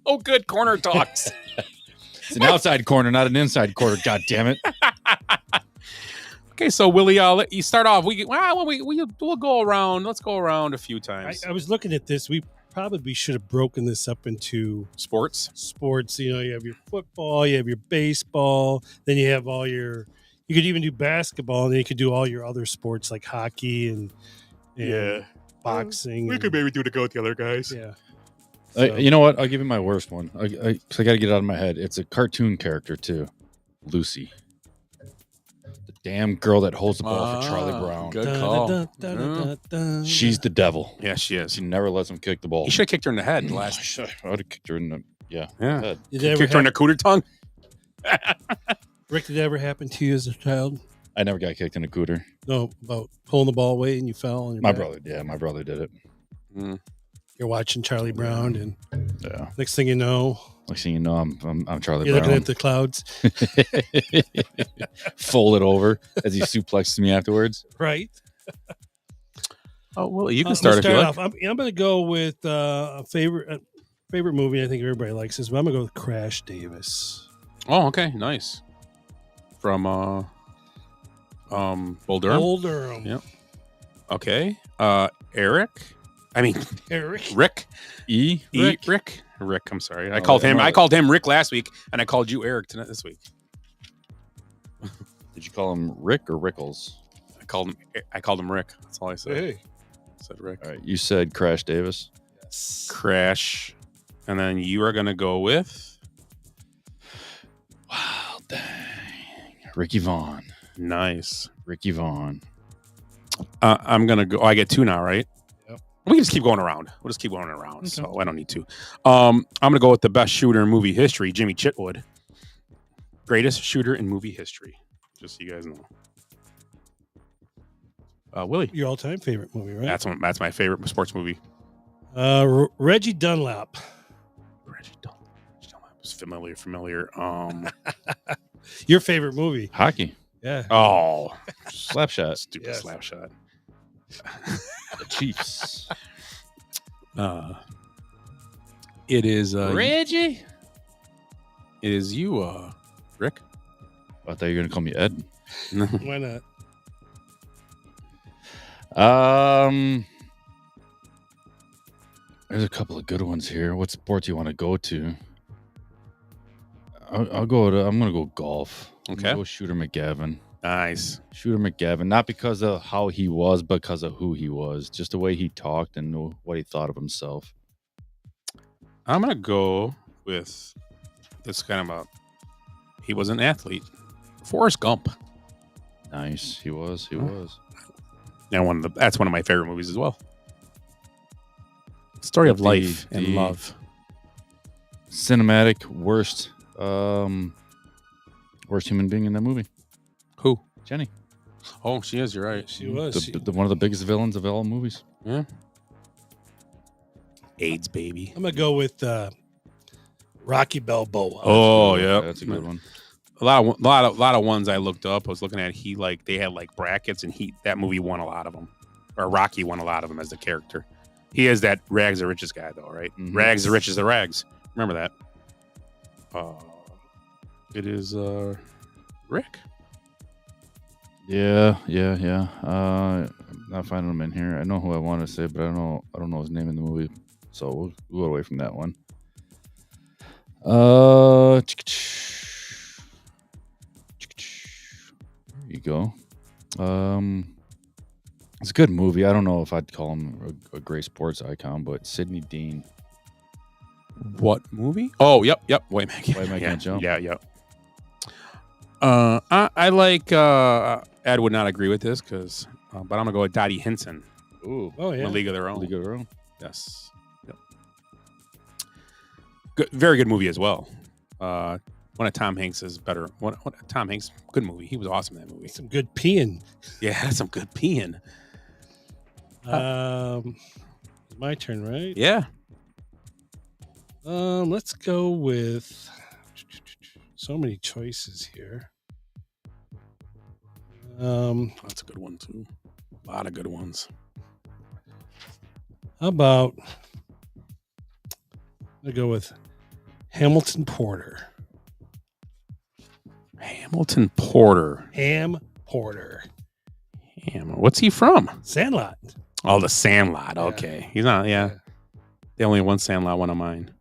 Oh, good corner talks. It's an outside corner, not an inside corner. God damn it. Okay, so Willie, I'll let you start off. We'll go around. Let's go around a few times. I was looking at this. We probably should have broken this up into sports. You have your football, you have your baseball, then you have all your. You could even do basketball, and then you could do all your other sports like hockey and boxing. We could maybe do the go together, guys. Yeah. So. You know what? I'll give you my worst one. I got to get it out of my head. It's a cartoon character too, Lucy. The damn girl that holds the ball for Charlie Brown. Good call. She's the devil. Yeah, she is. She never lets him kick the ball. You should have kicked her in the head last. I would have kicked her in the head. Kicked her in the cooter tongue. Rick, did that ever happen to you as a child? I never got kicked in a cooter. No, about pulling the ball away and you fell. On your my back. My brother did it. Mm. You're watching Charlie Brown, and yeah. Next thing you know, I'm Charlie Brown. You're looking at the clouds. Fold it over as he suplexes me afterwards. Right. Oh well, you can I'm start gonna if you like. off. I'm going to go with a favorite movie. I think everybody likes this, but I'm going to go with Crash Davis. Oh, okay, nice. From Bull Durham. Bull Durham. Yep. Okay. Eric. I mean Eric. Rick. Rick. I'm sorry. I called him Rick last week, and I called you Eric this week. Did you call him Rick or Rickles? I called him Rick. That's all I said. Hey. I said Rick. All right, you said Crash Davis. Yes. Crash. And then you are gonna go with Wow, dang. Ricky Vaughn. Nice. Ricky Vaughn. I'm gonna go. I get 2 now, right? Yep. We can just keep going around. We'll just keep going around. Okay. So I don't need to. I'm gonna go with the best shooter in movie history, Jimmy Chitwood. Greatest shooter in movie history. Just so you guys know. Willie. Your all-time favorite movie, right? That's my favorite sports movie. Reggie Dunlap. Reggie Dunlap is familiar. Your favorite movie? Hockey. Yeah. Oh, slap shot. Stupid slap shot. The Chiefs. It is Reggie. It is you, Rick. I thought you were gonna call me Ed. Why not? There's a couple of good ones here. What sport do you want to go to? I'm gonna go golf. Okay. Go Shooter McGavin. Nice. Shooter McGavin. Not because of how he was, but because of who he was. Just the way he talked and what he thought of himself. I'm gonna go with this kind of he was an athlete. Forrest Gump. Nice. He was. And that's one of my favorite movies as well. Story of life and love. Cinematic worst human being in that movie. Who? Jenny. Oh, she is. You're right. She was. One of the biggest villains of all movies. Yeah. AIDS baby. I'm gonna go with Rocky Balboa. Oh yeah, that's a good one. A lot of ones I looked up. I was looking at they had like brackets, and that movie won a lot of them, or Rocky won a lot of them as the character. He is that rags the richest guy though, right? Mm-hmm. Rags the richest the rags. Remember that. It is Rick. Yeah. I'm not finding him in here. I know who I want to say, but I don't know his name in the movie, so we'll go away from that one. There you go. It's a good movie. I don't know if I'd call him a great sports icon, but Sidney Dean. What movie? Oh, yep. White Man Can't Jump. Yeah. I like. Ed would not agree with this but I'm gonna go with Dottie Hinson. Ooh, oh yeah, League of Their Own. League of Their Own. Yes. Yep. Good, very good movie as well. One of Tom Hanks's better. One Tom Hanks, good movie. He was awesome in that movie. Some good peeing. Yeah, some good peeing. My turn, right? Yeah. Let's go with so many choices here. That's a good one too. A lot of good ones. How about I go with Hamilton Porter. Hamilton Porter. Ham Porter. What's he from? Sandlot. Oh, the Sandlot. Okay. He's not, yeah. The only one Sandlot one of mine.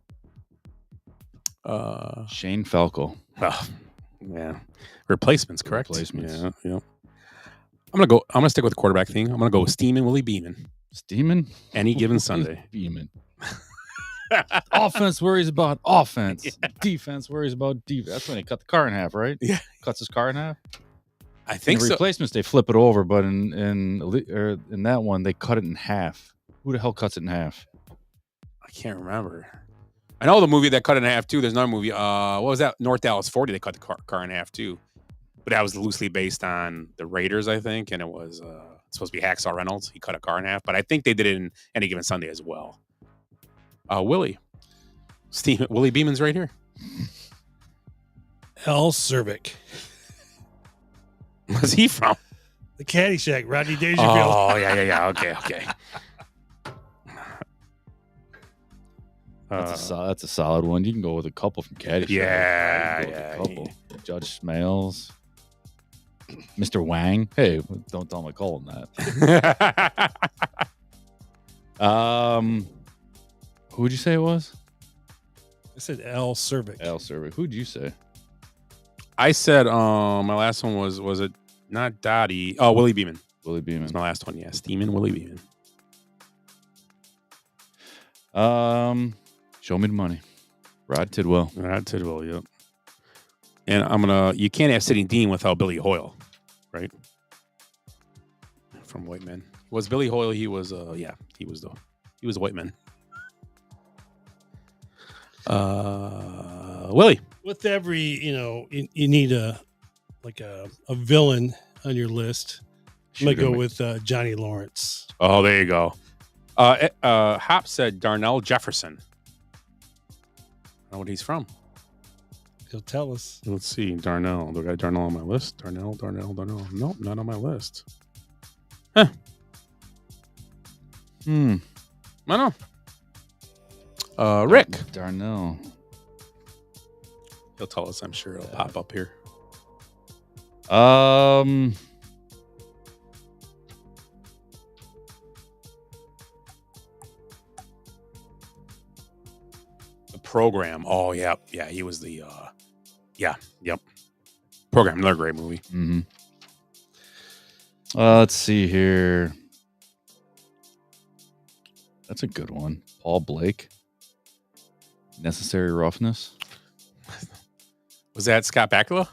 Shane Falco. Oh, yeah. Replacements, correct? Replacements. Yeah. I'm gonna stick with the quarterback thing. I'm gonna go with Steeman Willie Beeman. Steeman? Any given Sunday. Beeman. Offense worries about offense. Yeah. Defense worries about defense. That's when they cut the car in half, right? Yeah. Cuts his car in half. I think in replacements, they flip it over, but in that one, they cut it in half. Who the hell cuts it in half? I can't remember. I know the movie that cut it in half too. There's another movie. What was that? North Dallas 40. They cut the car in half too. But that was loosely based on the Raiders, I think, and it was supposed to be Hacksaw Reynolds. He cut a car in half, but I think they did it in Any Given Sunday as well. Willie Beeman's right here. Al Cervic. Where's he from? The Caddyshack, Rodney Dangerfield. Oh, yeah. Okay. That's a solid one. You can go with a couple from Caddyshack. Yeah. A couple. Judge Smales. Mr. Wang. Hey, don't tell him I call him that. Who'd you say it was? I said Al Cervic. Al Cervic. Who'd you say? I said my last one was it not Dottie? Oh, Willie Beeman. Willie Beeman. That's my last one. Yeah, Steeman, Willie Beeman. Show me the money. Rod Tidwell. Yep. And you can't have Sitting Dean without Billy Hoyle, right? From White Men. Was Billy Hoyle? He was he was the White Men. Willie. With every, you need a villain on your list. I'm gonna go with Johnny Lawrence. Oh, there you go. Hop said Darnell Jefferson. I don't know what he's from. He'll tell us. Let's see. Darnell. Do I got Darnell on my list? Darnell. Nope, not on my list. Huh. I don't know. Rick. Darnell. He'll tell us, I'm sure. It'll pop up here. The Program. Oh, yeah. Yeah, he was the... Yep. Program. Another great movie. Mm-hmm. Let's see here. That's a good one. Paul Blake. Necessary Roughness. Was that Scott Bakula?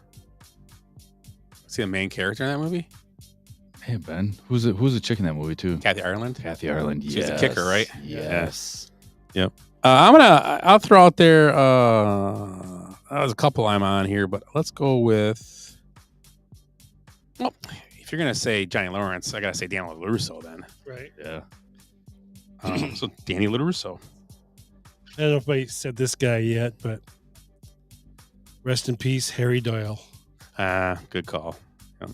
Was he the main character in that movie? Hey, Ben. Who's the chick in that movie, too? Kathy Ireland? Kathy Ireland, yes. She's a kicker, right? Yes. Yep. I'll throw out there, there's a couple I'm on here, but let's go with, well, if you're going to say Johnny Lawrence, I got to say Daniel LaRusso then. Right. Yeah. So Danny LaRusso. I don't know if I said this guy yet, but rest in peace, Harry Doyle. Good call. Yep.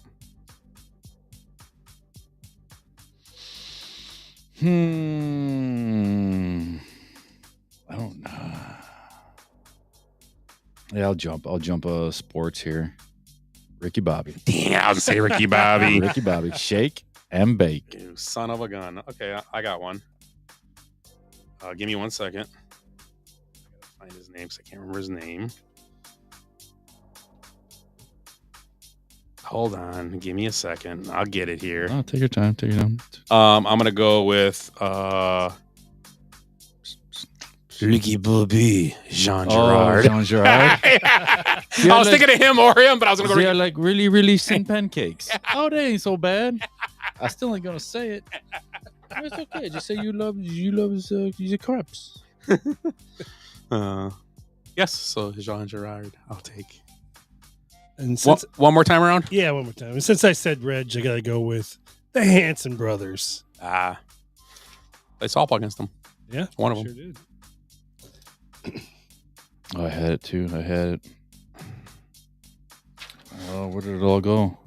I don't know. Yeah, I'll jump sports here. Ricky Bobby. Damn, I would say Ricky Bobby. Ricky Bobby. Shake and bake. You son of a gun. Okay, I got one. Give me 1 second. I gotta find his name because I can't remember his name. Hold on. Give me a second. I'll get it here. Oh, take your time. I'm gonna go with Ricky Bobby, Jean Girard. Jean Girard. I was thinking of him or him, but I was gonna go. They're like really, really thin pancakes. Oh, they ain't so bad. I still ain't gonna say it. It's okay. Just say you love your crepes. Yes. So Jean Girard, I'll take. And since, one more time around. Yeah, one more time. And since I said Reg, I gotta go with the Hanson brothers. Play softball against them. Yeah, one of them. Sure did. Oh, I had it too. I had it. Oh, where did it all go?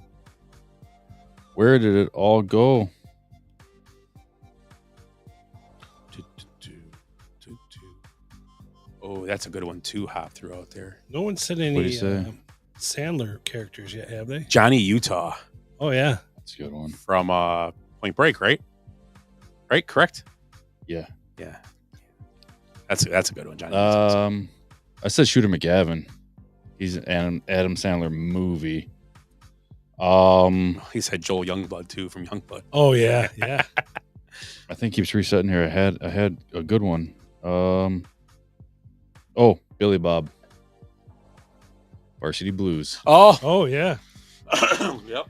Oh, that's a good one too. Hop through out there. No one said any Sandler characters yet, have they? Johnny Utah. Oh yeah, that's a good one from Point Break, right? Right, correct. Yeah. That's a good one, Johnny. I said Shooter McGavin. He's an Adam Sandler movie. He said Joel Youngblood too from Youngblood. Oh yeah. I think keeps resetting here. I had a good one. Billy Bob. Varsity Blues. Oh yeah. Yep.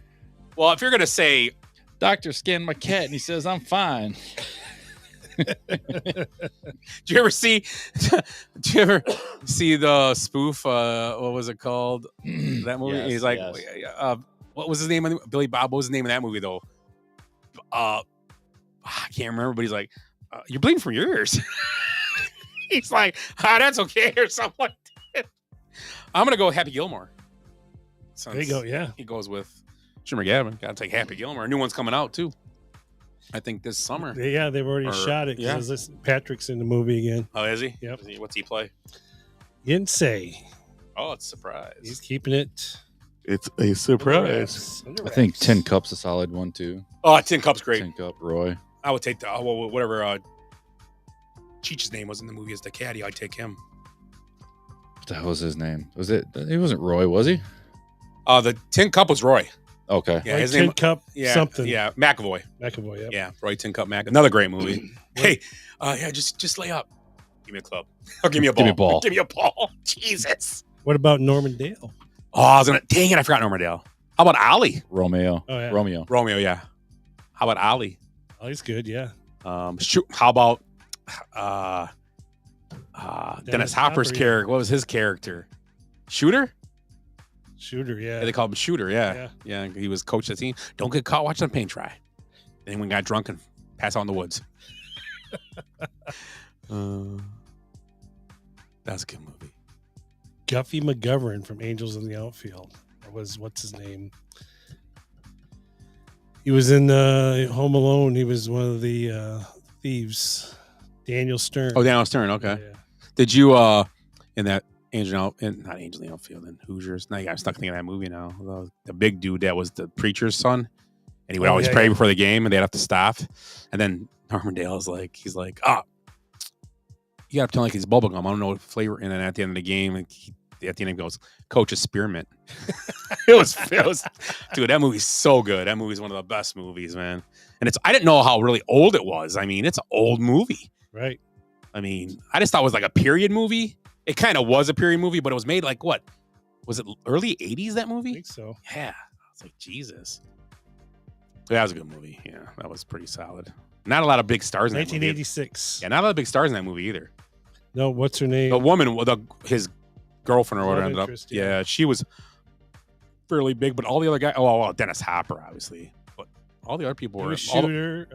Well, if you're gonna say Doctor scanned my cat and he says I'm fine. Do you ever see the spoof? What was it called? That movie? Yes, He's like, yes. What was his name? Billy Bob. What was the name of that movie though? I can't remember, but he's like, you're bleeding from your ears. He's like, that's okay, or something like that. I'm gonna go Happy Gilmore. There you go. Yeah, he goes with Jim Gavin. Got to take Happy Gilmore. A new one's coming out too. I think this summer. Yeah, they've already shot it. Yeah. Patrick's in the movie again. Oh, is he? Yep. What's he play? He didn't say. Oh, it's a surprise. He's keeping it. It's a surprise. I think Tin Cup's a solid one too. Oh, Tin Cup's great. Tin Cup, Roy. I would take the whatever Cheech's name was in the movie as the caddy. I'd take him. What the hell was his name? Was it? He wasn't Roy, was he? The Tin Cup was Roy. Okay. Yeah, Roy his Tin name. Cup something. Yeah, McAvoy. McAvoy. Yep. Yeah, Roy Tin Cup Mac. Another great movie. Hey, yeah, just lay up. Give me a club. Or give me a ball. Give me a ball. Give me a ball. Jesus. What about Norman Dale? Oh, I was gonna. Dang it! I forgot Norman Dale. How about Ali? Romeo. Oh, yeah. Romeo. Yeah. How about Ali? Oh, he's good. Yeah. Shoot. How about Dennis Hopper's Hopper, yeah. character? What was his character? Shooter? Shooter. Yeah. Yeah, they called him Shooter. Yeah. He was coach of the team. Don't get caught watching the paint dry. Then when got drunk and pass out in the woods. That's a good movie. Guffey McGovern from Angels in the Outfield. What's his name? He was in Home Alone. He was one of the thieves. Daniel Stern. Oh, Daniel Stern. Okay. Yeah. Did you in that not Angel in the Outfield and Hoosiers? Now you got stuck thinking of that movie now. The big dude that was the preacher's son, and he would always pray before the game, and they'd have to stop. And then Norman Dale is like, he's like, you got to pretend like he's bubblegum. I don't know what flavor. And then at the end of the game, at the end he goes, Coach is spearmint. it was dude, that movie's so good. That movie's one of the best movies, man. And I didn't know how really old it was. I mean, it's an old movie. Right. I mean, I just thought it was like a period movie. It kind of was a period movie, but it was made like what? Was it early 80s, that movie? I think so. Yeah. I was like, Jesus. That was a good movie. Yeah, that was pretty solid. Not a lot of big stars in that movie. 1986. Yeah, not a lot of big stars in that movie either. No, what's her name? The woman, his girlfriend or whatever ended up. Interest, Yeah, she was fairly big, but all the other guys, well, Dennis Hopper, obviously. But all the other people were. Shooter.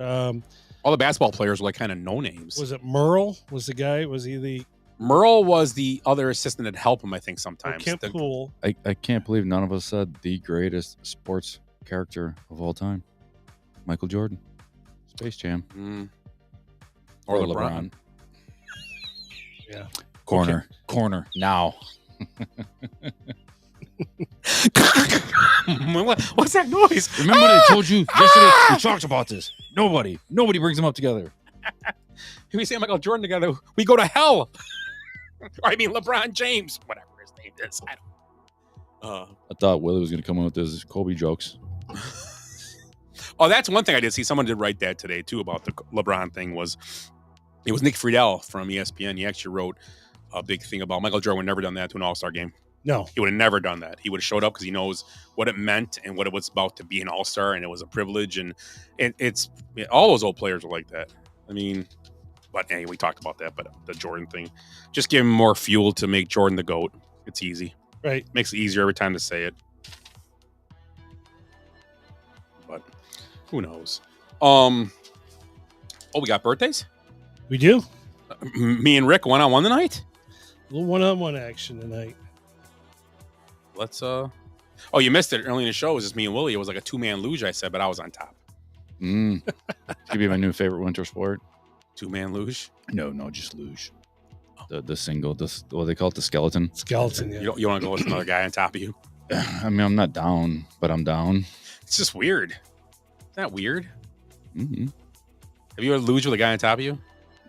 All the basketball players were like kind of no names. Was it Merle? Was the guy? Was he the? Merle was the other assistant that helped him, I think, sometimes. Kemp Poole. I can't believe none of us said the greatest sports character of all time. Michael Jordan. Space Jam. Or LeBron. Yeah. Corner. Now. What's that noise? Remember what I told you yesterday? We talked about this. Nobody brings them up together. If we say Michael Jordan together, we go to hell. I mean, LeBron James, whatever his name is. I thought Willie was going to come up with his Kobe jokes. Oh, that's one thing I did see. Someone did write that today too about the LeBron thing. It was Nick Friedel from ESPN. He actually wrote a big thing about Michael Jordan would never done that to an All-Star game. No, he would have never done that. He would have showed up because he knows what it meant and what it was about to be an All-Star, and it was a privilege. And it's all those old players were like that. I mean, but anyway, we talked about that. But the Jordan thing, just give him more fuel to make Jordan the GOAT. It's easy, right? Makes it easier every time to say it. But who knows? Oh, we got birthdays? We do. Me and Rick one-on-one tonight? A little one-on-one action tonight. Let's oh, you missed it early in the show. It was just me and Willie. It was like a two-man luge, I said, but I was on top. Could be my new favorite winter sport. Two-man luge? No, just luge. The single, what they call it, the skeleton. Skeleton, yeah. You want to go with another guy on top of you? I mean, I'm not down, but I'm down. It's just weird. Isn't that weird? Mm-hmm. Have you ever luged with a guy on top of you?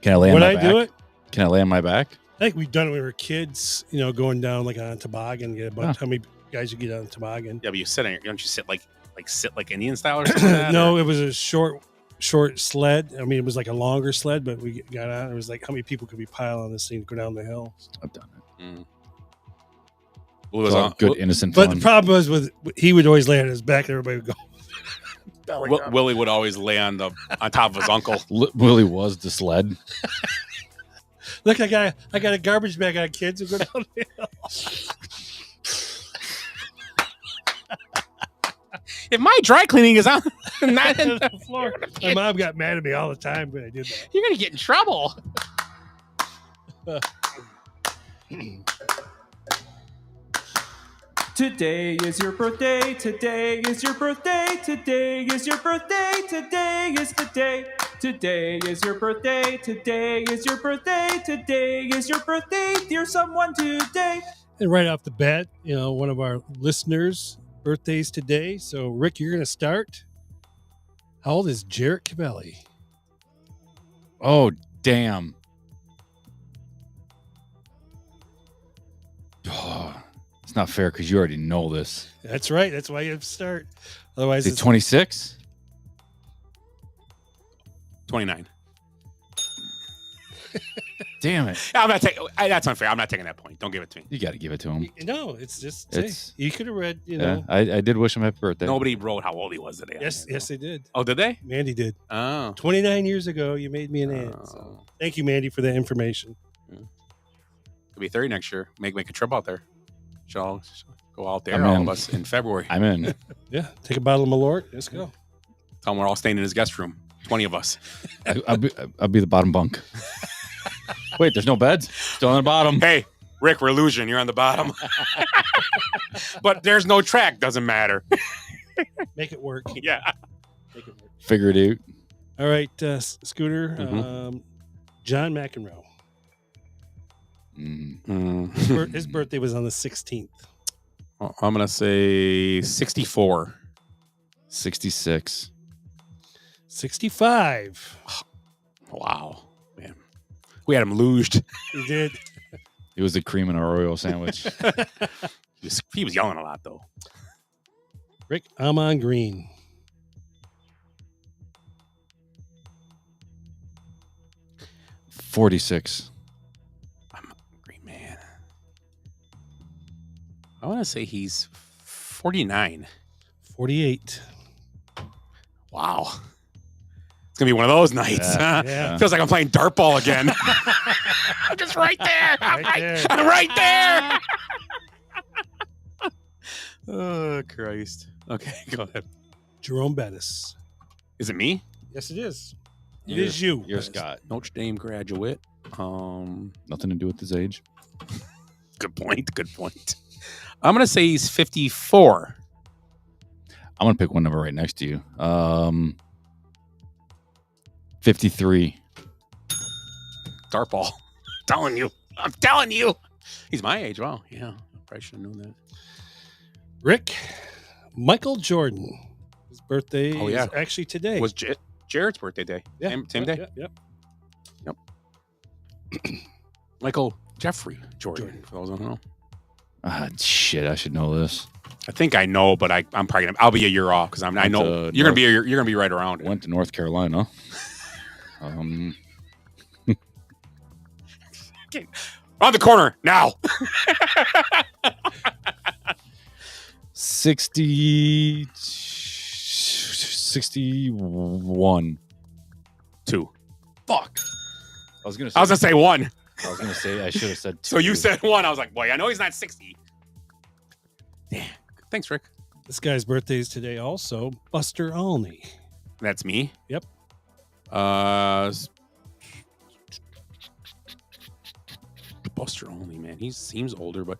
Can I lay on my back? Would I do it? Can I lay on my back? I think we've done it when we were kids, going down like on a toboggan. Get a bunch. How many guys you get on a toboggan? Yeah, but you sit on don't you sit like Indian style or something like that? No, it was a short sled. I mean, it was like a longer sled, but we got on. It was like, how many people could we pile on this thing to go down the hill? I've done it. Well, it was good, innocent but fun. the problem was he would always lay on his back, and everybody would go. Willie would always lay on top of his uncle. Willie was the sled. Look, I got a garbage bag on kids who go down the hill. If my dry cleaning is on not in the floor, my mom got mad at me all the time when I did that. You're gonna get in trouble. Today is your birthday. Today is your birthday. Today is your birthday. Today is the day. Today is your birthday. Today is your birthday. Today is your birthday, dear someone today. And right off the bat, one of our listeners' birthdays today. So, Rick, you're going to start. How old is Jarrett Cabelli? Oh, damn. Oh, it's not fair because you already know this. That's right. That's why you have to start. Otherwise, Is it 26? 29. Damn it. I'm not taking. That's unfair. I'm not taking that point. Don't give it to me. You got to give it to him. No, it's just You could have read. I did wish him happy birthday. Nobody wrote how old he was today. Yes, they did. Oh, did they? Mandy did. Oh, 29 years ago, you made me an aunt. So thank you, Mandy, for that information. Could be 30 next year. Make a trip out there. Should all go out there, I'm all in. of us, in February. I'm in. Yeah, take a bottle of Malort. Let's go. Tell him we're all staying in his guest room. 20 of us. I'll be the bottom bunk. Wait, there's no beds? Still on the bottom. Hey, Rick, we're illusion. You're on the bottom. But there's no track. Doesn't matter. Make it work. Yeah. Make it work. Figure it out. All right, Scooter. Mhm. John McEnroe. His birthday was on the 16th. I'm going to say 64. 66. 65. Wow. Man. We had him louged. He did. It was the cream and Oreo sandwich. He was yelling a lot, though. Rick Amon Green. 46. I'm a great man. I want to say he's 49. 48. Wow. It's going to be one of those nights. Yeah, Huh? yeah. Feels like I'm playing dart ball again. I'm just right there. I'm right there. Oh, Christ. Okay, go ahead. Jerome Bettis. Is it me? Yes, it is. It is you. You're Scott. Notre Dame graduate. Nothing to do with his age. Good point. Good point. I'm going to say he's 54. I'm going to pick one number right next to you. 53. Dart ball. I'm telling you. He's my age. Wow. Yeah. I probably should have known that. Rick Michael Jordan. His birthday is actually today. It was Jared's birthday day. Yeah. Same day? Yep. Michael Jeffrey Jordan. For those who don't know. Shit, I should know this. I think I know, but I'm probably I'll be a year off because I know you're gonna be right around it. Went to North Carolina. On the corner now. 61. 2. Fuck. I was gonna say 1. I was gonna say I should have said 2. So you said 1. I was like, boy, I know he's not 60. Damn. Thanks, Rick. This guy's birthday is today also. Buster Olney. That's me. Yep. Buster Olney, man. He seems older, but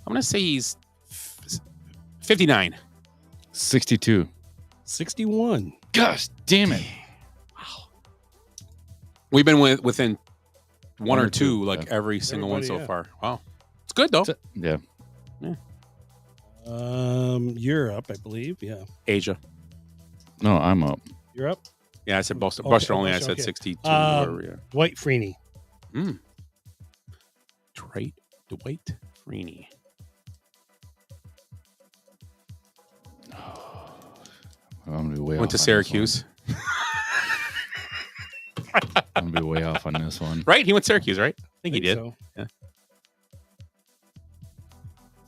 I'm gonna say he's 59. 62. 61. Gosh, damn it. Wow. We've been within one or two, like every single one so far. Wow. It's good though. Yeah. Europe, I believe. Yeah. Asia. No, I'm up. You're up? Yeah, I said Buster Olney. I said 62. Dwight Freeney. Dwight Freeney. I'm gonna be way Went off to on Syracuse. I'm gonna be way off on this one. Right? He went to Syracuse, right? I think he did. So. Yeah.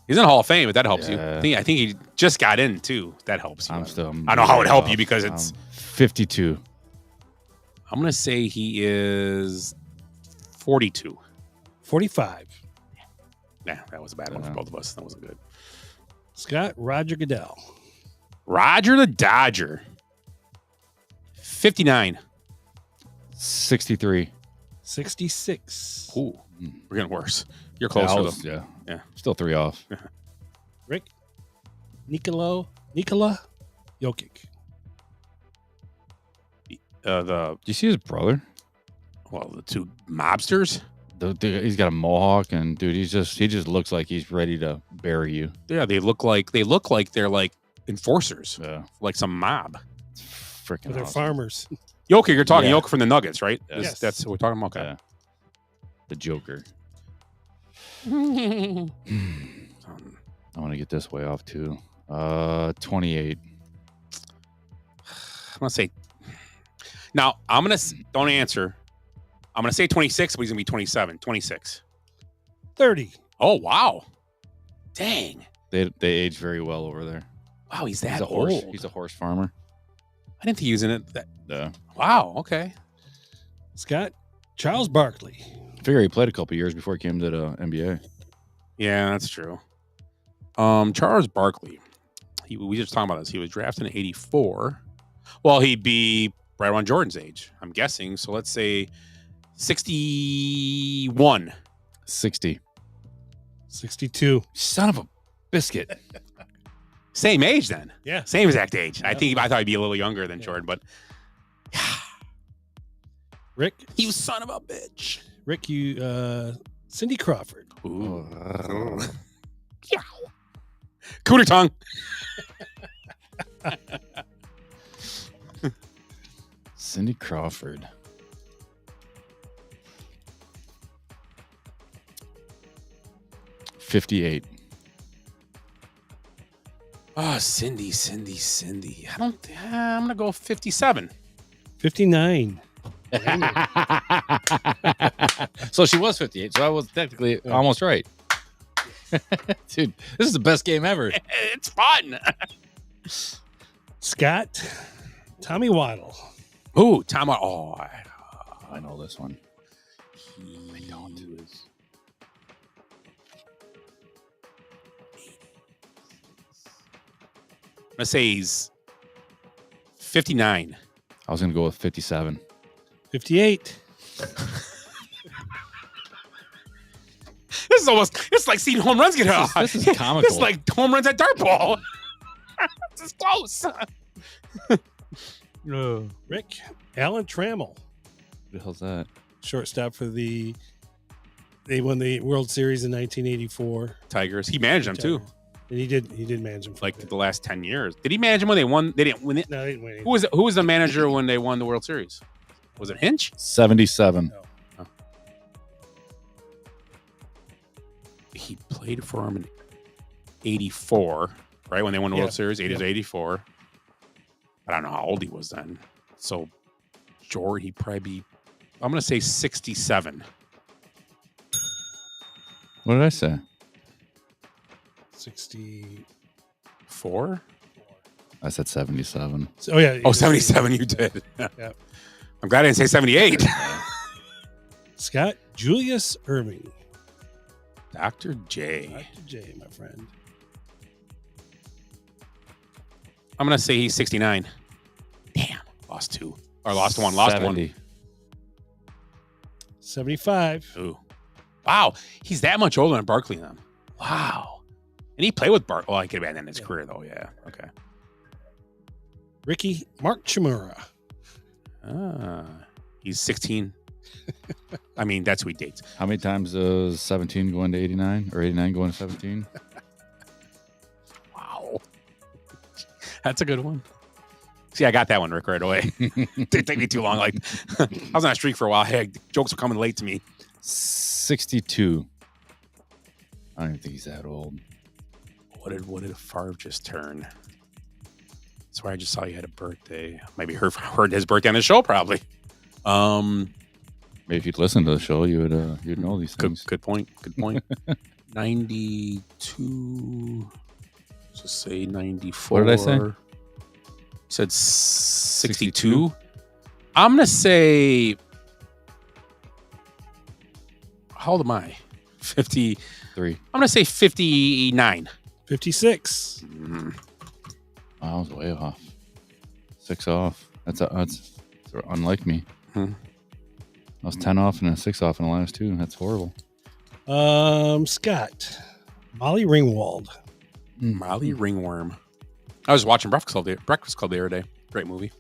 He's in the Hall of Fame, but that helps you. Yeah. I think he just got in too. That helps you. I'm I don't know how it would help you because it's 52. I'm gonna say he is 42. 45. Nah, that was a bad one for both of us. That wasn't good. Scott Roger Goodell. Roger the Dodger. 59. 63. 66. Ooh, we're getting worse. You're closer though. Yeah. Still 3 off. Rick Nikola Jokic. Do you see his brother? Well, the two mobsters. He's got a mohawk, and dude, he just looks like he's ready to bury you. Yeah, they look like they're like enforcers, like some mob. Freaking, They're farmers. Joker, you're talking Joker from the Nuggets, right? Yes. That's what we're talking about. Okay. Yeah. The Joker. I want to get this way off too. 28. I'm gonna say. Now don't answer. I'm gonna say 26, but he's gonna be 27. 26. 30. Oh wow. Dang. They age very well over there. Wow, he's that a horse. old. He's a horse farmer. I didn't think he was in it. Yeah. Wow. Okay. Scott, Charles Barkley. I figure he played a couple years before he came to the NBA. Yeah, that's true. Charles Barkley. We were just talking about this. He was drafted in 84. Well, he'd be right around Jordan's age, I'm guessing. So let's say 61. 60. 62. Son of a biscuit. Same age then. Yeah. Same exact age. I thought he'd be a little younger than Jordan, but Rick. You son of a bitch. Rick, Cindy Crawford. Ooh. Yeah. Cooter tongue. Cindy Crawford. $58. Oh, Cindy. I'm gonna go 57. 59. So she was 58. So I was technically almost right. Dude, this is the best game ever. It's fun. Scott, Tommy Waddle. Ooh, Tommy. Oh, I know this one. I don't. I'm gonna say he's 59. I was gonna go with 57. 58. This is it's like seeing home runs get out. This is comical. It's like home runs at dartball. This is close. Rick, Alan Trammell. What the hell's that? Shortstop for they won the World Series in 1984. Tigers. He managed them too. And he did manage them for like the last 10 years. Did he manage them when they won? They didn't win it. No, they didn't win it. Who was the manager when they won the World Series? Was it Hinch? 77. No. Oh. He played for him in 84, right? When they won the World Series, 80 to 84. I don't know how old he was then. So, George, he'd probably be, I'm going to say 67. What did I say? 64. I said 77. Oh, yeah. Oh, 77 you did. Yeah. I'm glad I didn't say 78. Scott, Julius Erving. Dr. J. Dr. J, my friend. I'm going to say he's 69. Damn. Lost two. Or lost one. Lost 70. one. 75. Ooh. Wow. He's that much older than Barkley then. Wow. And he played with Barkley. Well, he could have been in his career, though. Yeah. Okay. Ricky, Mark Chimura. He's 16. I mean, that's who he dates. How many times does 17 go into 89 or 89 go into 17? Wow. That's a good one. See, I got that one, Rick, right away. Didn't take me too long. Like, I was on a streak for a while. Hey, jokes were coming late to me. 62. I don't even think he's that old. What did Favre just turn? That's where I just saw he had a birthday. Maybe heard his birthday on the show, probably. Maybe if you'd listen to the show, you'd know these things. Good point. 92. Just say 94. What did I say? You said 62. I'm gonna say. How old am I? 53. I'm gonna say 59. 56. I was way off. 6 off. That's unlike me. I was 10 off and a 6 off in the last two. That's horrible. Scott, Molly Ringwald. Molly Ringworm. I was watching Breakfast Club the other day. Great movie.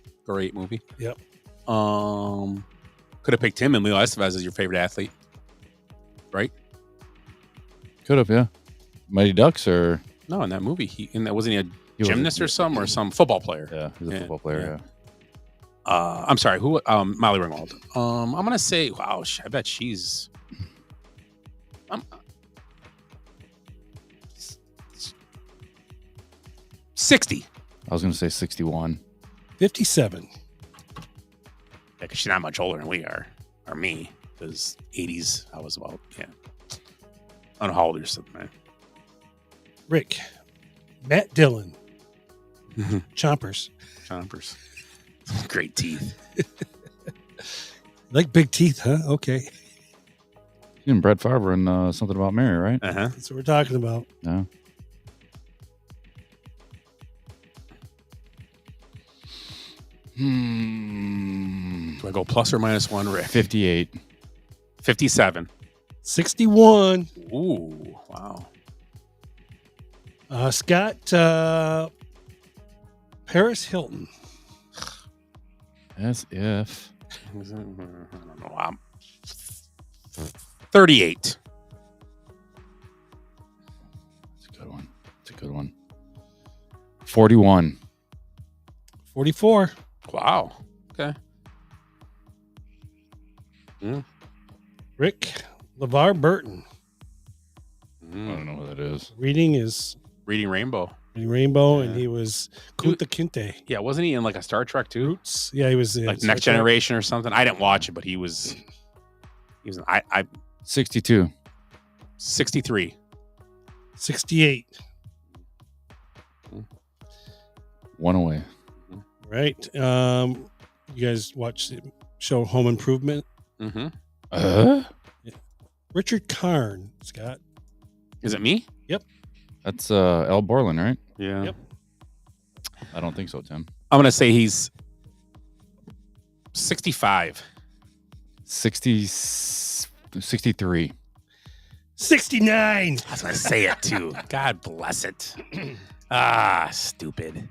Yep. Could have picked him and Leo Estevez as your favorite athlete, right? Could have, yeah. Mighty Ducks or no? In that movie, wasn't he a gymnast or some football player? Yeah, he's a football player. Yeah. I'm sorry. Who? Molly Ringwald. I'm gonna say. Wow. I bet she's. 60. I was gonna say 61. 57. Yeah, because she's not much older than we are, or me. Because 80s, I was about I don't know how old you're, man. Rick. Matt Dillon. Chompers. Great teeth. Like big teeth, huh? Okay. And Brett Favre and Something About Mary, right? That's what we're talking about. Yeah. Do I go plus or minus one, Rick? 58. 57. 61. Ooh, wow. Scott Paris Hilton. As if. I don't know. 38. That's a good one. 41. 44. Wow. Okay. Rick LeVar Burton. I don't know what that is. Reading Rainbow. And he was Kunta Kinte. Yeah, wasn't he in like a Star Trek too? Roots. Yeah, he was like Next Generation or something. I didn't watch it, but he was. I 62. 63. 68. One away. Right. You guys watch the show Home Improvement? Mm-hmm. Yeah. Richard Karn, Scott. Is it me? Yep. That's Al Borland, right? Yeah. Yep. I don't think so, Tim. I'm gonna say he's 65. 63. 69. I was gonna say it too. God bless it. Stupid.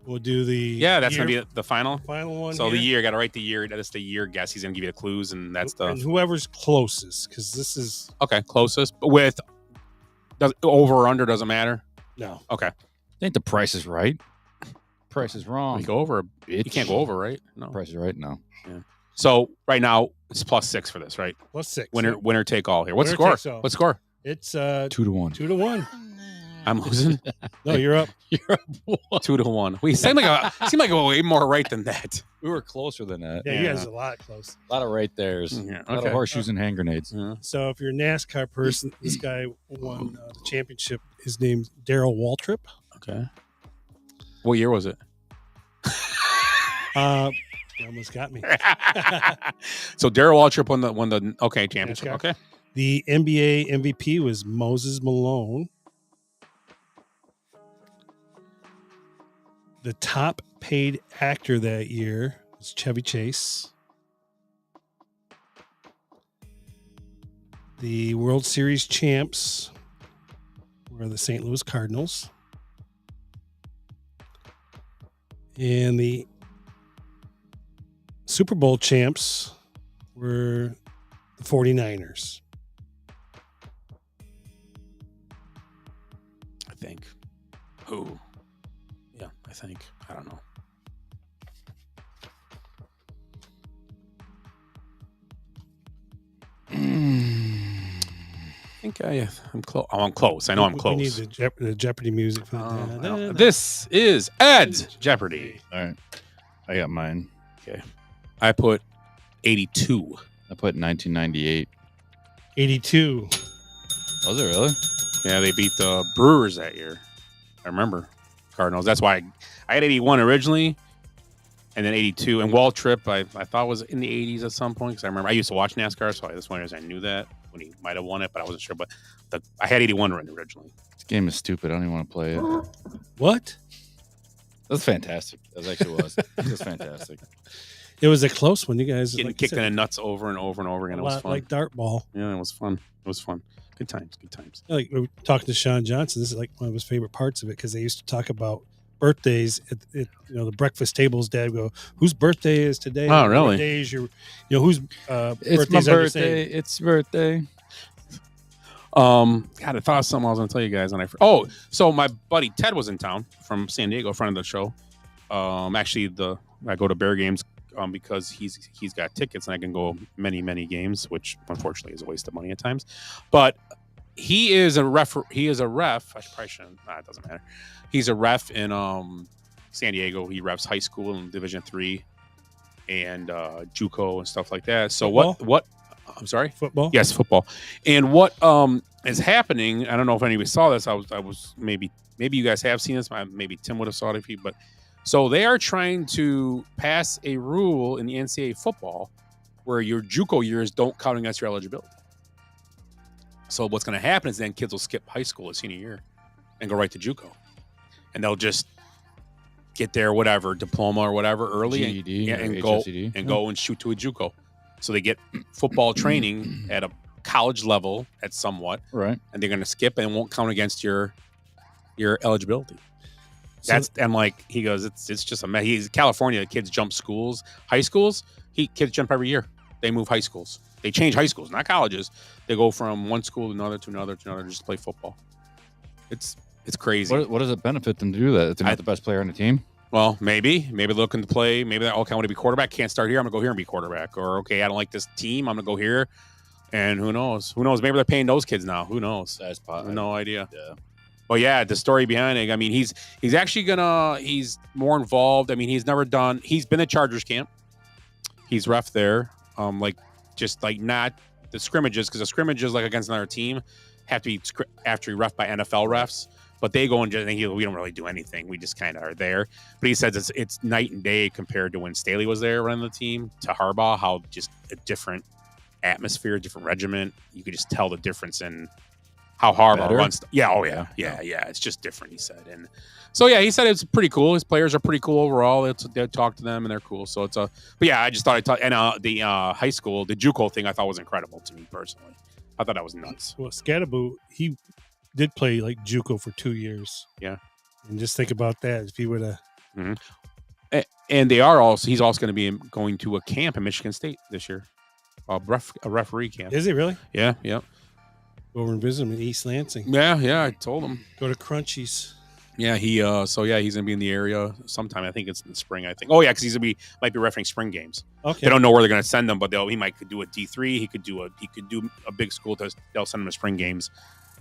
We'll do the Yeah, that's gonna be the final one. So the year, got to write the year. That's the year guess. He's gonna give you the clues, and that's the and whoever's closest, because this is okay closest. But with over or under doesn't matter. No. Okay. I think the Price is Right. Price is wrong. You go over. You can't go over, right? No. Price is Right. No. Yeah. So right now it's +6 for this, right? +6. Winner take all here. What's the Winner score? takes all. What's the score? It's 2-1. 2-1. I'm losing. No, you're up. You're up 2-1. We seem like a way more right than that. We were closer than that. Yeah, you guys are a lot close. A lot of right there's. Yeah, A lot of horseshoes and hand grenades. Yeah. So if you're a NASCAR person, this guy won the championship. His name's Darrell Waltrip. Okay. What year was it? You almost got me. So Darrell Waltrip won the championship. NASCAR. Okay. The NBA MVP was Moses Malone. The top paid actor that year was Chevy Chase. The World Series champs were the St. Louis Cardinals. And the Super Bowl champs were the 49ers. I think. Who? Yeah, I think. I don't know. I think I'm close. Oh, I'm close. I know I'm close. We need the Jeopardy music. For This is Ed's Jeopardy. All right. I got mine. Okay. I put 82. I put 1998. 82. Was it really? Yeah, they beat the Brewers that year. I remember Cardinals. That's why I had 81 originally, and then 82. And Waltrip, I thought was in the 80s at some point because I remember I used to watch NASCAR, so this one is I knew that when he might have won it, but I wasn't sure. But I had 81 written originally. This game is stupid. I don't even want to play it. What? That's fantastic. That actually was. It was fantastic. It was a close one. You guys Getting kicked in the nuts over and over and over again. It was fun. like dart ball. Yeah, it was fun. It was fun. Good times. Good times. Like we were talking to Sean Johnson. This is like one of his favorite parts of it because they used to talk about birthdays at the breakfast tables. Dad would go, whose birthday is today? Oh, really? What day is your whose It's my birthdays are you birthday. saying? It's birthday. God, I thought of something I was going to tell you guys. So my buddy Ted was in town from San Diego, friend of the show. Actually, I go to Bear games because he's got tickets and I can go many games, which unfortunately is a waste of money at times. But he is a ref. I probably shouldn't. It doesn't matter. He's a ref in San Diego. He refs high school in Division III and JUCO and stuff like that. So Football? what? I'm sorry. Football. Yes, football. And what is happening? I don't know if anybody saw this. I was maybe you guys have seen this. Maybe Tim would have saw it but so they are trying to pass a rule in the NCAA football where your JUCO years don't count against your eligibility. So what's going to happen is then kids will skip high school a senior year and go right to JUCO, and they'll just get their whatever diploma or whatever early GED and HSCD. go and shoot to a JUCO. So they get football training at a college level at somewhat, Right. and they're going to skip and it won't count against your eligibility. So- And like he goes, it's just a mess. He's California. Kids jump schools, high schools. Kids jump every year. They move high schools. They change high schools, not colleges. They go from one school to another just to play football. It's crazy. What does it benefit them to do that? If they're not the best player on the team? Well, maybe they're looking to play. Maybe they're, okay, I want to be quarterback. Can't start here. I'm gonna go here and be quarterback. Or okay, I don't like this team. I'm gonna go here. And who knows? Maybe they're paying those kids now. Who knows? That's possible. No idea. Yeah. But yeah, the story behind it. I mean, he's actually he's more involved. I mean, he's been at Chargers camp. He's ref there. Not the scrimmages, because the scrimmages like against another team have to be after ref by NFL refs. But they go and just we don't really do anything. We just kind of are there. But he says it's night and day compared to when Staley was there running the team to Harbaugh. How just a different atmosphere, different regiment. You could just tell the difference in how Harbaugh runs. Yeah, yeah. It's just different. He said, and so yeah, he said it's pretty cool. His players are pretty cool overall. They talk to them and they're cool. So but yeah, I just thought I'd talk. And the high school, the JUCO thing, I thought was incredible to me personally. I thought that was nuts. Well, Scatterbo, he did play like JUCO for 2 years. Yeah, and just think about that if he would have. Mm-hmm. And he's also going to be going to a camp in Michigan State this year, a referee camp. Is he really? Yeah. Go over and visit him in East Lansing. Yeah. I told him. Go to Crunchies. Yeah, he's gonna be in the area sometime. I think it's in the spring. I think. Oh yeah, because might be refereeing spring games. Okay. They don't know where they're gonna send him, but he might do a D3. He could do a big school. They'll send him to spring games.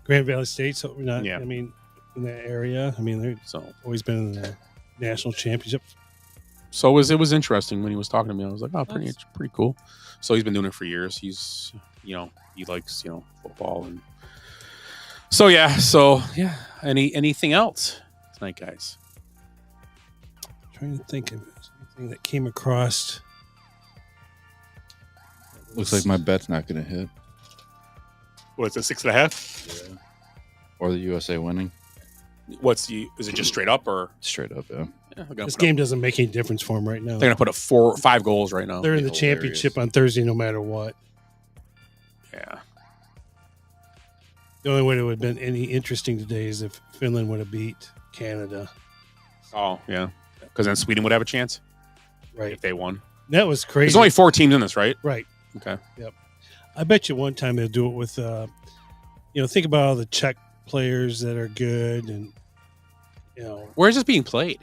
Grand Valley State. So we're not. Yeah. I mean, in that area. I mean, they've always been in the national championship. So it was interesting when he was talking to me. I was like, oh, pretty cool. So he's been doing it for years. He's he likes football and. So yeah. Anything else tonight, guys? I'm trying to think of anything that came across. Looks like my bet's not going to hit. What's it, 6.5? Yeah. Or the USA winning. Is it just straight up or straight up? Yeah. This game doesn't make any difference for them right now. They're gonna put up 4 or 5 goals right now. They're in the championship on Thursday, no matter what. Yeah. The only way it would have been any interesting today is if Finland would have beat Canada. Oh yeah, because then Sweden would have a chance, right? If they won. That was crazy. There's only 4 teams in this, right? Right. Okay. Yep. I bet you one time they'll do it with, think about all the Czech players that are good, and where is this being played?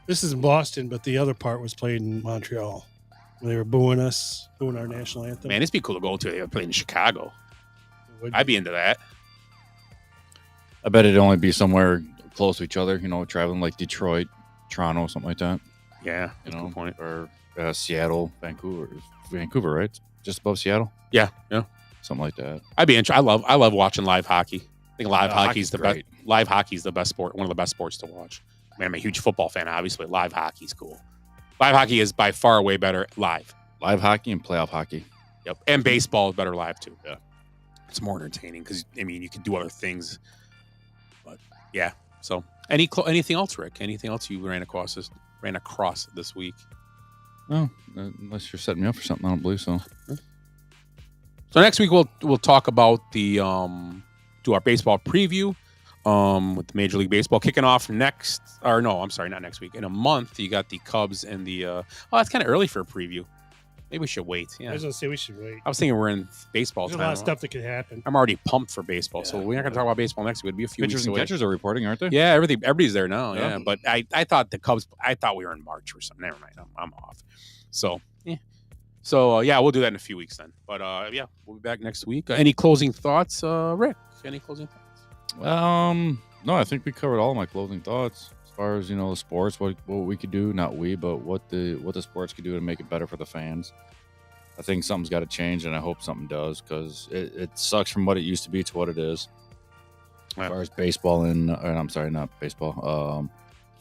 This is in Boston, but the other part was played in Montreal. When they were booing our national anthem. Man, it'd be cool to go to. They were playing in Chicago. I'd be into that. I bet it'd only be somewhere close to each other. Traveling like Detroit, Toronto, something like that. Yeah, good point. Or Seattle, Vancouver, right? Just above Seattle. Yeah, something like that. I'd be interested. I love watching live hockey. I think live hockey's the great. best. Live hockey's the best sport. One of the best sports to watch. I mean, I'm a huge football fan. Obviously, live hockey's cool. Live hockey is by far way better live. Live hockey and playoff hockey. Yep, and baseball is better live too. Yeah, it's more entertaining because you can do other things. But yeah, so anything else, Rick? Anything else you ran across this week? No, unless you're setting me up for something, I don't believe so. So next week we'll talk about the do our baseball preview with the Major League Baseball kicking off next. Or no, I'm sorry, not next week. In a month, you got the Cubs and the. Oh, that's kind of early for a preview. Maybe we should wait. Yeah, I was gonna say we should wait. I was thinking we're in baseball There's time. a lot of stuff that could happen. I'm already pumped for baseball, so we're not going to talk about baseball next week. It'd be a few Pitchers weeks and away. catchers are reporting, aren't they? Yeah, everybody's there now. Yeah. Yeah, but I thought the Cubs. I thought we were in March or something. Never mind, I'm off. So yeah, yeah, we'll do that in a few weeks then. But yeah, we'll be back next week. Any closing thoughts, Rick? Any closing thoughts? No, I think we covered all my closing thoughts as far as the sports, what we could do, not we, but what the sports could do to make it better for the fans. I think something's got to change, and I hope something does, because it sucks from what it used to be to what it is. As far as baseball and I'm sorry, not baseball,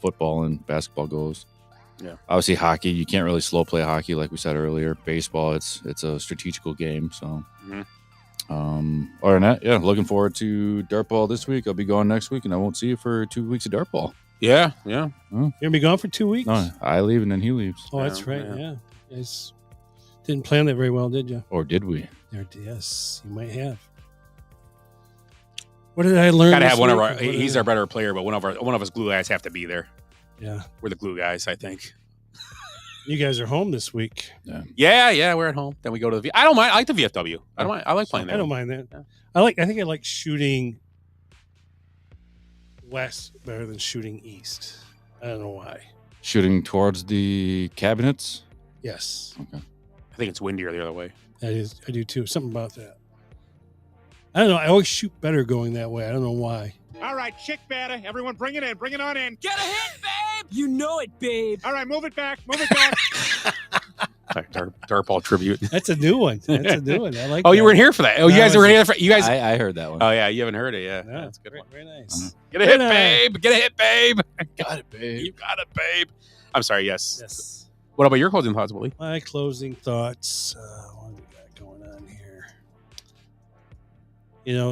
football and basketball goes. Yeah. Obviously, hockey, you can't really slow play hockey like we said earlier. Baseball, it's a strategical game. So, other than that, yeah, looking forward to Dart Ball this week. I'll be gone next week, and I won't see you for 2 weeks of Dart Ball. Yeah. You're gonna be gone for 2 weeks. No, I leave and then he leaves. Oh, that's right. Yeah. Guys didn't plan that very well, did you? Or did we? Yes, you might have. What did I learn? Gotta have one of our. He's our better player, but one of us glue guys have to be there. Yeah, we're the glue guys, I think. You guys are home this week. Yeah, we're at home. Then we go to the. I don't mind. I like the VFW. I don't mind. I like playing there. I don't mind that. Yeah. I think I like shooting west better than shooting east. I don't know why. Shooting towards the cabinets? Yes. Okay. I think it's windier the other way. That is, I do too. Something about that. I don't know. I always shoot better going that way. I don't know why. All right, chick batter. Everyone bring it in. Bring it on in. Get a hit, babe! You know it, babe. All right, move it back. Move it back. Dart Ball tribute. That's a new one. I like. Oh, you weren't here for that. Oh, you guys were here for. You guys. I heard that one. Oh yeah, you haven't heard it. Yeah, that's a good one. Very nice. Get a hit, babe. Get a hit, babe. Got it, babe. You got it, babe. I'm sorry. Yes. Yes. What about your closing thoughts, Willie? My closing thoughts. What do we got going on here?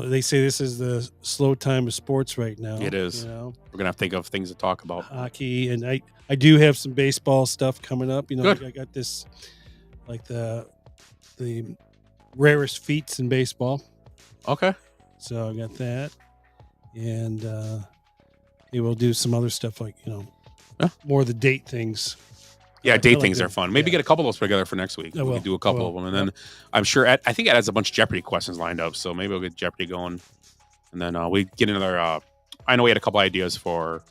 They say this is the slow time of sports right now. It is. We're gonna have to think of things to talk about. Hockey, and I do have some baseball stuff coming up. Good. I got this, like the rarest feats in baseball. Okay. So I got that, and we'll do some other stuff like more of the date things. Yeah, I date like things that. are fun. Maybe get a couple of those together for next week. I We will. can do a couple of them, and then I'm sure I think Ed has a bunch of Jeopardy questions lined up. So maybe we'll get Jeopardy going, and then we get another. I know we had a couple ideas for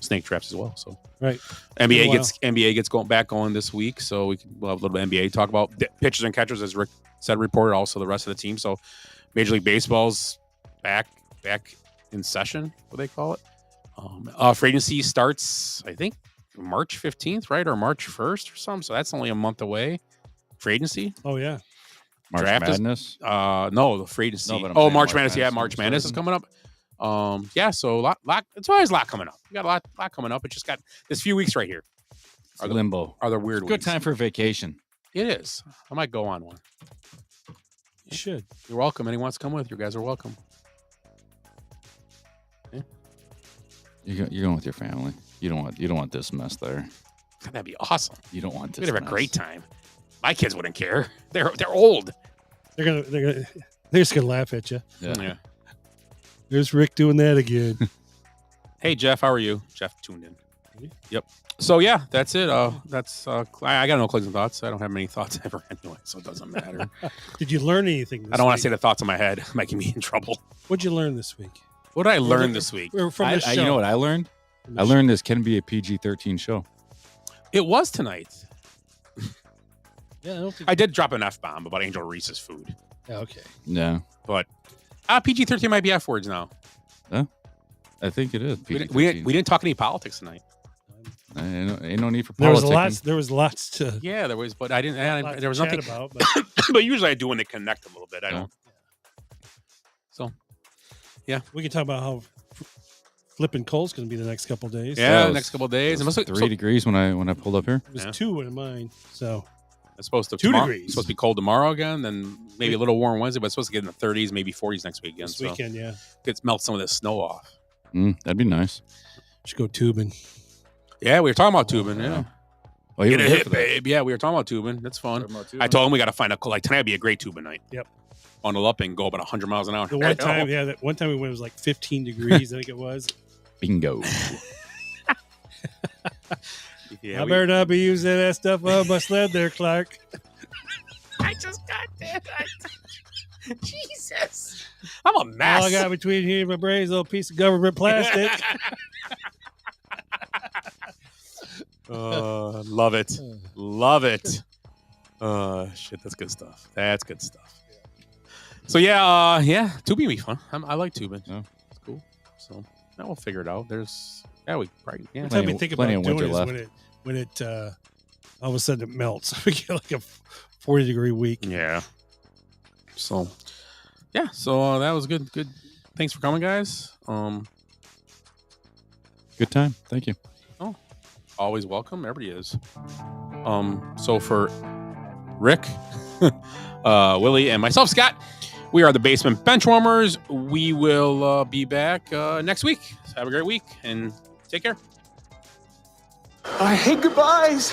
snake traps as well. So right, NBA gets going this week, so we'll have a little bit of NBA to talk about. Pitchers and catchers, as Rick said, reported. Also the rest of the team. So Major League Baseball's back in session. What they call it. Free agency starts, I think, March 15th, right? Or March 1st or something. So that's only a month away. Free agency. Oh, yeah. March Draft Madness? No, the free agency. No, but I'm oh, saying March Madness. Yeah, March Madness is coming up. Yeah, so a lot. It's always a lot coming up. We got a lot coming up. It just got this few weeks right here. Are limbo. Are the weird Good ones. time for vacation. It is. I might go on one. You should. You're welcome. Anyone wants to come with, you guys are welcome. Yeah. You're going with your family. You don't want this mess there. That'd be awesome. You don't want this. We'd have a mess. great time. My kids wouldn't care. They're old. They're just gonna laugh at you. Yeah. There's Rick doing that again. Hey Jeff, how are you? Jeff tuned in. Yep. So yeah, that's it. That's I got no closing thoughts. I don't have many thoughts ever anyway, so it doesn't matter. Did you learn anything? I don't want to say the thoughts in my head, making me in trouble. What'd you learn this week? What did I learn this week? From this show. You know what I learned? I learned this can be a PG-13 show. It was tonight. Yeah, I don't think I did drop an F-bomb about Angel Reese's food. Yeah, okay. Yeah. But PG-13 might be F words now. Yeah. I think it is. We didn't talk any politics tonight. Ain't no need for There politics. was lots to. Yeah, there was, but I didn't. There was chat nothing about. But but usually I do when they connect a little bit. I don't. So, yeah, we can talk about how flipping cold's going to be the next couple of days. Yeah, the next couple of days. It was 3 degrees when I pulled up here. It was 2 in mine. So it's supposed to 2 tomorrow, degrees. It's supposed to be cold tomorrow again. Then maybe a little warm Wednesday, but it's supposed to get in the 30s, maybe 40s next week again. This weekend, yeah. It's melt some of this snow off. That'd be nice. Should go tubing. Yeah, we were talking about tubing. Yeah. Oh, you Get a were here hit, for that. babe. Yeah, we were talking about tubing. That's fun. I told him we got to find a tonight would be a great tubing night. Yep. bundle up and go about 100 miles an hour. The one time, that one time we went, it was like 15 degrees, I think it was. Bingo. I better not be using that stuff on my sled there, Clark. I just got that. Jesus. I'm a mess. All I got between here and my brain is a little piece of government plastic. Love it. Love it. Shit, that's good stuff. That's good stuff. So yeah, tubing be fun. I like tubing. Yeah. It's cool. So now we'll figure it out. We probably One time we think about doing is when it all of a sudden it melts. We get like a 40-degree week. Yeah. So yeah, so that was good. Good. Thanks for coming, guys. Good time. Thank you. Oh, always welcome. Everybody is. So for Rick, Willie, and myself, Scott, we are the Basement Benchwarmers. We will be back next week. So have a great week and take care. I hate goodbyes.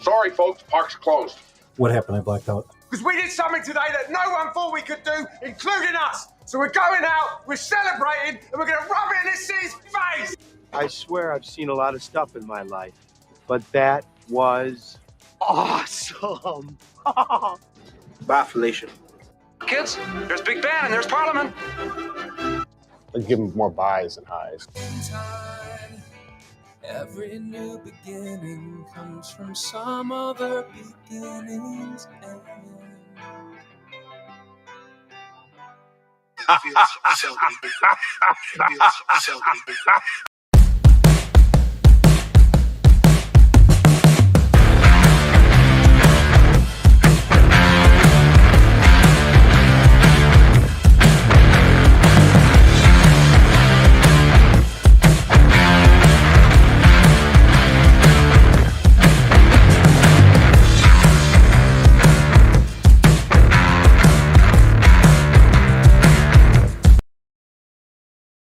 Sorry, folks. Park's closed. What happened? I blacked out. Because we did something today that no one thought we could do, including us. So we're going out, we're celebrating, and we're going to rub it in this city's face. I swear I've seen a lot of stuff in my life, but that was awesome. Bye, Felicia. Kids, there's Big Ben and there's Parliament. Let's give them more buys and highs. Every new beginning comes from some other beginning's end. It feels so good. It feels so good.